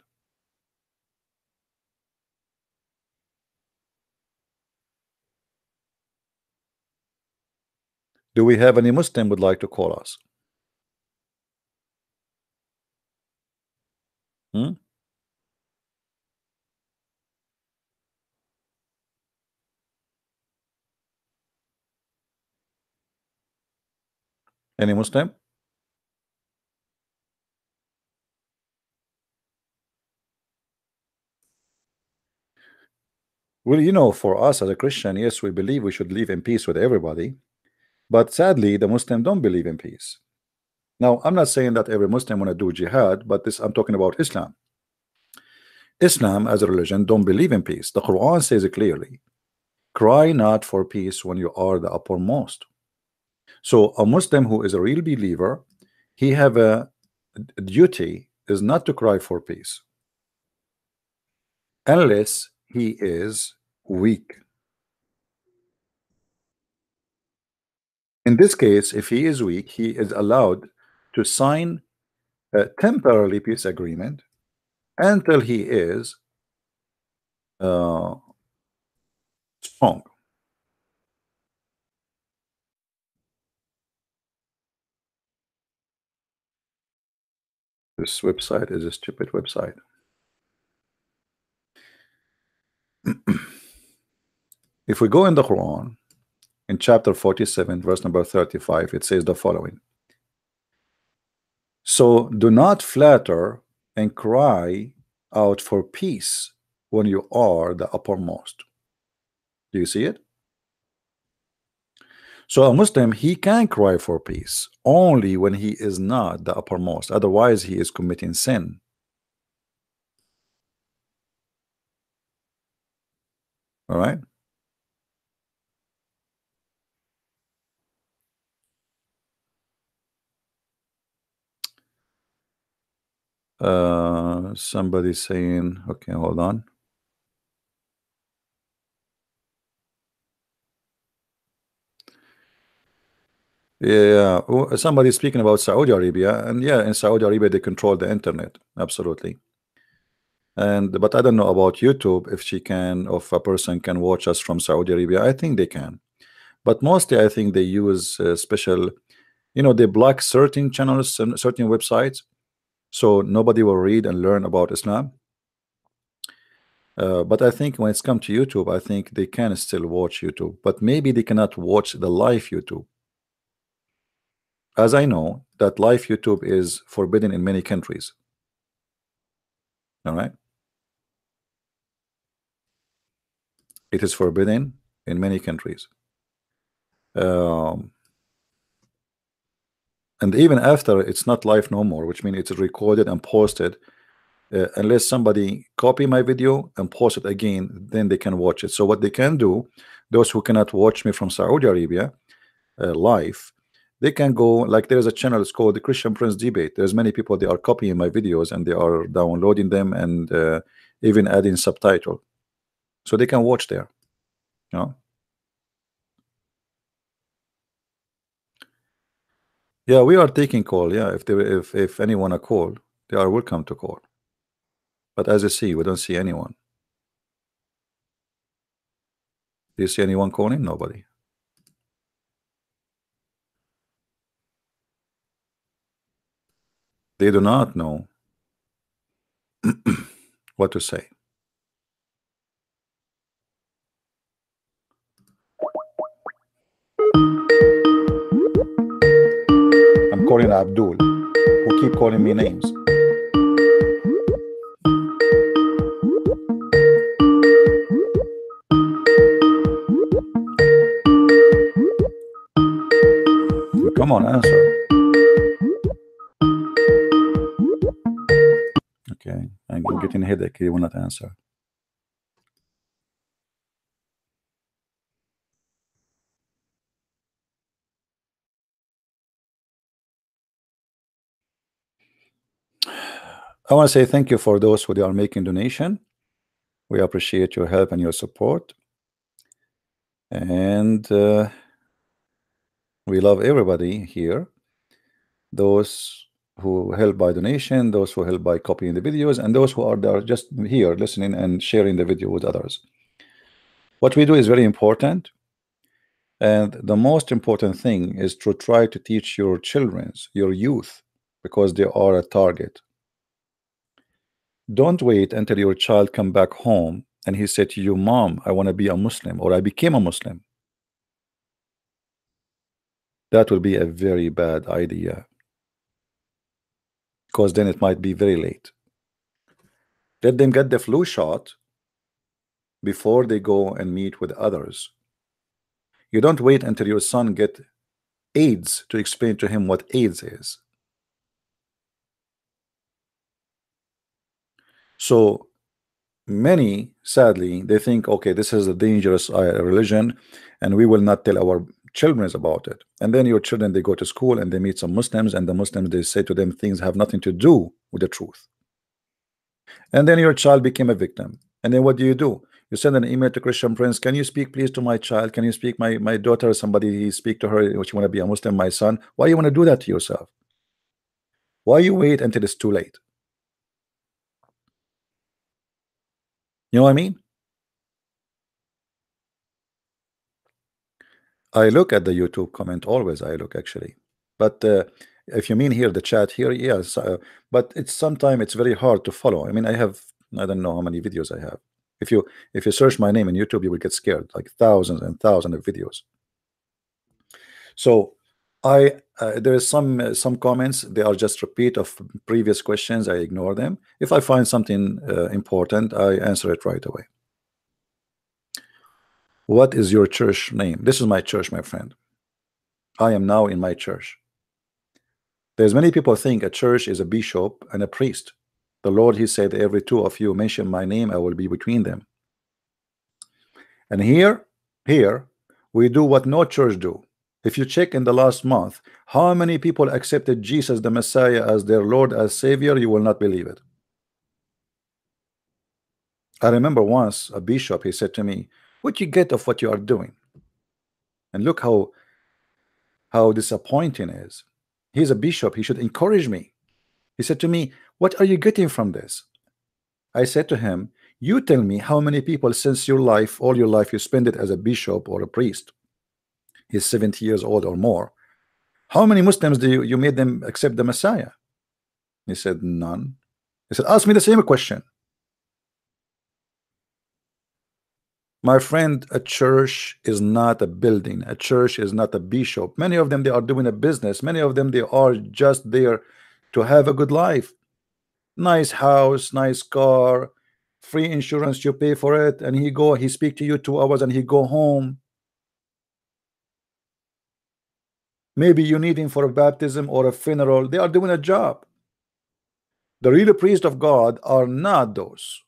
Do we have any Muslim would like to call us? Any Muslim? Well, you know, for us as a Christian, yes, we believe we should live in peace with everybody. But sadly, the Muslims don't believe in peace. Now, I'm not saying that every Muslim want to do jihad, but this I'm talking about Islam. Islam as a religion don't believe in peace. The Quran says it clearly. Cry not for peace when you are the uppermost. So a Muslim who is a real believer, he have a duty is not to cry for peace unless he is weak. In this case, if he is weak, he is allowed to sign a temporary peace agreement until he is strong. This website is a stupid website. If we go in the Quran, in chapter 47, verse number 35, it says the following. So do not flatter and cry out for peace when you are the uppermost. Do you see it? So a Muslim, he can cry for peace only when he is not the uppermost. Otherwise, he is committing sin. All right. Somebody saying, okay, hold on. Yeah, somebody speaking about Saudi Arabia, and yeah, in Saudi Arabia they control the internet, absolutely. And but I don't know about YouTube, if she can, if a person can watch us from Saudi Arabia. I think they can, but mostly I think they use special, you know, they block certain channels and certain websites, so nobody will read and learn about Islam. But I think when it's come to YouTube, I think they can still watch YouTube, but maybe they cannot watch the live YouTube. As I know that live YouTube is forbidden in many countries. All right. It is forbidden in many countries. And even after it's not live no more, which means it's recorded and posted, unless somebody copy my video and post it again, then they can watch it. So what they can do, those who cannot watch me from Saudi Arabia live, they can go, like there's a channel, it's called the Christian Prince Debate. There's many people, they are copying my videos and they are downloading them and even adding subtitle, so they can watch there, you know. Yeah, we are taking call. Yeah, if anyone a call, they are welcome to call. But as you see, we don't see anyone. Do you see anyone calling? Nobody. They do not know what to say. I'm calling Abdul, who keep calling me names. Come on, answer. Okay, I'm getting a headache. He will not answer. I want to say thank you for those who are making donation. We appreciate your help and your support, and we love everybody here. Those who help by donation, those who help by copying the videos, and those who are there just here listening and sharing the video with others. What we do is very important, and the most important thing is to try to teach your children, your youth, because they are a target. Don't wait until your child come back home and he said to you, Mom, I want to be a Muslim, or I became a Muslim. That will be a very bad idea, because then it might be very late. Let them get the flu shot before they go and meet with others. You don't wait until your son get AIDS to explain to him what AIDS is. So many, sadly, they think, okay, this is a dangerous religion, and we will not tell our children about it. And then your children, they go to school and they meet some Muslims, and the Muslims, they say to them things have nothing to do with the truth. And then your child became a victim. And then what do? You send an email to Christian Prince, can you speak please to my child? Can you speak my daughter? Somebody speak to her, she want to be a Muslim, my son. Why you want to do that to yourself? Why you wait until it's too late? You know what I mean? I look at the YouTube comment always. I look, actually, but if you mean here the chat here, yes, but it's sometimes it's very hard to follow. I mean, I don't know how many videos I have. If you search my name in YouTube, you will get scared, like thousands and thousands of videos. So there is some comments, they are just repeat of previous questions. I ignore them. If I find something important, I answer it right away. What is your church name? This is my church, my friend. I am now in my church. There's many people think a church is a bishop and a priest. The Lord, he said, every two of you mention my name, I will be between them. And here we do what no church do. If you check in the last month, how many people accepted Jesus the Messiah as their Lord, as Savior, you will not believe it. I remember once a bishop, he said to me, what you get of what you are doing? And look how disappointing it is. He's a bishop, he should encourage me. He said to me, what are you getting from this? I said to him, you tell me how many people since your life, all your life, you spend it as a bishop or a priest. He's 70 years old or more. How many Muslims do you made them accept the Messiah? He said, none. He said, ask me the same question. My friend, a church is not a building. A church is not a bishop. Many of them, they are doing a business. Many of them, they are just there to have a good life. Nice house, nice car, free insurance, you pay for it, and he speak to you 2 hours and he go home. Maybe you need him for a baptism or a funeral. They are doing a job. The real priest of God are not those.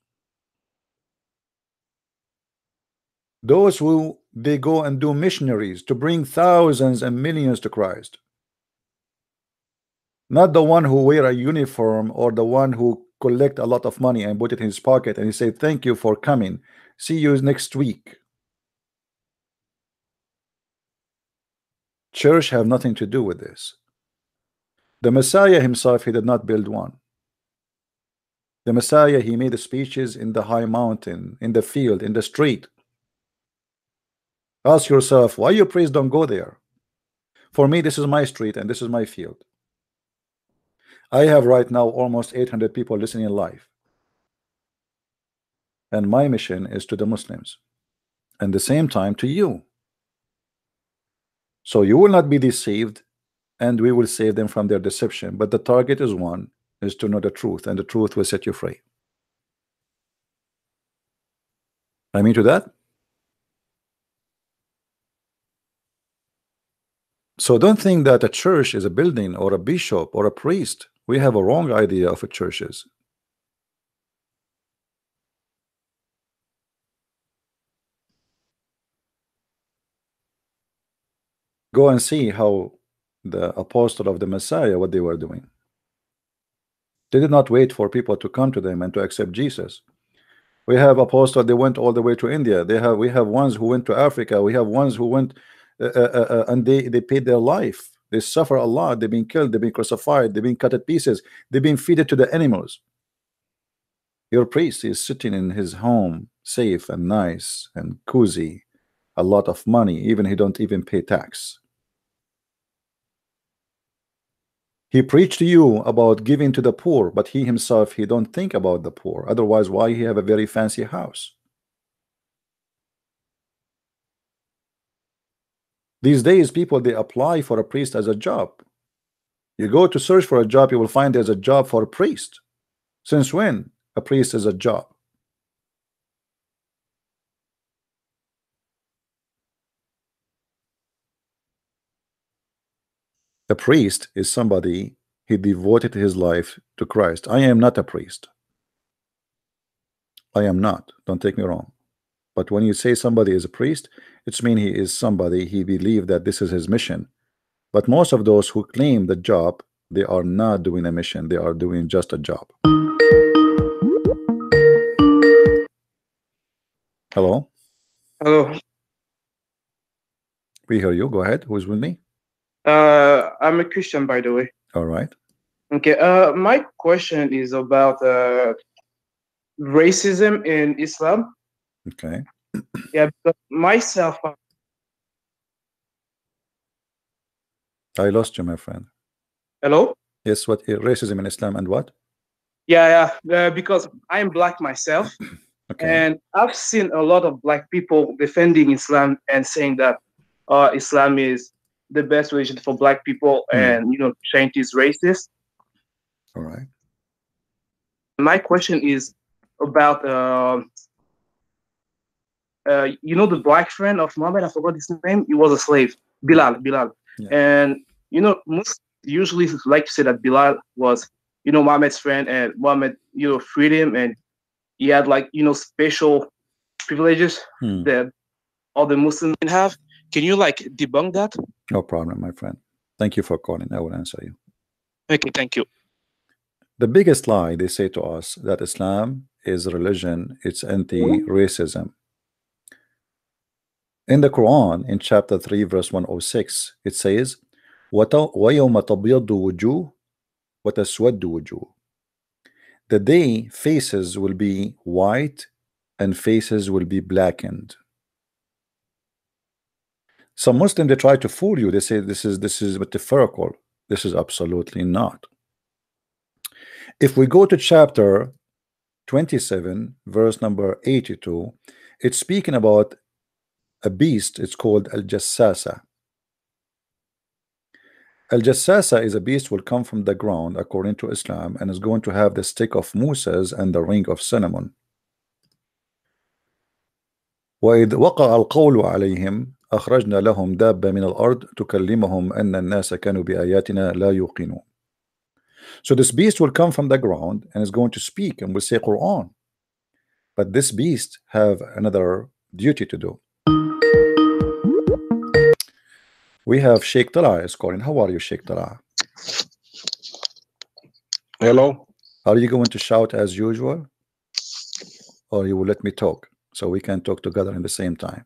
Those who they go and do missionaries to bring thousands and millions to Christ. Not the one who wear a uniform or the one who collect a lot of money and put it in his pocket and he say, thank you for coming. See you next week. Church have nothing to do with this. The Messiah himself, he did not build one. The Messiah, he made speeches in the high mountain, in the field, in the street. Ask yourself, why your priests don't go there? For me, this is my street and this is my field. I have right now almost 800 people listening live. And my mission is to the Muslims. And the same time to you. So you will not be deceived, and we will save them from their deception. But the target is one, is to know the truth, and the truth will set you free. I mean to that. So don't think that a church is a building or a bishop or a priest. We have a wrong idea of what church is. Go and see how the apostle of the Messiah, what they were doing. They did not wait for people to come to them and to accept Jesus. We have apostles, they went all the way to India. We have ones who went to Africa. We have ones who went and they paid their life. They suffer a lot. They've been killed. They've been crucified. They've been cut to pieces. They've been fed to the animals. Your priest is sitting in his home, safe and nice and cozy, a lot of money. Even he don't even pay tax. He preached to you about giving to the poor, but he himself, he don't think about the poor. Otherwise, why he have a very fancy house? These days, people, they apply for a priest as a job. You go to search for a job, you will find there's a job for a priest. Since when a priest is a job? A priest is somebody he devoted his life to Christ. I am not a priest. I am not. Don't take me wrong. But when you say somebody is a priest, it's mean he is somebody he believed that this is his mission. But most of those who claim the job, they are not doing a mission. They are doing just a job. Hello? Hello. We hear you. Go ahead. Who's with me? I'm a Christian, by the way. All right. Okay. My question is about racism in Islam. Okay. Yeah, because myself. I lost you, my friend. Hello? Yes, what racism in Islam and what? Yeah. Because I'm black myself. Okay. And I've seen a lot of black people defending Islam and saying that Islam is the best religion for black people and, saying it is racist. All right. My question is about, the black friend of Muhammad, I forgot his name. He was a slave, Bilal. Yeah. And, Muslims usually like to say that Bilal was, Muhammad's friend, and Muhammad, freed him, and he had special privileges that all the Muslims didn't have. Can you debunk that? No problem, my friend. Thank you for calling. I will answer you. Okay, thank you. The biggest lie they say to us that Islam is religion, it's anti-racism. In the Quran, in chapter 3, verse 106, it says, وَيَوْمَ تَبْيَضُّ وُجُوهٌ وَتَسْوَدُّ وُجُوهٌ. The day faces will be white and faces will be blackened. Some Muslims, they try to fool you. They say this is metaphorical. This is absolutely not. If we go to chapter 27, verse number 82, it's speaking about a beast. It's called Al-Jassasa. Al-Jassasa is a beast will come from the ground according to Islam and is going to have the stick of Moses and the ring of cinnamon. وَإِذْ وَقَعَ الْقَوْلُ عَلَيْهِمْ أَخْرَجْنَا لَهُمْ دَابَّةً مِنَ الْأَرْضِ تُكَلِّمُهُمْ أَنَّ النَّاسَ كَانُوا بِآيَاتِنَا لَا يُوقِنُونَ. So this beast will come from the ground and is going to speak and will say Quran. But this beast have another duty to do. We have Sheikh Tala is calling. How are you, Sheikh Tala? Hello. Are you going to shout as usual? Or you will let me talk so we can talk together in the same time?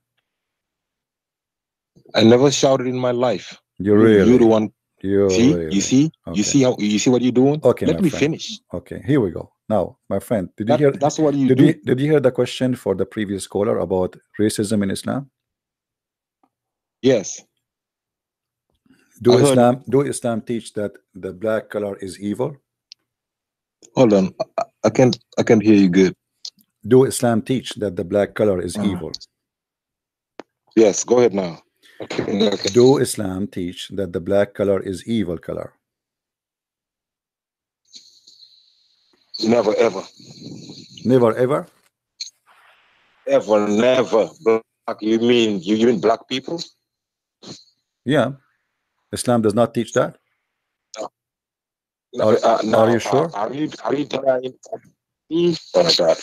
I never shouted in my life. You really? You're the one. You see? really? You see? Okay. You see what you're doing? Okay, let me friend. finish. Okay, here we go. Now, my friend, did you hear? That's what you do. Did you hear the question for the previous caller about racism in Islam? Yes. Do Islam teach that the black color is evil? Hold on, I can't hear you good. Do Islam teach that the black color is evil? Yes, go ahead now. Okay. Do Islam teach that the black color is evil color? Never ever. Never ever? Ever, never. Black, you mean black people? Yeah. Islam does not teach that? No. Are you sure? Are you denying? Oh my God.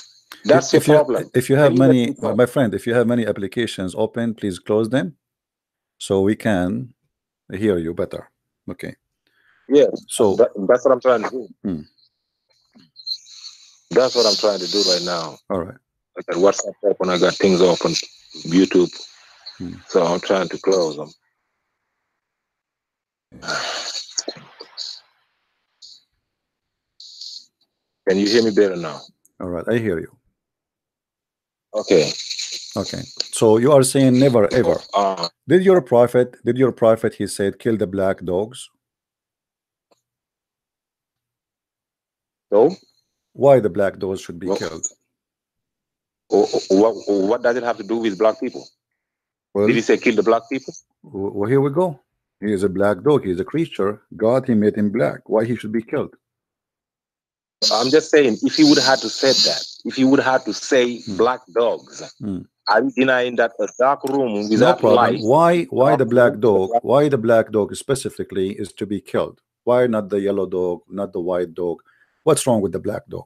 That's the problem. If you have many, my friend, if you have many applications open, please close them so we can hear you better. Okay. Yes. So that's what I'm trying to do. That's what I'm trying to do right now. All right. I got WhatsApp open. I got things open, YouTube. So I'm trying to close them. Can you hear me better now? All right, I hear you. Okay. Okay. So you are saying never ever. Did your prophet he said kill the black dogs? So why the black dogs should be killed? What does it have to do with black people? Well, did he say kill the black people? Well, here we go. He is a black dog. He is a creature. God, he made him black. Why he should be killed? I'm just saying, if he would have had to say that, if he would have to say black dogs, are you denying that a dark room without light? Why the black dog? Why the black dog specifically is to be killed? Why not the yellow dog, not the white dog? What's wrong with the black dog?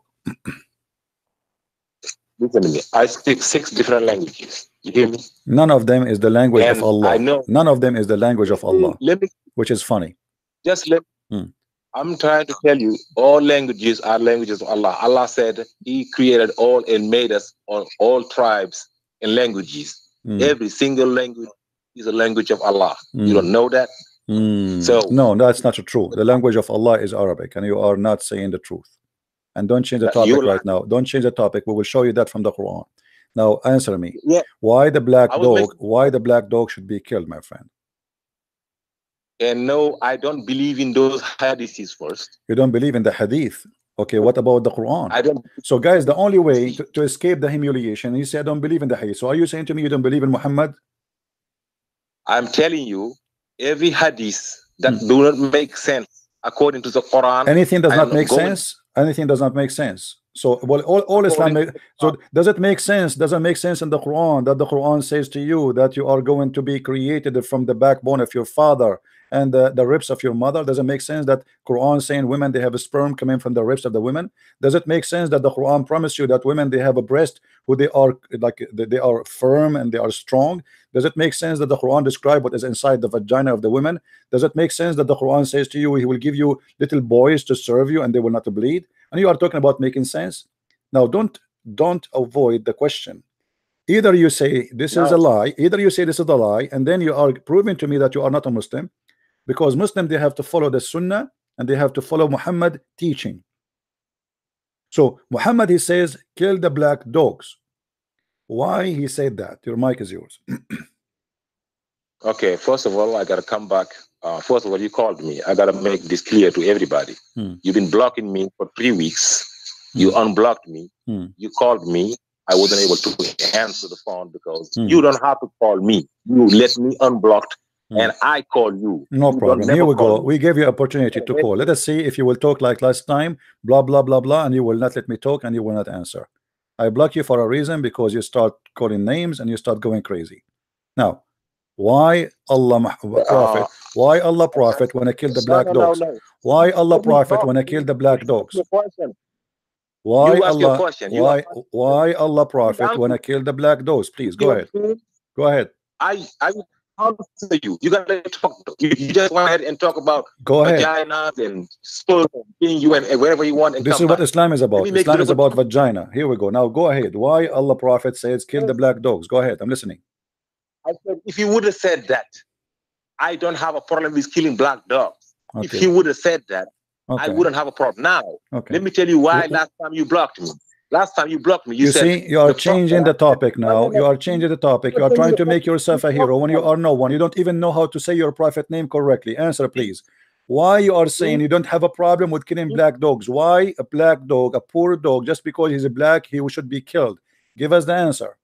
Listen to me. I speak 6 different languages. You hear me? None of them is the language And of Allah. I know. None of them is the language of Allah, Let me which is funny. just let. I'm trying to tell you, all languages are languages of Allah. Allah said He created all and made us all tribes and languages. Every single language is a language of Allah. You don't know that? So no, that's not true. The language of Allah is Arabic, and you are not saying the truth. And don't change the topic right now. Don't change the topic. We will show you that from the Quran. Now answer me. Yeah. Why the black dog? Why the black dog should be killed, my friend? And no, I don't believe in those hadiths first. You don't believe in the hadith. Okay, what about the Quran? I don't. So guys, the only way to escape the humiliation, you say I don't believe in the hadith. So are you saying to me you don't believe in Muhammad? I'm telling you, every hadith that do not make sense according to the Quran. Anything does not make sense. Anything does not make sense. So well, all Islam. So does it make sense? Doesn't make sense in the Quran that the Quran says to you that you are going to be created from the backbone of your father and the ribs of your mother? Does it make sense that Quran saying women they have a sperm coming from the ribs of the women? Does it make sense that the Quran promised you that women they have a breast who they are like they are firm and they are strong? Does it make sense that the Quran describe what is inside the vagina of the women? Does it make sense that the Quran says to you he will give you little boys to serve you and they will not bleed? And you are talking about making sense. Now don't avoid the question. Either you say this is a lie, either you say this is a lie, and then you are proving to me that you are not a Muslim. Because Muslim they have to follow the Sunnah and they have to follow Muhammad teaching. So Muhammad he says kill the black dogs. Why he said that? Your mic is yours. Okay, first of all, I gotta come back. First of all, you called me. I gotta make this clear to everybody. You've been blocking me for 3 weeks. You unblocked me. You called me. I wasn't able to answer the phone because you don't have to call me. You let me unblocked. And I call you. No problem. Here we go. We gave you opportunity to call. Let us see if you will talk like last time. Blah blah blah blah, and you will not let me talk, and you will not answer. I block you for a reason because you start calling names and you start going crazy. Now, why Allah Prophet? Why Allah Prophet when I kill the black dogs? Why Allah Prophet when I kill the black dogs? Why Allah? Why Allah Prophet when I kill the black dogs? Please go ahead. Go ahead. I answer you. You gotta talk. You just went ahead and talk about vaginas and sperm being you and wherever you want. And this is what Islam is about. Islam is about vagina. Here we go. Now go ahead. Why Allah Prophet says kill the black dogs? Go ahead. I'm listening. I said if he would have said that, I don't have a problem with killing black dogs. Okay. If he would have said that, I wouldn't have a problem. Now, let me tell you why last time you blocked me. Last time you blocked me, you said, see, you are changing the topic now. You are changing the topic. You are trying to make yourself a hero when you are no one. You don't even know how to say your prophet name correctly. Answer, please. Why you are saying you don't have a problem with killing black dogs? Why a black dog, a poor dog, just because he's a black, he should be killed? Give us the answer.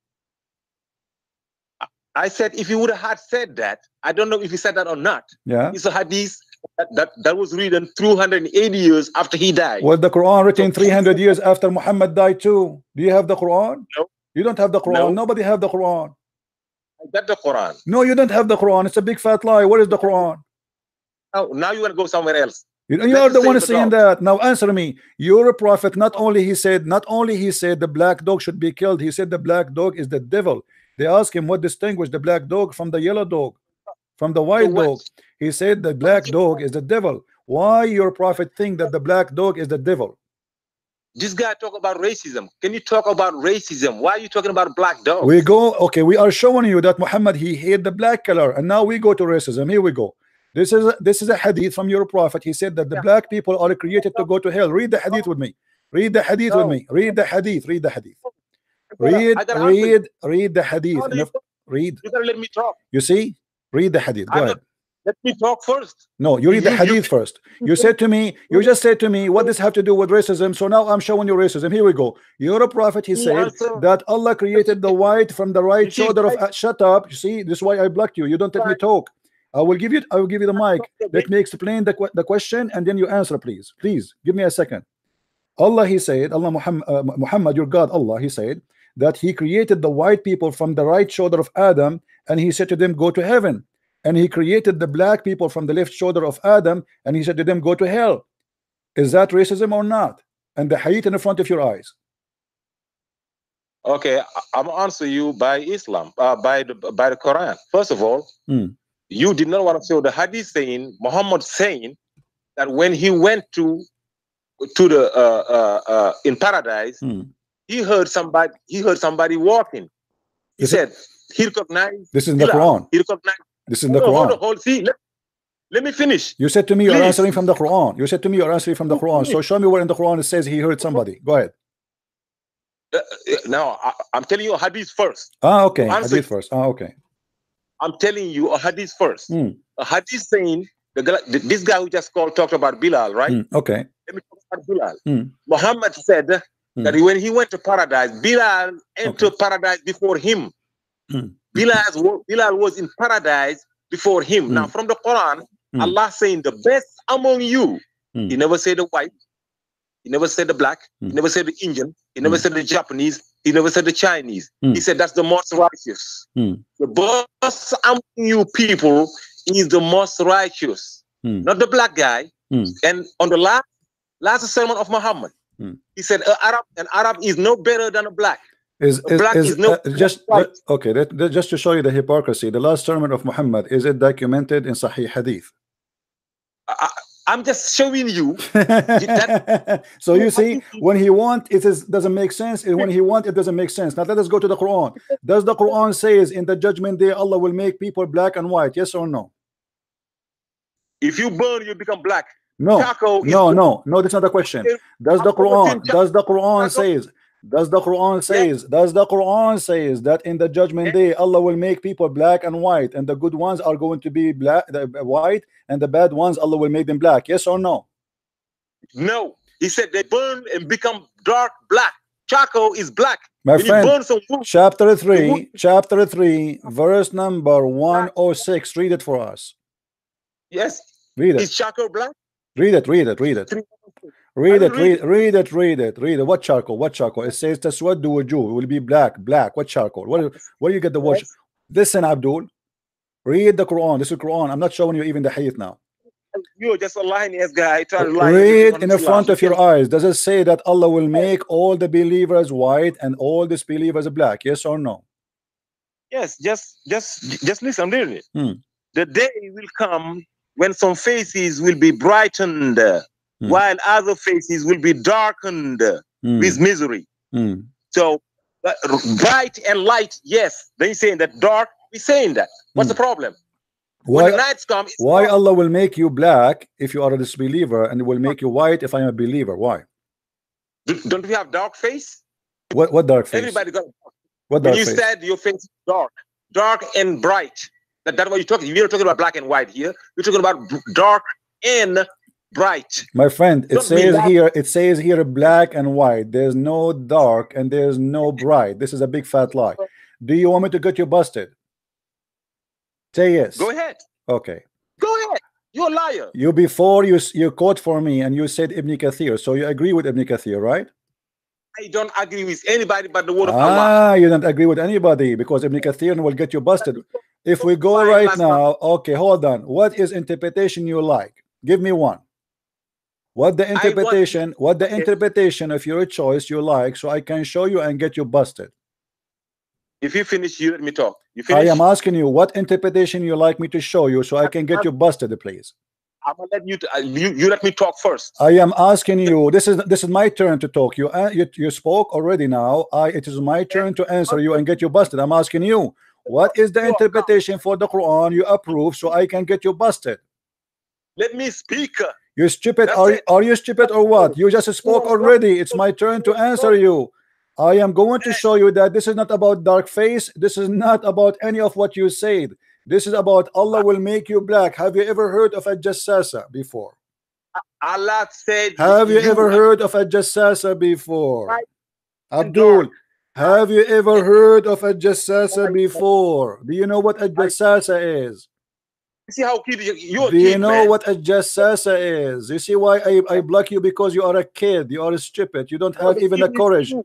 I said if you would have had said that, I don't know if he said that or not. Yeah. It's a hadith that was written 280 years after he died. Well, the Quran written 300 years after Muhammad died too. Do you have the Quran? No. You don't have the Quran. No. Nobody have the Quran. I got the Quran. No, you don't have the Quran. It's a big fat lie. Where is the Quran? Oh, now you want to go somewhere else. You are the one saying that. Now answer me. You're a prophet. Not only he said the black dog should be killed. He said the black dog is the devil. They asked him what distinguished the black dog from the yellow dog, from the white dog. He said the black dog is the devil. Why your prophet think that the black dog is the devil? This guy talk about racism. Can you talk about racism? Why are you talking about black dogs? We go, okay, we are showing you that Muhammad he hate the black color, and now we go to racism. Here we go. This is a hadith from your prophet. He said that the black people are created to go to hell. Read the hadith with me. Read the hadith with me. Read the hadith. Read the hadith. Read the hadith. Read. You gotta let me talk. You see? Read the hadith. Go ahead. Let me talk first. No, you read the hadith first. You said to me, you just said to me, what does have to do with racism? So now I'm showing you racism. Here we go. You're a prophet. He said that Allah created the white from the right shoulder of. Shut up. You see, this is why I blocked you. You don't let me talk. I will give you the mic. Let me explain the question, and then you answer, please. Please give me a second. Allah, he said, Allah Muhammad, your God, Allah, he said that he created the white people from the right shoulder of Adam, and he said to them, go to heaven. And he created the black people from the left shoulder of Adam, and he said to them, go to hell. Is that racism or not? And the hadith in the front of your eyes. Okay, I'm gonna answer you by Islam, by the Quran. First of all, you did not want to show the hadith saying, Muhammad saying that when he went to the in paradise, he heard somebody walking. He said he recognized. This is in the Quran. He recognized. This is in the Quran. Hold, see, let me finish. You said to me you're answering from the Quran. You said to me you're answering from the Quran. So show me where in the Quran it says he heard somebody. Go ahead. Now I'm telling you a hadith first. Okay. Hadith first. Okay. I'm telling you a hadith first. A hadith saying this guy who just talked about Bilal, right? Okay. Let me talk about Bilal. Muhammad said that when he went to paradise, Bilal entered paradise before him. Bilal was in paradise before him. Now, from the Quran, Allah saying the best among you. He never said the white. He never said the black. He never said the Indian. He never said the Japanese. He never said the Chinese. He said that's the most righteous. The best among you people is the most righteous, not the black guy. And on the last sermon of Muhammad, he said an Arab is no better than a black. Just to show you the hypocrisy, the last sermon of Muhammad, is it documented in Sahih Hadith? I'm just showing you. So you see, when he wants, it doesn't make sense, and when he wants, it doesn't make sense. Now let us go to the Quran. Does the Quran says in the judgment day Allah will make people black and white? Yes or no? If you burn, you become black. No, that's not the question. Does the Quran says that in the judgment day Allah will make people black and white, and the good ones are going to be white, and the bad ones Allah will make them black? Yes or no? No, he said they burn and become dark black. Charcoal is black. My friend, chapter 3, verse number 106. Read it for us. Yes. Read it. Is charcoal black? Read it. Read it. What charcoal? It says taswaddu wujuh, will be black. What charcoal? Where do you get the word? Listen, Abdul. Read the Quran. This is Quran. I'm not showing you even the hadith now. You're just a lying-ass guy trying to lie. Read in the front of your eyes. Does it say that Allah will make all the believers white and all disbelievers black? Yes or no? Yes. Just listen. I'm reading it. The day will come when some faces will be brightened, while other faces will be darkened with misery. So, bright and light, yes. They saying that dark, we're saying that. What's the problem? When the nights come, why Allah will make you black if you are a disbeliever, and will make you white if I am a believer? Why? Don't we have dark face? What dark face? Everybody got. What dark face? You said your face is dark and bright. That's what you're talking. We're talking about black and white here. You're talking about dark and bright. My friend, it says here black and white. There's no dark and there's no bright. This is a big fat lie. Do you want me to get you busted? Say yes. Go ahead. Okay. Go ahead. You're a liar. You quote for me and you said Ibn Kathir. So you agree with Ibn Kathir, right? I don't agree with anybody but the word of Allah. You don't agree with anybody because Ibn Kathir will get you busted. If we go right now, okay, hold on. What is interpretation you like? Give me one. What the interpretation of your choice you like, so I can show you and get you busted. If you finish, you let me talk. I am asking you what interpretation you like me to show you, so I can get you busted, please. I'm gonna let you let me talk first. I am asking you. This is my turn to talk. You spoke already. Now it is my turn to answer you and get you busted. I'm asking you, what is the interpretation for the Quran you approve, so I can get you busted? Let me speak. You stupid. Are you stupid or what? You just spoke already. It's my turn to answer you. I am going to show you that this is not about dark face. This is not about any of what you said. This is about Allah will make you black. Have you ever heard of a jassasa before? Allah said. Have you ever heard of a jassasa before? Abdul, have you ever heard of a jassasa before? Do you know what a jassasa is? See how kid you Do you know what a jassasa is? You see why I block you? Because you are a kid. You are stupid. You don't have even the courage.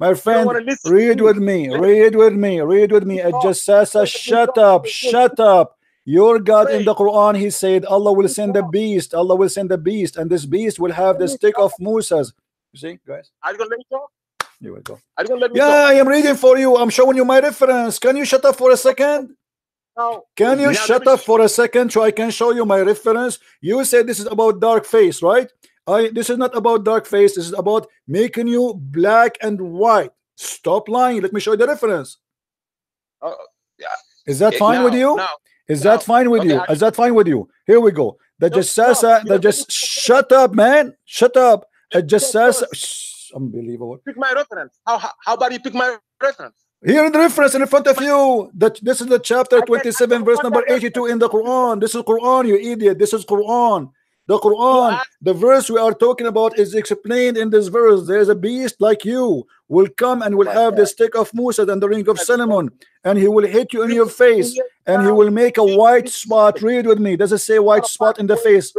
My friend, read with me. Read with me. Read with me. A jassasa. Shut up. Shut up. Your God in the Quran, he said Allah will send a beast. Allah will send a beast, and this beast will have the stick of Musa's. You see, guys? Are you gonna let me talk? You will go. Are you gonna let me Yeah, talk? I am reading for you. I'm showing you my reference. Can you shut up for a second? No. Can you shut up for a second so I can show you my reference? You said this is about dark face, right? This is not about dark face. This is about making you black and white. Stop lying. Let me show you the reference. Yeah. Is that fine with you? No. Is that fine with you? Is that fine with you? Here we go. The jassasa, the just shut up, man. Shut up. A jassasa. Unbelievable. Pick my reference. How about you pick my reference? Here in the reference in front of you. That this is the chapter 27, verse number 82 in the Quran. This is Quran, you idiot. This is Quran. The Quran, the verse we are talking about is explained in this verse. There is a beast like you will come and will have the stick of Musa and the ring of Solomon, and he will hit you in your face, and he will make a white spot. Read with me. Does it say white spot in the face?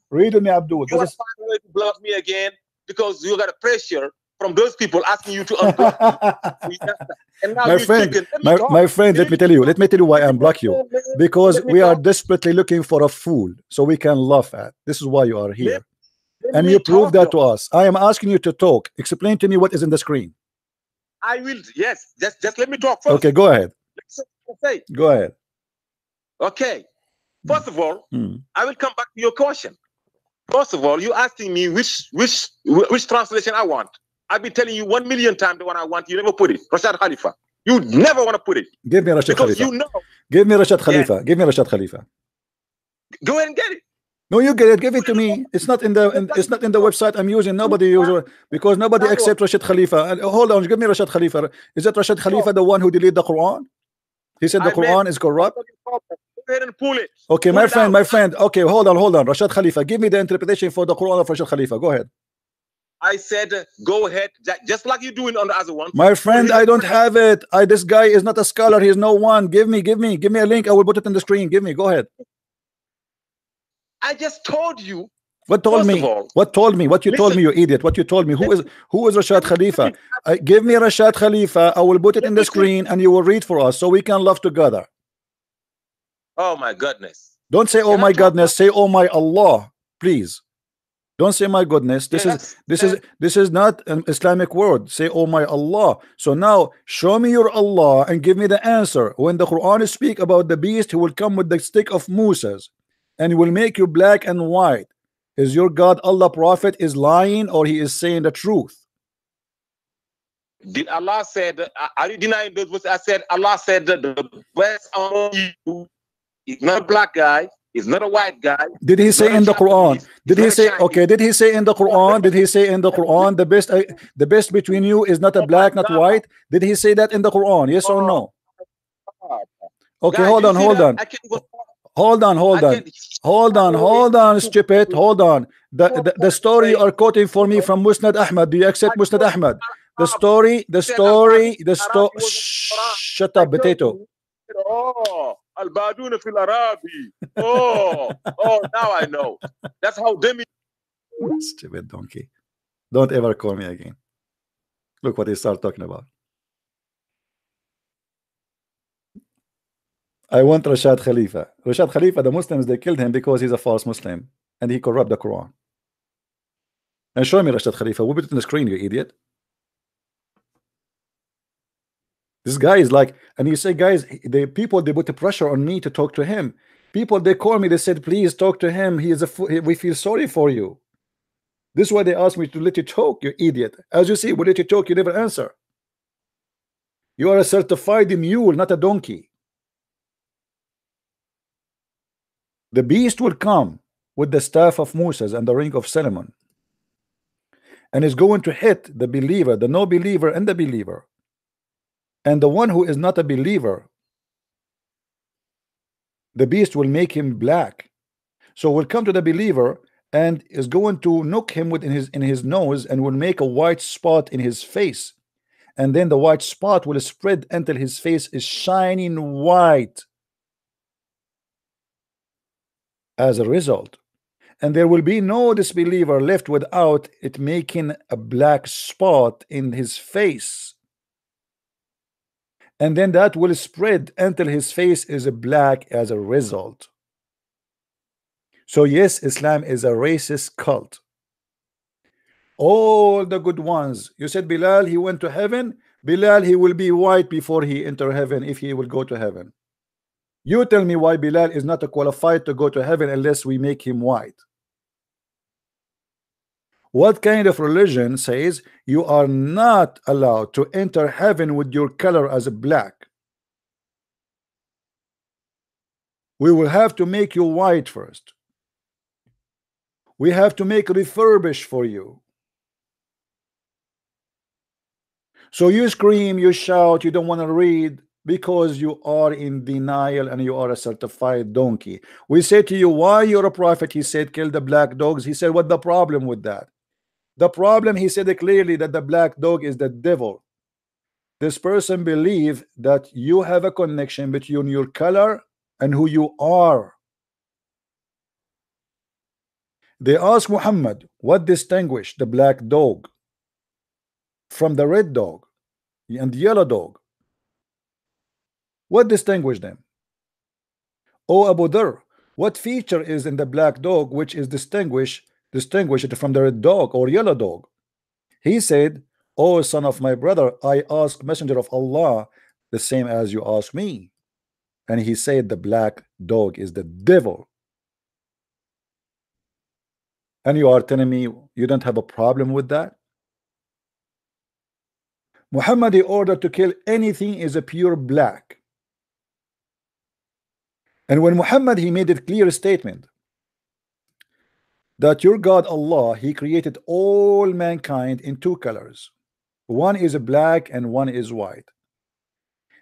Read with me, Abdul. You want to find a way to block me again because you got a pressure from those people asking you to unblock me. And now my friend, let me tell you why I unblock you. Because we are desperately looking for a fool so we can laugh at. This is why you are here. And you prove that to us. I am asking you to talk. Explain to me what is in the screen. I will, yes. Just let me talk first. Okay, go ahead. Okay. Go ahead. Okay. First of all, I will come back to your question. First of all, you asking me which translation I want. I've been telling you 1,000,000 times the one I want. You never put it. Rashad Khalifa. You never want to put it. Give me Rashad Khalifa. You know. Give me Rashad Khalifa. Yeah. Give me Rashad Khalifa. Go ahead and get it. No, you get it. Give it to me. It's not in the website I'm using. Nobody uses because nobody accepts Rashad Khalifa. Hold on. Give me Rashad Khalifa. Is that Rashad Khalifa the one who deleted the Quran? He said the Quran is corrupt. Go ahead and pull it. Okay, my friend. Okay, hold on. Rashad Khalifa. Give me the interpretation for the Quran of Rashad Khalifa. Go ahead. I said, go ahead, just like you're doing on the other one. My friend, I don't have it. This guy is not a scholar. He's no one. Give me a link. I will put it on the screen. Give me. Go ahead. I just told you. What told me? What told me? What you told me, you idiot? What you told me? Who is Rashad Khalifa? Give me Rashad Khalifa. I will put it in the screen, and you will read for us so we can laugh together. Oh my goodness! Don't say, "Oh my goodness." Say, "Oh my Allah," please. Don't say my goodness. This is not an Islamic word. Say, oh my Allah. So now show me your Allah and give me the answer. When the Quran speak about the beast who will come with the stick of Musa's and will make you black and white, is your God Allah prophet is lying or he is saying the truth? Did Allah said, are you denying those words? I said Allah said that the best among you is not a black guy. He's not a white guy. Did he say in the Quran? Did he say okay? Did he say in the Quran? Did he say in the Quran the best between you is not a black, not white? Did he say that in the Quran? Yes or no? Okay, hold on. Stupid. Hold on. The story you are quoting for me from Musnad Ahmad. Do you accept Musnad Ahmad? The story. Shut up, potato. Al-Baduna fil Arabi. Oh, now I know. That's how demi. Stupid donkey. Don't ever call me again. Look what he started talking about. I want Rashad Khalifa. Rashad Khalifa, the Muslims, they killed him because he's a false Muslim and he corrupt the Quran. And show me Rashad Khalifa. We'll put it on the screen, you idiot. This guy is like, and you say, guys, the people, they put the pressure on me to talk to him. People, they call me, they said, please talk to him. He is we feel sorry for you. This is why they asked me to let you talk, you idiot. As you see, we let you talk, you never answer. You are a certified mule, not a donkey. The beast will come with the staff of Moses and the ring of Solomon, and is going to hit the believer, the no believer, and the believer. And the one who is not a believer The beast will make him black. So will come to the believer and is going to knock him with in his nose and will make a white spot in his face. And then the white spot will spread until his face is shining white as a result. And there will be no disbeliever left without it making a black spot in his face. And then that will spread until his face is black as a result. So yes, Islam is a racist cult. All the good ones. You said Bilal, he went to heaven. Bilal, he will be white before he enter heaven, if he will go to heaven. You tell me why Bilal is not qualified to go to heaven unless we make him white. What kind of religion says you are not allowed to enter heaven with your color as a black? We will have to make you white first. We have to make refurbish for you. So you scream, you shout, you don't want to read because you are in denial and you are a certified donkey. We say to you, why you're a prophet? He said, kill the black dogs. He said, what the problem with that? The problem, he said clearly, that the black dog is the devil. This person believes that you have a connection between your color and who you are. They ask Muhammad, what distinguished the black dog from the red dog and the yellow dog? What distinguished them? O Abu Dhar, what feature is in the black dog which is distinguished from the red dog or yellow dog? He said, O son of my brother, I ask Messenger of Allah the same as you ask me. And he said the black dog is the devil. And you are telling me you don't have a problem with that? Muhammad, in order to kill anything, is a pure black. And when Muhammad, he made a clear statement that your God Allah, he created all mankind in two colors. One is black and one is white.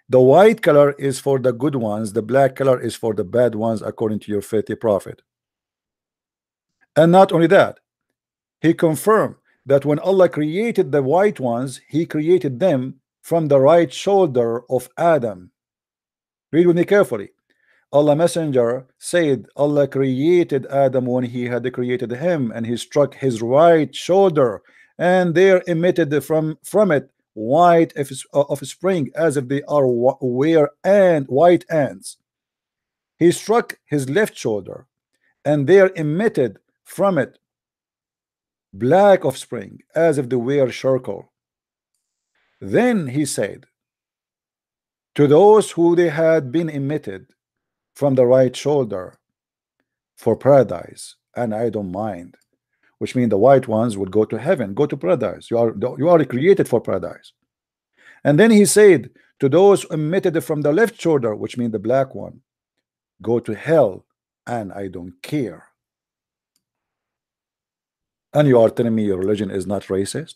The white color is for the good ones, the black color is for the bad ones, according to your faithful prophet. And not only that, he confirmed that when Allah created the white ones, he created them from the right shoulder of Adam. Read with me carefully. Allah Messenger said Allah created Adam when he had created him, and he struck his right shoulder, and there emitted from it white offspring, as if they are white ants. He struck his left shoulder, and there emitted from it black offspring, as if they were charcoal. Then he said to those who they had been emitted from the right shoulder, for paradise, and I don't mind, which means the white ones would go to heaven, go to paradise. You are created for paradise. And then he said to those emitted from the left shoulder, which means the black one, go to hell, and I don't care. And you are telling me your religion is not racist?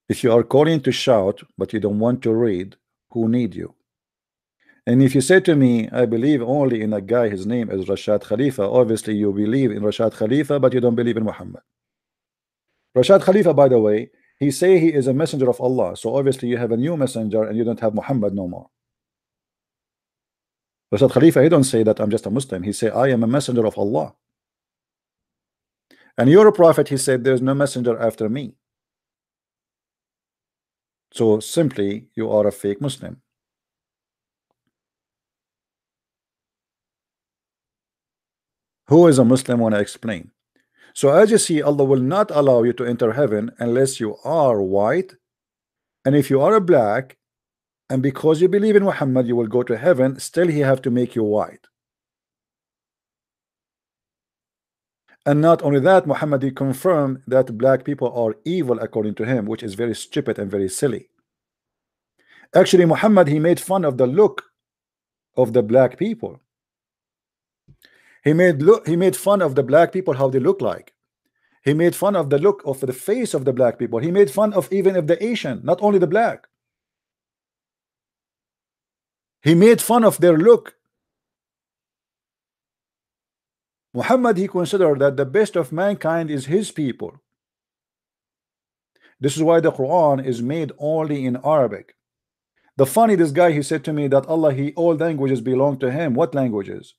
If you are calling to shout, but you don't want to read, who need you? And if you say to me, I believe only in a guy, his name is Rashad Khalifa, obviously you believe in Rashad Khalifa, but you don't believe in Muhammad. Rashad Khalifa, by the way, he say he is a messenger of Allah, so obviously you have a new messenger and you don't have Muhammad no more. Rashad Khalifa, he don't say that I'm just a Muslim. He say I am a messenger of Allah. And you're a prophet, he said there's no messenger after me. So simply you are a fake Muslim. Who is a Muslim when I explain? So as you see, Allah will not allow you to enter heaven unless you are white. And if you are a black, and because you believe in Muhammad, you will go to heaven, still he have to make you white. And not only that, Muhammad, he confirmed that black people are evil according to him, which is very stupid and very silly. Actually, Muhammad, he made fun of the look of the black people. He made fun of the black people, how they look like. He made fun of the look of the face of the black people. He made fun of even of the Asian, not only the black. He made fun of their look. Muhammad, he considered that the best of mankind is his people. This is why the Quran is made only in Arabic. The funny, this guy, he said to me that Allah, all languages belong to him. What languages?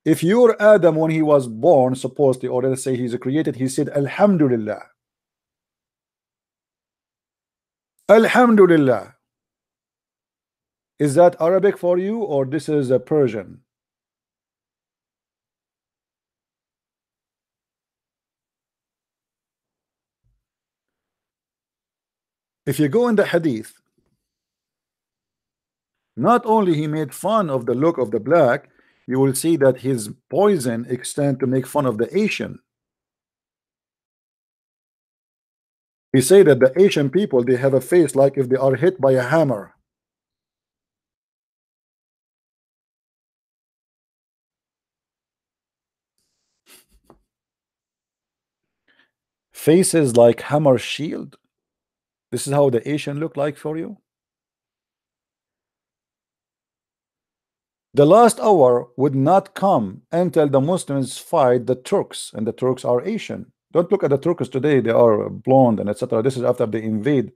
If you're Adam when he was born, supposedly, or let's say he's created, he said Alhamdulillah. Alhamdulillah. Is that Arabic for you, or this is a Persian? If you go in the hadith, not only he made fun of the look of the black, you will see that his poison extend to make fun of the Asian. He say that the Asian people, they have a face like if they are hit by a hammer. Faces like hammer shield. This is how the Asian look like for you. The last hour would not come until the Muslims fight the Turks, and the Turks are Asian. Don't look at the Turks today, they are blonde and etc. This is after they invade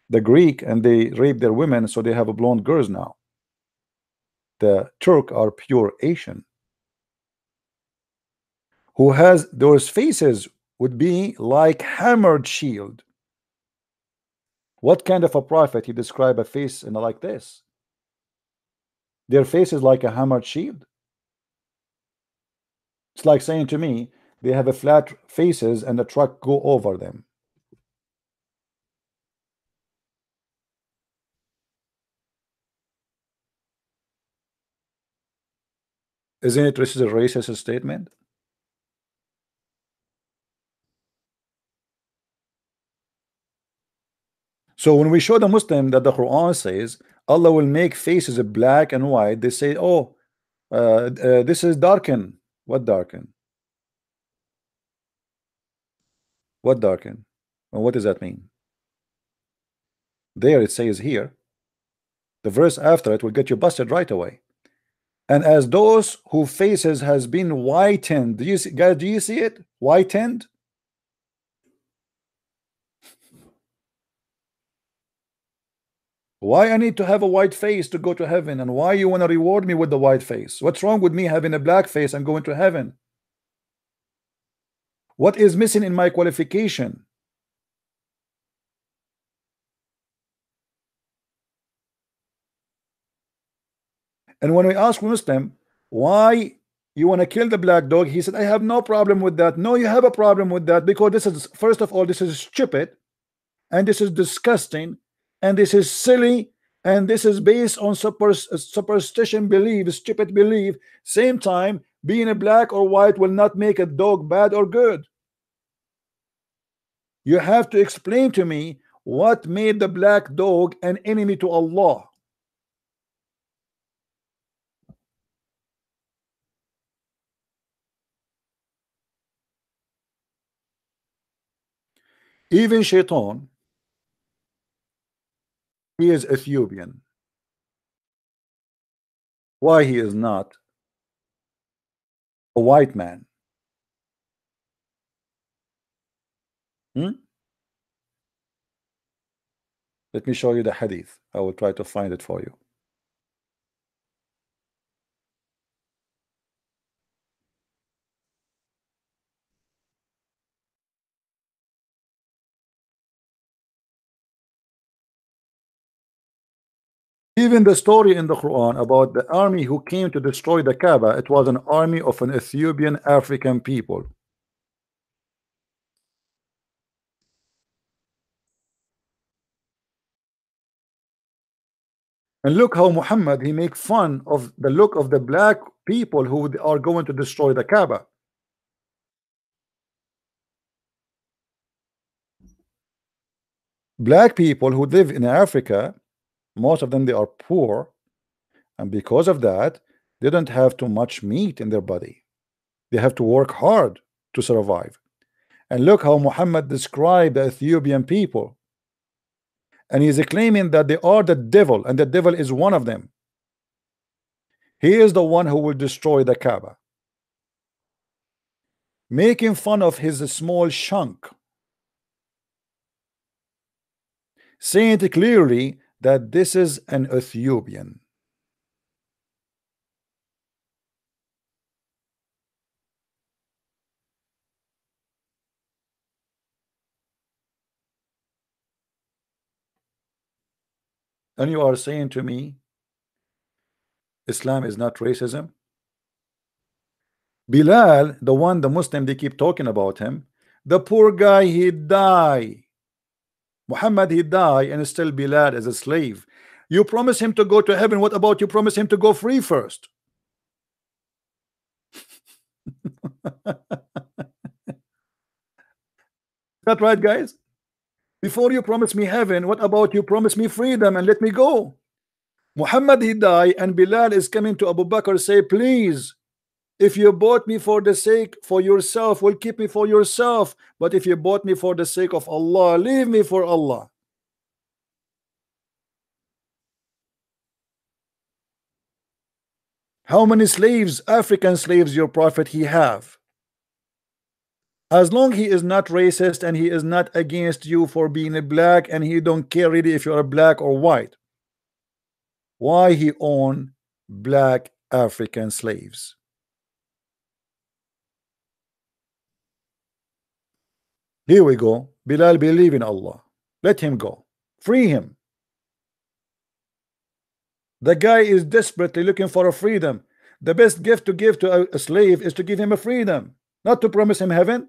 the Greek and they rape their women, so they have a blonde girls now. The Turk are pure Asian, who has those faces would be like hammered shield. What kind of a prophet he describe a face in like this? Their face is like a hammered shield. It's like saying to me they have a flat faces and the truck go over them. Isn't it this is a racist statement? So when we show the Muslim that the Quran says Allah will make faces black and white, they say, oh, this is darken. What darken? What darken? And what does that mean? There it says here, the verse after it will get you busted right away. And as those whose faces has been whitened, do you see, guys, do you see it? Whitened? Why I need to have a white face to go to heaven? And why you want to reward me with the white face? What's wrong with me having a black face and going to heaven? What is missing in my qualification? And when we ask Muslim why you want to kill the black dog, he said, I have no problem with that. No, you have a problem with that, because this is, first of all, this is stupid, and this is disgusting, and this is silly, and this is based on superstition belief, stupid belief. Same time, being a black or white will not make a dog bad or good. You have to explain to me what made the black dog an enemy to Allah. Even Shaitan, he is Ethiopian. Why he is not a white man? Let me show you the hadith. I will try to find it for you. Even the story in the Quran about the army who came to destroy the Kaaba, it was an army of an Ethiopian African people. And look how Muhammad, he make fun of the look of the black people who are going to destroy the Kaaba. Black people who live in Africa, most of them, they are poor, and because of that they don't have too much meat in their body. They have to work hard to survive. And look how Muhammad described the Ethiopian people. And he's claiming that they are the devil, and the devil is one of them. He is the one who will destroy the Kaaba, making fun of his small chunk, saying it clearly that this is an Ethiopian. And you are saying to me Islam is not racism? Bilal, the one, the Muslim, they keep talking about him, the poor guy, he died. Muhammad, he died, and still Bilal as a slave. You promise him to go to heaven. What about you promise him to go free first? That right, guys? Before you promise me heaven, what about you promise me freedom and let me go? Muhammad, he died, and Bilal is coming to Abu Bakr, say, please, if you bought me for the sake for yourself, will keep me for yourself, but if you bought me for the sake of Allah, leave me for Allah. How many slaves, African slaves, your prophet he have? As long he is not racist and he is not against you for being a black, and he don't care really if you're a black or white, why he own black African slaves? Here we go. Bilal believe in Allah. Let him go. Free him. The guy is desperately looking for a freedom. The best gift to give to a slave is to give him a freedom, not to promise him heaven.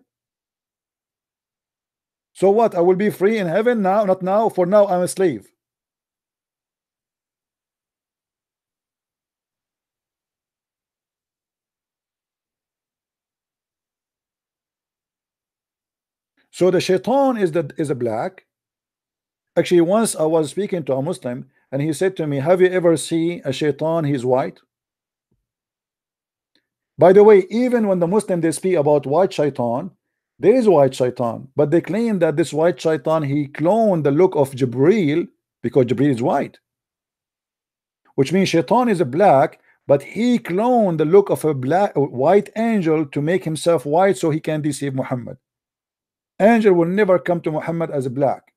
So what? I will be free in heaven now? Not now. For now I'm a slave. So the shaitan is a black. Actually, once I was speaking to a Muslim, and he said to me, have you ever seen a shaitan? He's white. By the way, even when the Muslim they speak about white shaitan, there is white shaitan, but they claim that this white shaitan, he cloned the look of Jibril, because Jibril is white, which means shaitan is a black, but he cloned the look of a white angel to make himself white so he can deceive Muhammad. Angel will never come to Muhammad as a black.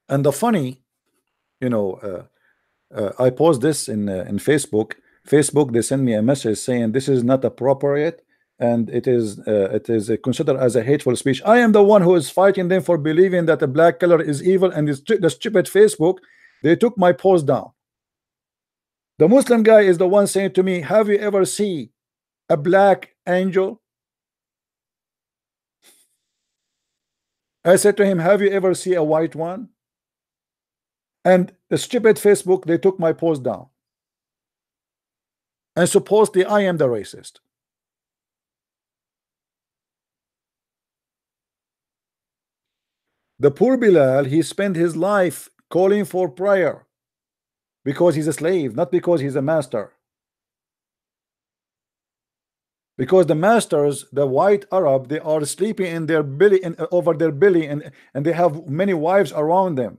And the funny, you know, I post this in Facebook. Facebook, they send me a message saying this is not appropriate, and it is considered as a hateful speech. I am the one who is fighting them for believing that the black color is evil, and the stupid Facebook, they took my post down. The Muslim guy is the one saying to me, have you ever seen a black angel? I said to him, have you ever seen a white one? And the stupid Facebook, they took my post down. And supposedly I am the racist. The poor Bilal, he spent his life calling for prayer because he's a slave, not because he's a master. Because the masters, the white Arab, they are sleeping in their belly, over their belly, and they have many wives around them.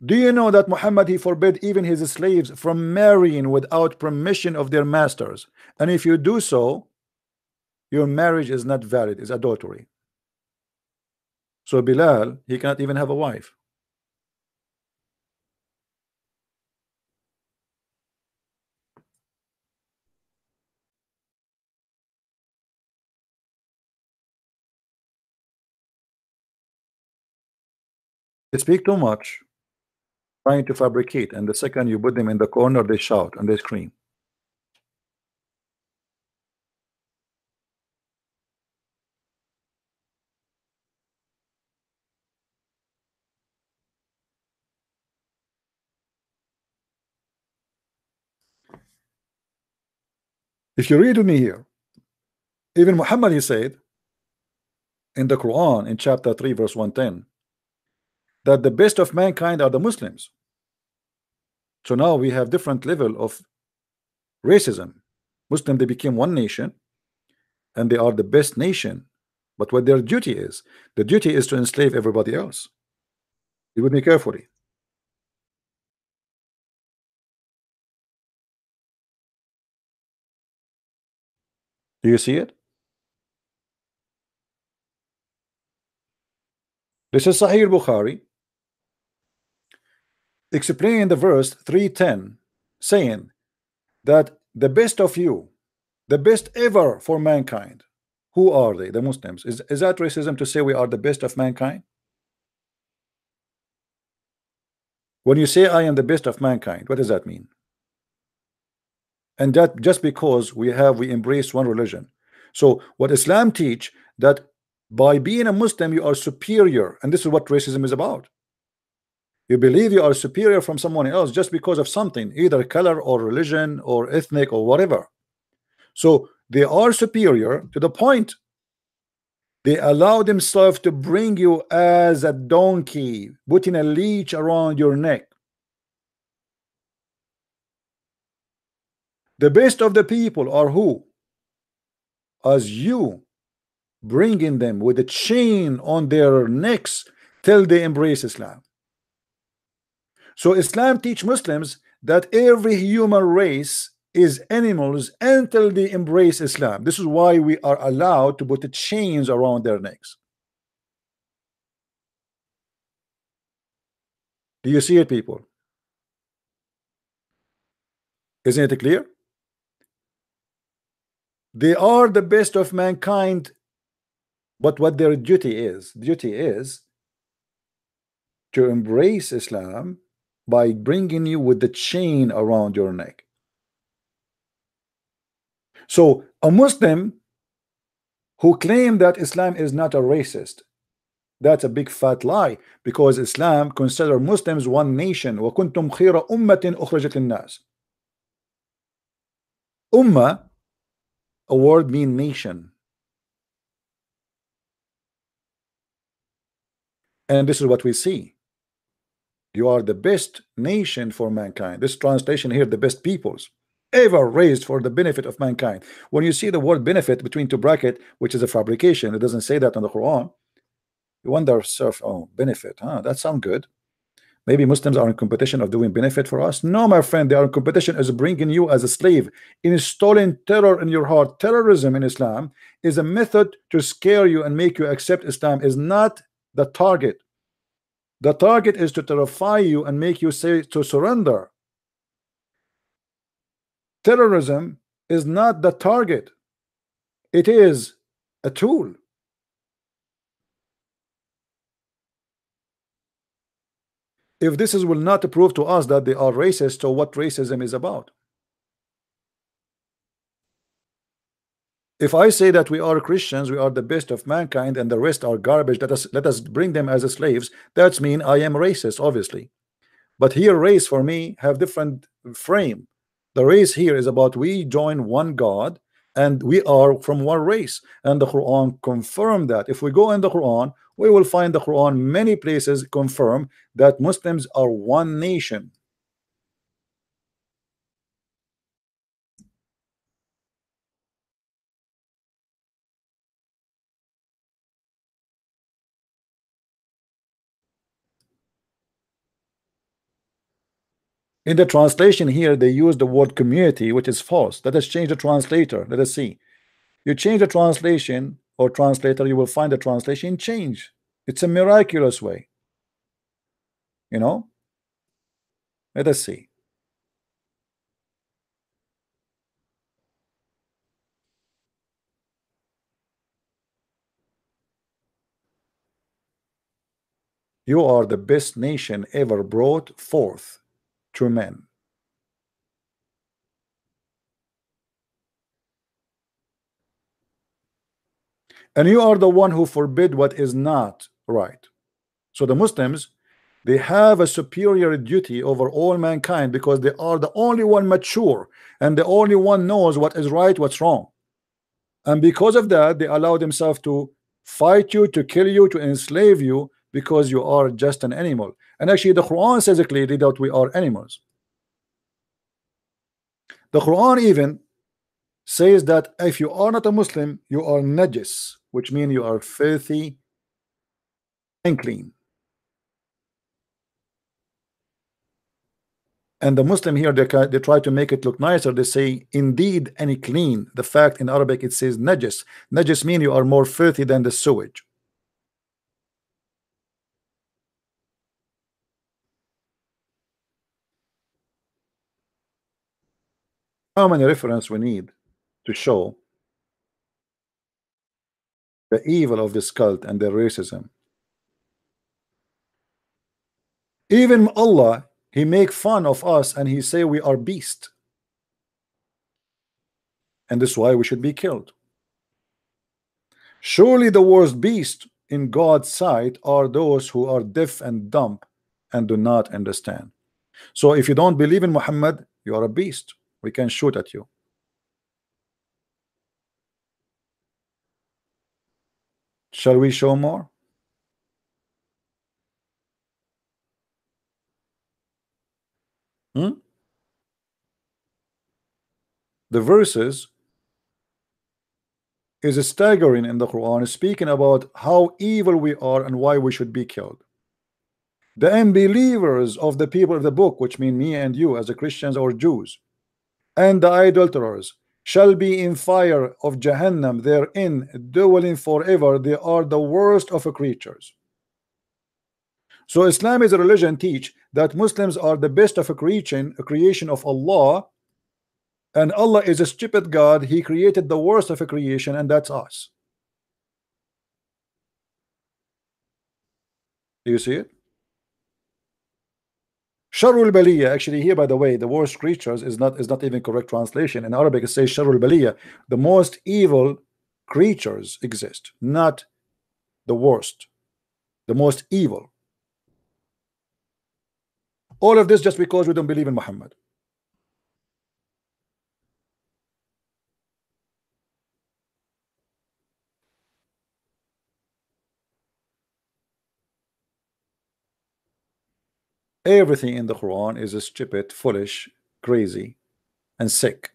Do you know that Muhammad, he forbid even his slaves from marrying without permission of their masters? And if you do so, your marriage is not valid, it's adultery. So Bilal, he cannot even have a wife. They speak too much, trying to fabricate, and the second you put them in the corner, they shout and they scream. If you read with me here, even Muhammad, he said in the Quran in chapter 3 verse 110, that the best of mankind are the Muslims. So now we have different level of racism. Muslim, they became one nation and they are the best nation, but what their duty is, the duty is to enslave everybody else. You with me carefully. Do you see it? This is Sahih Bukhari explaining the verse 310, saying that the best of you, the best ever for mankind, who are they? The Muslims. Is that racism to say we are the best of mankind? When you say I am the best of mankind, what does that mean? And that just because we embrace one religion. So what Islam teach, that by being a Muslim you are superior, and this is what racism is about. You believe you are superior from someone else just because of something, either color or religion or ethnic or whatever. So they are superior to the point they allow themselves to bring you as a donkey, putting a leash around your neck. The best of the people are who? As you, bringing them with a chain on their necks till they embrace Islam. So Islam teach Muslims that every human race is animals until they embrace Islam. This is why we are allowed to put the chains around their necks. Do you see it, people? Isn't it clear? They are the best of mankind, but what their duty is to embrace Islam by bringing you with the chain around your neck. So a Muslim who claim that Islam is not a racist, that's a big fat lie, because Islam consider Muslims one nation. وَكُنْتُمْ خِيرَ أُمَّةٍ أُخْرَجَتْ لِلنَّاسِ. Ummah, a word mean nation. And this is what we see. You are the best nation for mankind. This translation here, the best peoples ever raised for the benefit of mankind. When you see the word benefit between two brackets, which is a fabrication, it doesn't say that on the Quran. You wonder, oh, benefit, huh? That sounds good. Maybe Muslims are in competition of doing benefit for us. No, my friend, they are in competition as bringing you as a slave, installing terror in your heart. Terrorism in Islam is a method to scare you and make you accept Islam, is not the target. The target is to terrify you and make you say to surrender. Terrorism is not the target. It is a tool. If this will not prove to us that they are racist, so what racism is about? If I say that we are Christians, we are the best of mankind, and the rest are garbage, let us bring them as slaves, that's mean I am racist, obviously. But here, race for me have different frame. The race here is about we join one God and we are from one race, and the Quran confirmed that. If we go in the Quran, we will find the Quran many places confirm that Muslims are one nation. In the translation here, they use the word community, which is false. Let us change the translator. Let us see. You change the translation or translator, you will find the translation change. It's a miraculous way. You know? Let us see. You are the best nation ever brought forth to men. And you are the one who forbid what is not right. So the Muslims, they have a superior duty over all mankind because they are the only one mature and the only one knows what is right, what's wrong. And because of that, they allow themselves to fight you, to kill you, to enslave you, because you are just an animal. And actually the Quran says clearly that we are animals. The Quran even says that if you are not a Muslim, you are najis, which means you are filthy and clean. And the Muslim here, they try to make it look nicer. They say indeed any clean. The fact in Arabic it says najis. Najis means you are more filthy than the sewage. How many references we need to show the evil of this cult and their racism? Even Allah, he make fun of us and he say we are beast, and this is why we should be killed. Surely the worst beast in God's sight are those who are deaf and dumb and do not understand. So if you don't believe in Muhammad, you are a beast. We can shoot at you. Shall we show more? The verses is staggering in the Quran, speaking about how evil we are and why we should be killed. The unbelievers of the people of the book, which mean me and you as a Christians or Jews, and the idolaters shall be in fire of Jahannam, therein dwelling forever. They are the worst of creatures. So Islam is a religion teach that Muslims are the best of a creation of Allah, and Allah is a stupid God. He created the worst of a creation, and that's us. Do you see it? Sharul Baliya, actually here, by the way, the worst creatures is not even correct translation. In Arabic it says Sharul Baliya, the most evil creatures exist, not the worst, the most evil. All of this just because we don't believe in Muhammad. Everything in the Quran is stupid, foolish, crazy, and sick.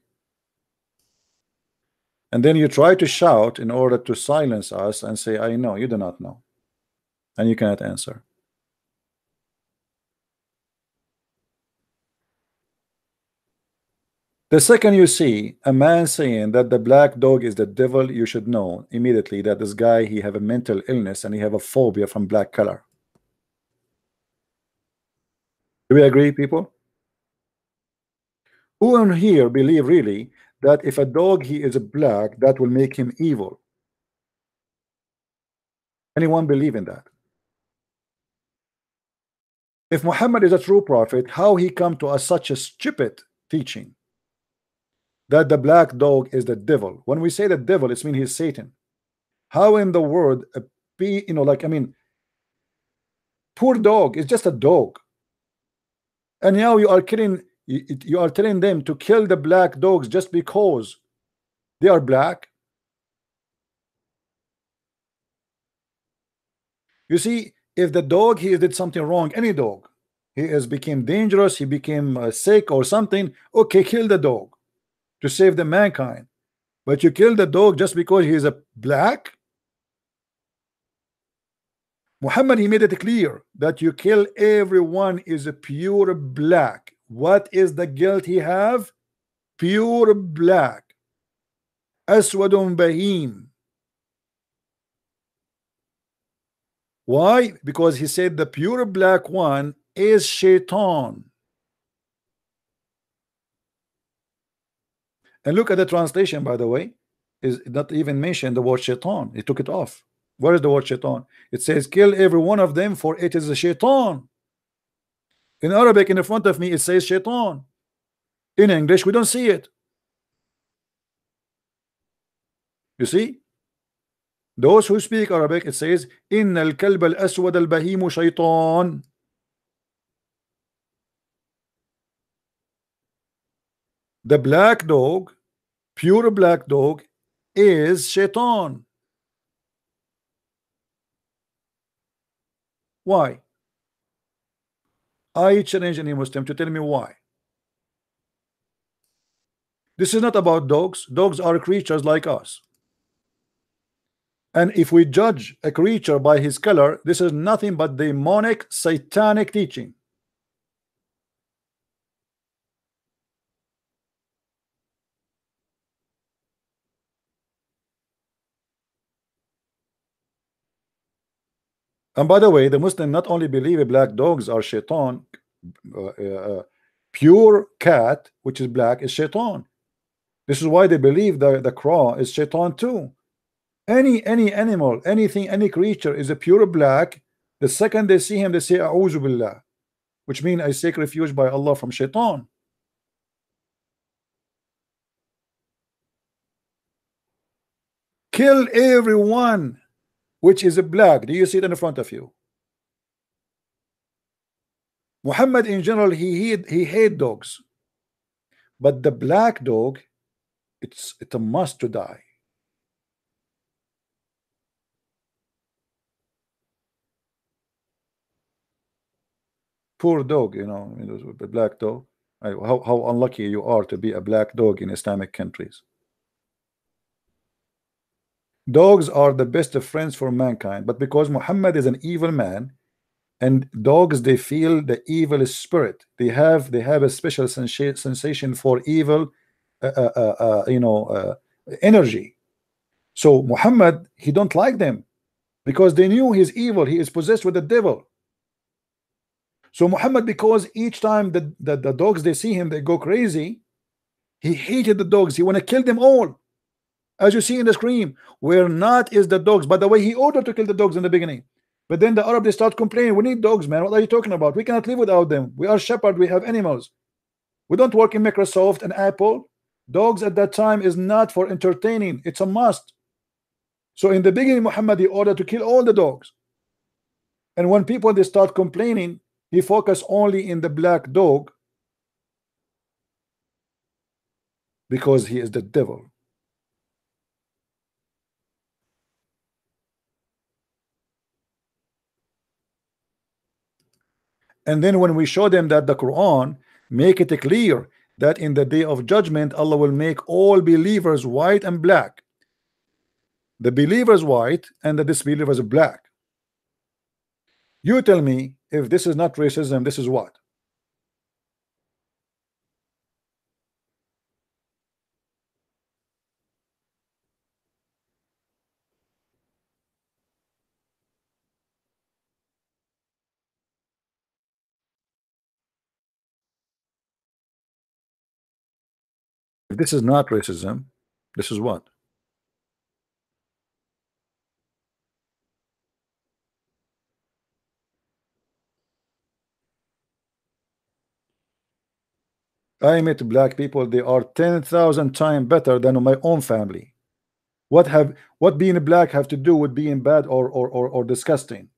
And then you try to shout in order to silence us and say, I know, you do not know. And you cannot answer. The second you see a man saying that the black dog is the devil, you should know immediately that this guy, he have a mental illness and he have a phobia from black color. Do we agree, people? Who in here believe really that if a dog he is black, that will make him evil? Anyone believe in that? If Muhammad is a true prophet, how he come to us such a stupid teaching that the black dog is the devil? When we say the devil, it means he's Satan. How in the world, poor dog is just a dog, and now you are killing. You are telling them to kill the black dogs just because they are black. You see, if the dog he did something wrong, any dog, he has became dangerous, he became sick or something, okay, kill the dog to save the mankind. But you kill the dog just because he is a black? Muhammad, he made it clear that you kill everyone is a pure black. What is the guilt he have? Pure black. Aswadun bahim. Why? Because he said the pure black one is shaitan. And look at the translation, by the way, is not even mentioned the word shaitan. He took it off. Where is the word shaitan? It says kill every one of them, for it is a shaitan. In Arabic, in the front of me, it says shaitan. In English, we don't see it. You see? Those who speak Arabic, it says إن الكلب الأسود البهيم شيطان. The black dog, pure black dog, is shaitan. Why? I challenge any Muslim to tell me why. This is not about dogs. Dogs are creatures like us. And if we judge a creature by his color, this is nothing but demonic, satanic teaching. And by the way, the Muslim not only believe black dogs are shaitan, pure cat, which is black, is shaitan. This is why they believe the crow is shaitan too. Any animal, anything, any creature is a pure black. The second they see him, they say A'udhu Billah, which means I seek refuge by Allah from shaitan. Kill everyone which is a black. Do you see it in front of you? Muhammad in general, he hate dogs, but the black dog, it's a must to die. Poor dog, you know, the black dog. How unlucky you are to be a black dog in Islamic countries. Dogs are the best of friends for mankind, but because Muhammad is an evil man, and dogs, they feel the evil spirit. They have a special sensation for evil, energy. So Muhammad, he don't like them because they knew he's evil. He is possessed with the devil. So Muhammad, because each time the dogs, they see him, they go crazy. He hated the dogs. He want to kill them all. As you see in the screen, where not is the dogs. By the way, he ordered to kill the dogs in the beginning. But then the Arab, they start complaining, we need dogs, man. What are you talking about? We cannot live without them. We are shepherds. We have animals. We don't work in Microsoft and Apple. Dogs at that time is not for entertaining. It's a must. So in the beginning, Muhammad, he ordered to kill all the dogs. And when people, they start complaining, he focused only in the black dog because he is the devil. And then when we show them that the Quran make it clear that in the day of judgment Allah will make all believers white and black, the believers white and the disbelievers black. You tell me, if this is not racism, this is what? If this is not racism, this is what? I met black people, they are 10,000 times better than my own family. What being black have to do with being bad or disgusting?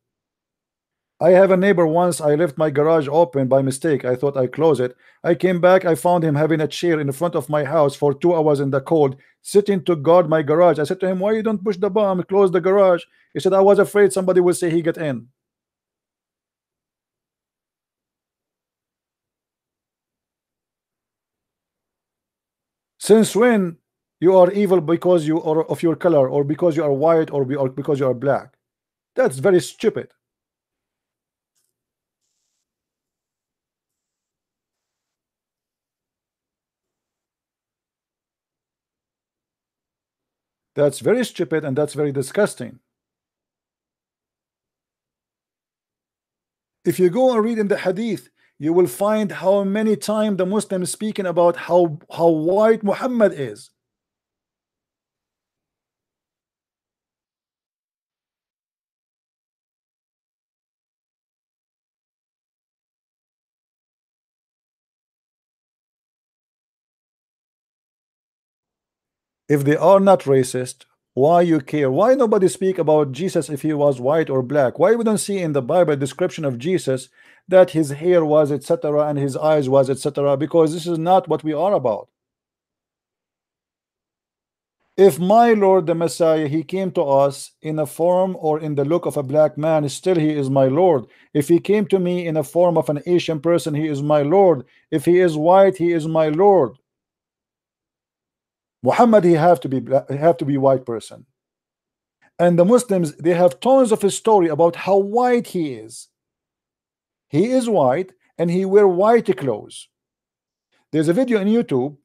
I have a neighbor once, I left my garage open by mistake. I thought I closed it. I came back, I found him having a chair in front of my house for 2 hours in the cold, sitting to guard my garage. I said to him, why you don't push the bomb, close the garage? He said, I was afraid somebody will say he get in. Since when you are evil because you are of your color, or because you are white, or because you are black? That's very stupid. That's very stupid, and that's very disgusting. If you go and read in the hadith, you will find how many times the Muslims speaking about how white Muhammad is. If they are not racist, why you care? Why nobody speak about Jesus if he was white or black? Why we don't see in the Bible description of Jesus that his hair was etc. and his eyes was etc.? Because this is not what we are about. If my Lord the Messiah, he came to us in a form or in the look of a black man, still he is my Lord. If he came to me in a form of an Asian person, he is my Lord. If he is white, he is my Lord. Muhammad, he have to be white person. And the Muslims, they have tons of a story about how white he is. He is white and he wear white clothes. There's a video on YouTube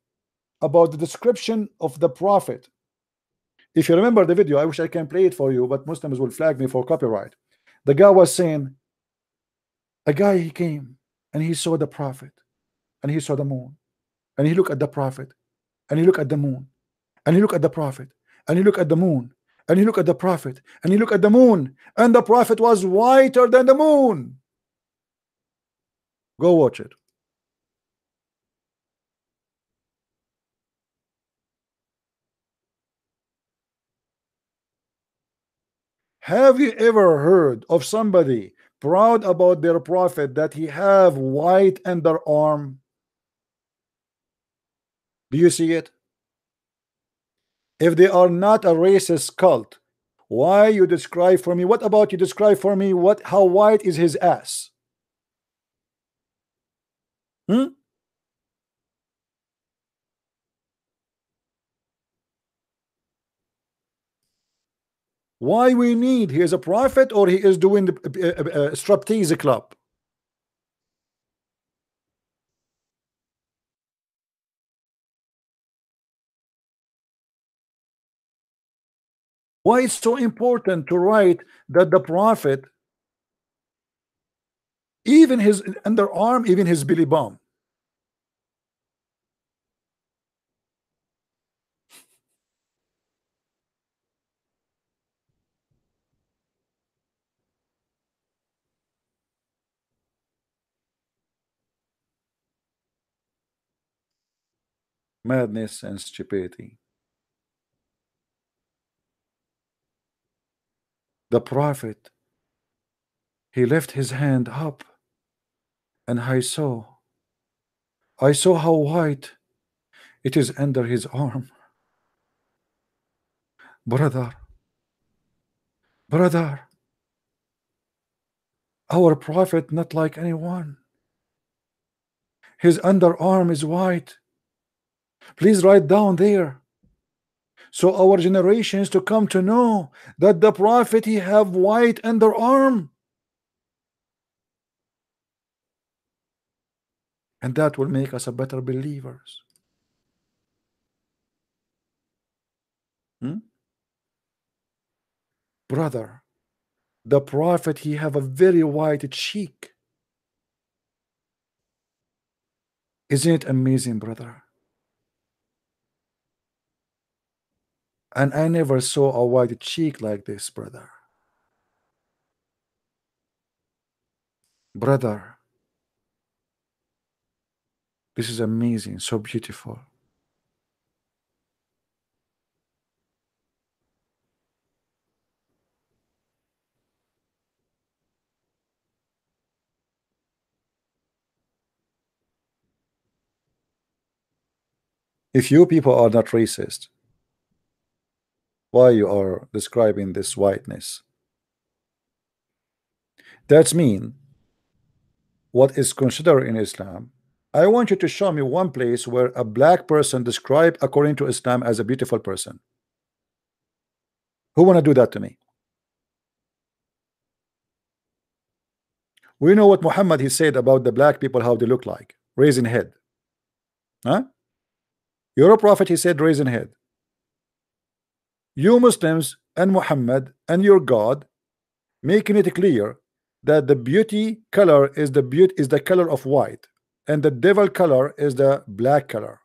about the description of the Prophet. If you remember the video, I wish I can play it for you, but Muslims will flag me for copyright. The guy was saying, a guy, he came and he saw the Prophet and he saw the moon and he looked at the Prophet and he looked at the moon and he looked at the Prophet and he looked at the moon and he looked at the Prophet and he looked at the moon, and the Prophet was whiter than the moon. Go watch it. Have you ever heard of somebody proud about their prophet that he have white underarm? Do you see it? If they are not a racist cult, why you describe for me? What about you describe for me how white is his ass? Why we need? He is a prophet or he is doing the striptease club? Why it's so important to write that the prophet, even his underarm, even his belly bump? Madness and stupidity. The prophet, he left his hand up and I saw how white it is under his arm. Brother, our prophet not like anyone. His underarm is white. Please write down there, so our generations to come to know that the prophet, he have white underarm, and that will make us a better believers. Brother, the prophet, he have a very white cheek. Isn't it amazing, brother? And I never saw a white cheek like this, brother. Brother, this is amazing, so beautiful. If you people are not racist, why you are describing this whiteness? That's mean what is considered in Islam. I want you to show me one place where a black person described according to Islam as a beautiful person. Who want to do that to me? We know what Muhammad, he said about the black people, how they look like, raising head. Huh? You're a prophet, he said, raising head. You Muslims and Muhammad and your God making it clear that the beauty color is the color of white, and the devil color is the black color.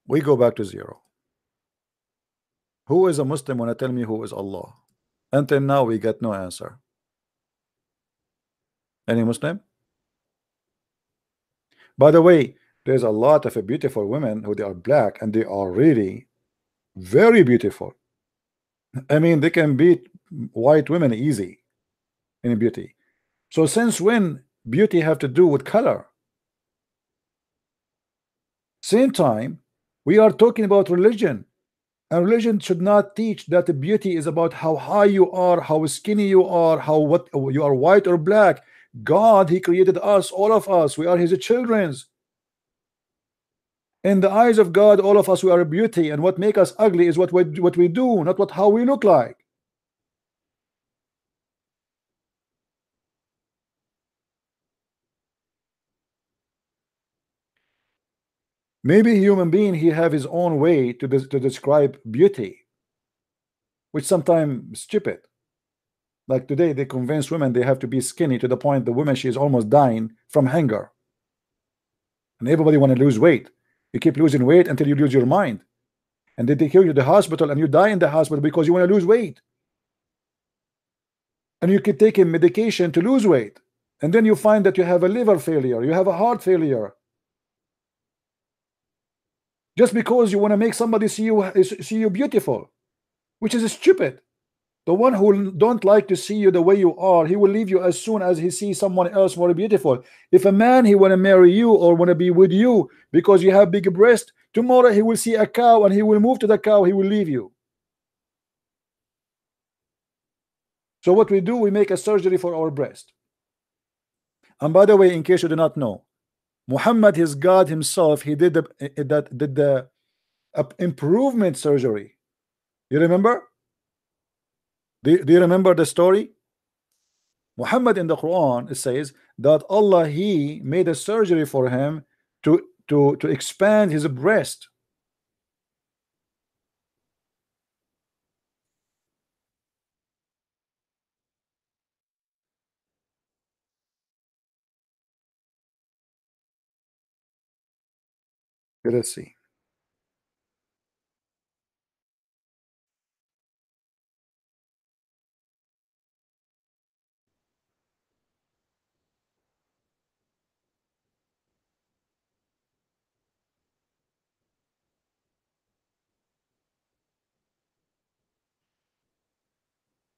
We go back to zero. Who is a Muslim? Wanna tell me who is Allah? Until now we get no answer. Any Muslim? By the way, there's a lot of beautiful women who they are black and they are really very beautiful. I mean, they can beat white women easy in beauty. So since when beauty have to do with color? Same time, we are talking about religion, and religion should not teach that the beauty is about how high you are, how skinny you are, how what you are, white or black. God, He created us, all of us. We are His children. In the eyes of God, all of us, we are a beauty, and what make us ugly is what we do, not how we look like. Maybe a human being, he have his own way to describe beauty, which sometimes stupid. Like today, they convince women they have to be skinny to the point the woman, she is almost dying from hunger. And everybody want to lose weight. You keep losing weight until you lose your mind. And they take you to the hospital and you die in the hospital because you want to lose weight. And you keep taking medication to lose weight. And then you find that you have a liver failure, you have a heart failure. Just because you want to make somebody see you beautiful, which is stupid. The one who don't like to see you the way you are, he will leave you as soon as he sees someone else more beautiful. If a man, he want to marry you or want to be with you because you have big breast, tomorrow he will see a cow and he will move to the cow, he will leave you. So what we do, we make a surgery for our breast. And by the way, in case you do not know, Muhammad, his God himself, he did the improvement surgery. You remember? Do you remember the story? Muhammad in the Quran, it says that Allah, He made a surgery for him to expand his breast. Let's see.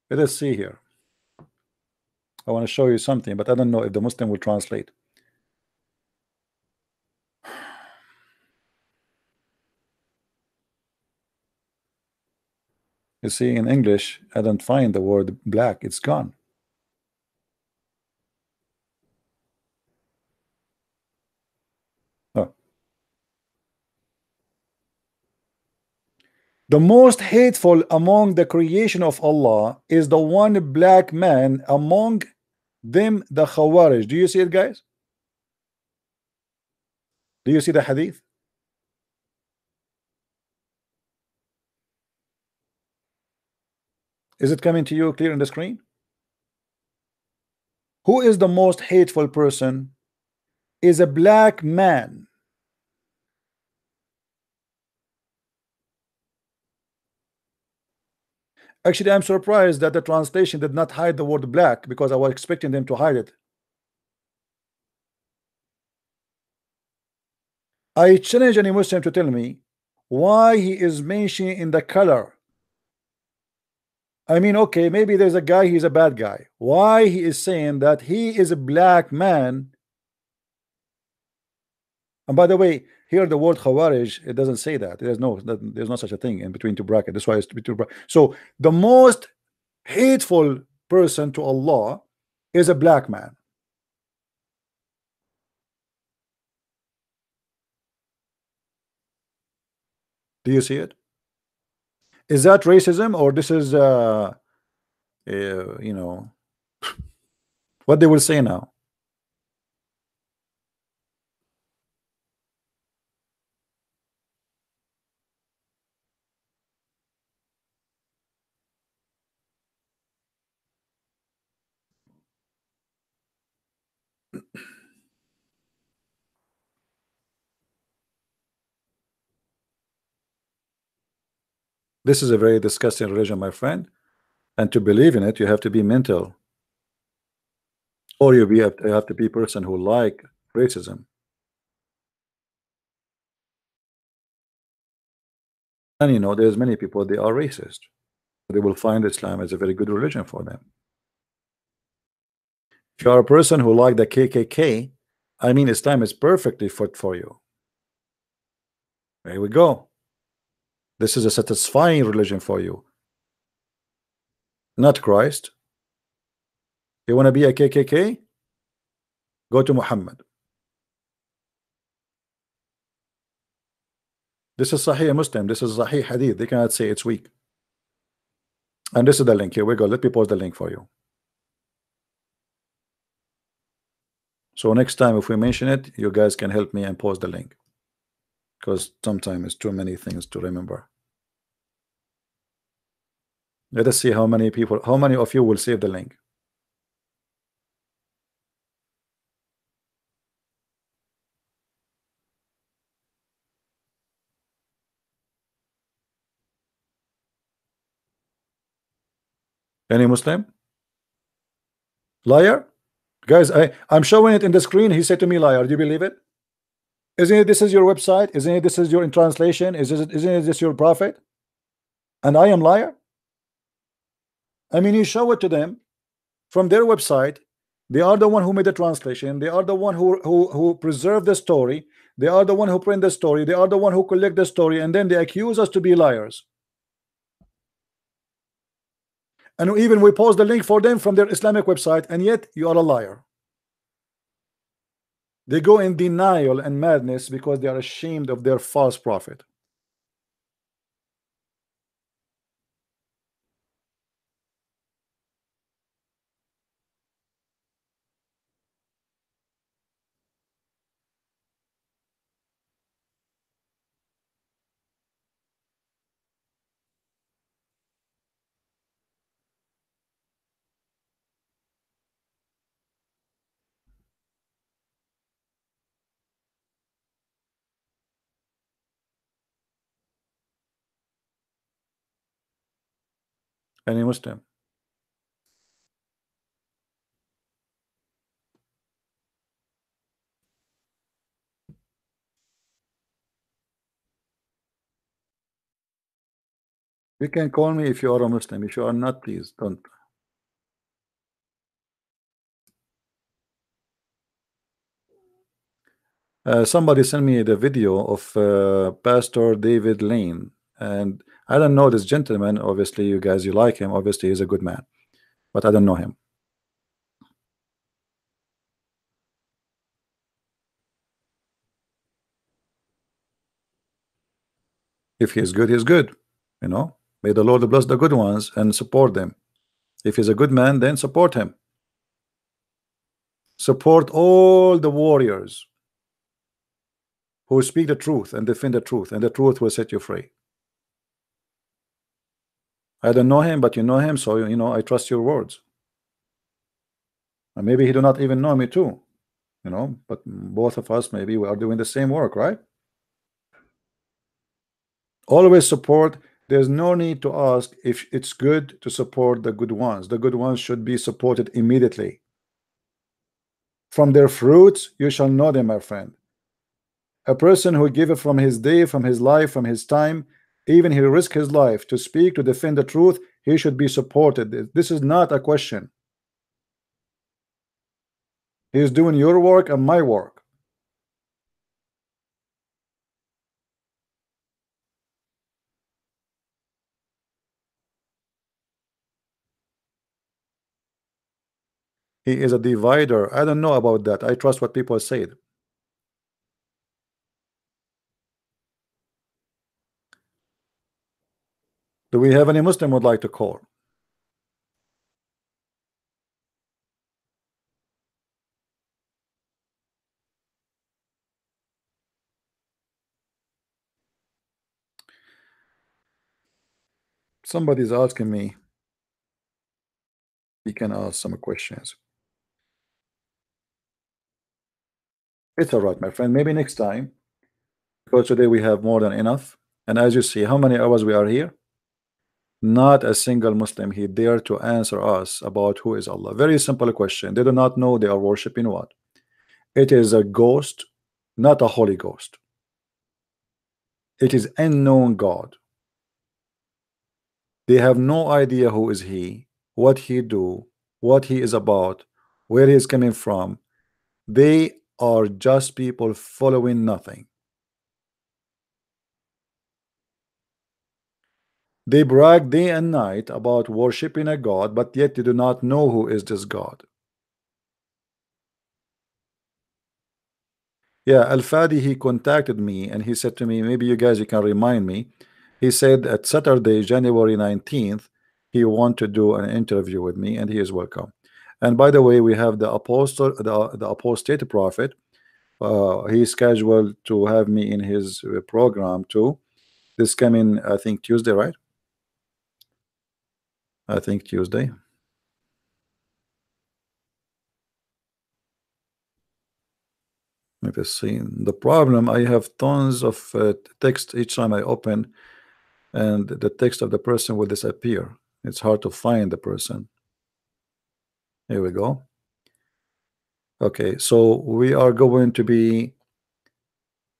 Let us see here. I want to show you something, but I don't know if the Muslim will translate. You see, in English, I don't find the word black. It's gone. Oh. The most hateful among the creation of Allah is the one black man, among them the Khawarij. Do you see it, guys? Do you see the hadith? Is it coming to you clear on the screen? Who is the most hateful person? Is a black man. Actually, I'm surprised that the translation did not hide the word black, because I was expecting them to hide it. I challenge any Muslim to tell me why he is mentioning in the color. I mean, okay, maybe there's a guy, he's a bad guy. Why he is saying that he is a black man? And by the way, here the word Khawarij, it doesn't say that. There's no such a thing in between two brackets. That's why it's between two brackets. So the most hateful person to Allah is a black man. Do you see it? Is that racism, or this is you know, what they will say now? This is a very disgusting religion, my friend, and to believe in it, you have to be mental, or you have to be a person who like racism. And you know, there's many people, they are racist. They will find Islam as a very good religion for them. If you are a person who like the KKK, I mean, Islam is perfectly fit for you. There we go. This is a satisfying religion for you, not Christ. You want to be a KKK? Go to Muhammad. This is Sahih Muslim. This is Sahih Hadith. They cannot say it's weak. And this is the link. Here we go. Let me post the link for you. So next time if we mention it, you guys can help me and post the link, because sometimes it's too many things to remember. Let us see how many of you will save the link. Any Muslim? Liar? Guys, I'm showing it in the screen. He said to me, liar. Do you believe it? Isn't it this is your website? Isn't it this is your in translation? Isn't it this your prophet? And I am liar? I mean, you show it to them from their website. They are the one who made the translation. They are the one who preserved the story. They are the one who print the story. They are the one who collect the story, and then they accuse us to be liars. And even we post the link for them from their Islamic website, and yet you are a liar. They go in denial and madness because they are ashamed of their false prophet. Any Muslim? You can call me if you are a Muslim. If you are not, please don't. Somebody sent me the video of Pastor David Lane, and I don't know this gentleman. Obviously, you guys, you like him. Obviously, he's a good man, but I don't know him. If he is good, he is good. You know, may the Lord bless the good ones and support them. If he's a good man, then support him. Support all the warriors who speak the truth and defend the truth, and the truth will set you free. I don't know him, but you know him, so you know I trust your words. And maybe he do not even know me too, you know, but both of us, maybe we are doing the same work, right? Always support. There's no need to ask if it's good to support the good ones. The good ones should be supported immediately. From their fruits you shall know them, my friend. A person who giveth from his day, from his life, from his time, even he risk his life to speak, to defend the truth, he should be supported. This is not a question. He is doing your work and my work. He is a divider. I don't know about that. I trust what people said. Do we have any Muslim would like to call? Somebody's asking me. He can ask some questions. It's all right, my friend. Maybe next time, because today we have more than enough. And as you see, how many hours we are here? Not a single Muslim he dared to answer us about who is Allah. Very simple question. They do not know they are worshiping what? It is a ghost, not a Holy Ghost. It is unknown God. They have no idea who is he, what he do, what he is about, where he is coming from. They are just people following nothing. They brag day and night about worshiping a God, but yet they do not know who is this God. Yeah, Al-Fadi, he contacted me and he said to me, maybe you guys, you can remind me. He said at Saturday, January 19th, he want to do an interview with me, and he is welcome. And by the way, we have the apostle, the apostate prophet. He's scheduled to have me in his program too. This coming, I think, Tuesday, right? I think Tuesday. Let me see. The problem, I have tons of text each time I open, and the text of the person will disappear. It's hard to find the person. Here we go. Okay, so we are going to be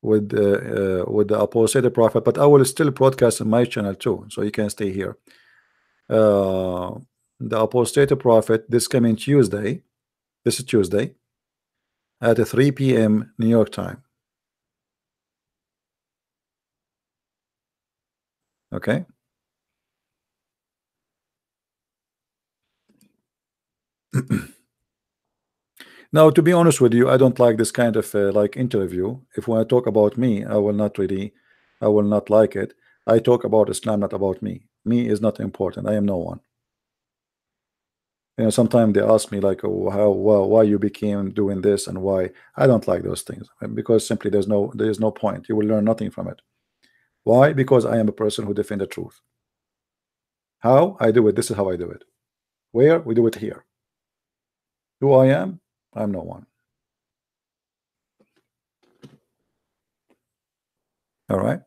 with the apostate prophet, but I will still broadcast on my channel too, so you can stay here. The apostate prophet, this coming Tuesday. This is Tuesday at 3 p.m. New York time. Okay. Now, to be honest with you, I don't like this kind of like interview. If when I talk about me, I will not like it. I talk about Islam, not about me. Me is not important. I am no one. You know, sometimes they ask me like, oh, why you became doing this and why. I don't like those things, because simply there is no point. You will learn nothing from it. Why? Because I am a person who defends the truth. How I do it? This is how I do it. Where? We do it here. Who I am? I'm no one. All right.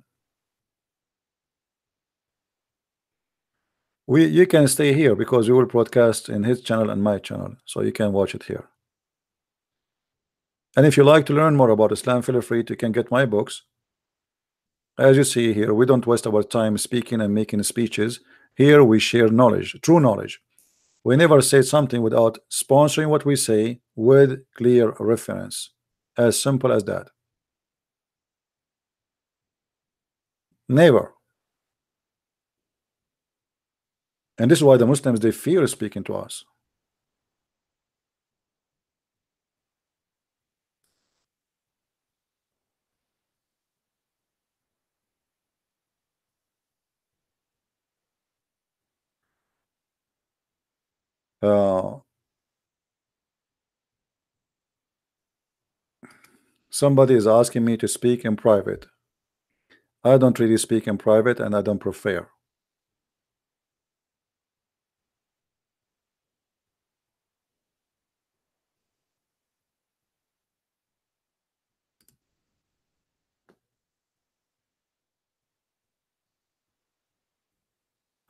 You can stay here because we will broadcast in his channel and my channel, so you can watch it here. And if you like to learn more about Islam, feel free to can get my books. As you see here, we don't waste our time speaking and making speeches. Here we share knowledge, true knowledge. We never say something without sponsoring what we say with clear reference. As simple as that. Never. And this is why the Muslims, they fear speaking to us. Somebody is asking me to speak in private. I don't really speak in private, and I don't prefer.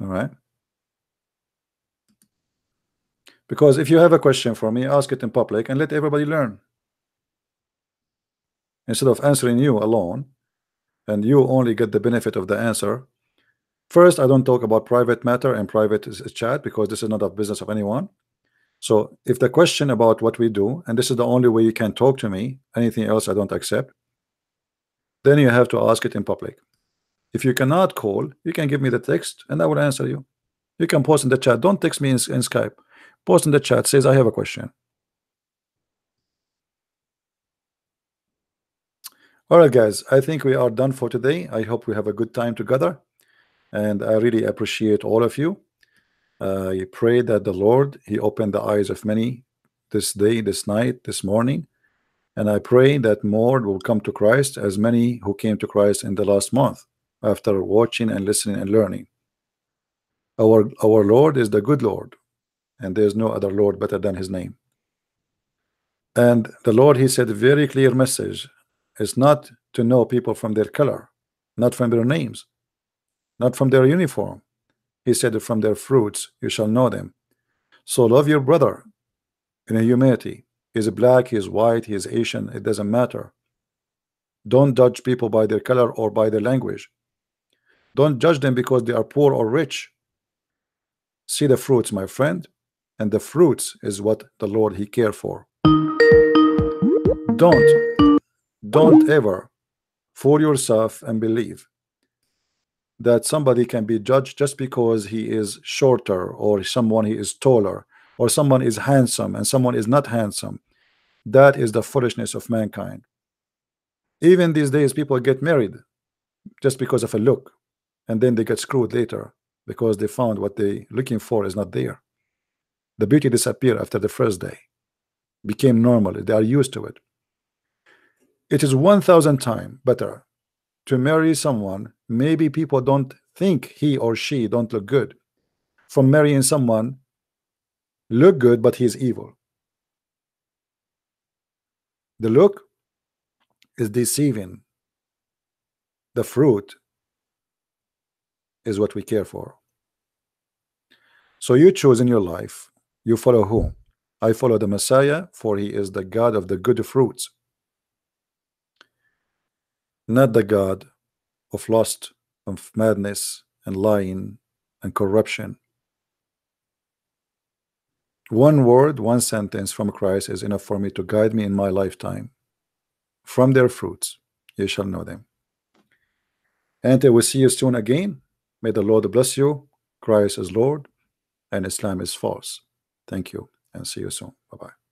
All right. Because if you have a question for me, ask it in public and let everybody learn. Instead of answering you alone, and you only get the benefit of the answer. First, I don't talk about private matter and private chat, because this is not a business of anyone. So if the question about what we do, and this is the only way you can talk to me, anything else I don't accept, then you have to ask it in public. If you cannot call, you can give me the text and I will answer you. You can post in the chat. Don't text me in Skype. Post in the chat, says I have a question. All right, guys, I think we are done for today. I hope we have a good time together, and I really appreciate all of you. I pray that the Lord, he opened the eyes of many this day, this night, this morning, and I pray that more will come to Christ, as many who came to Christ in the last month after watching and listening and learning. Our Lord is the good Lord, and there's no other Lord better than his name. And the Lord, he said a very clear message. Is not to know people from their color, not from their names, not from their uniform. He said, from their fruits you shall know them. So love your brother in a humanity. He's black, he's white, he's Asian, it doesn't matter. Don't judge people by their color or by their language. Don't judge them because they are poor or rich. See the fruits, my friend, and the fruits is what the Lord he care for. Don't ever fool yourself and believe that somebody can be judged just because he is shorter, or someone he is taller, or someone is handsome and someone is not handsome. That is the foolishness of mankind. Even these days, people get married just because of a look, and then they get screwed later because they found what they looking for is not there. The beauty disappeared after the first day, became normal. They are used to it. It is 1,000 times better to marry someone maybe people don't think he or she don't look good, from marrying someone look good but he's evil. The look is deceiving. The fruit is what we care for. So you choose in your life. You follow who? I follow the Messiah, for he is the God of the good fruits, not the God of lust, of madness and lying and corruption. One word, one sentence from Christ is enough for me to guide me in my lifetime. From their fruits you shall know them. And I will see you soon again. May the Lord bless you. Christ is Lord and Islam is false. Thank you and see you soon. Bye-bye.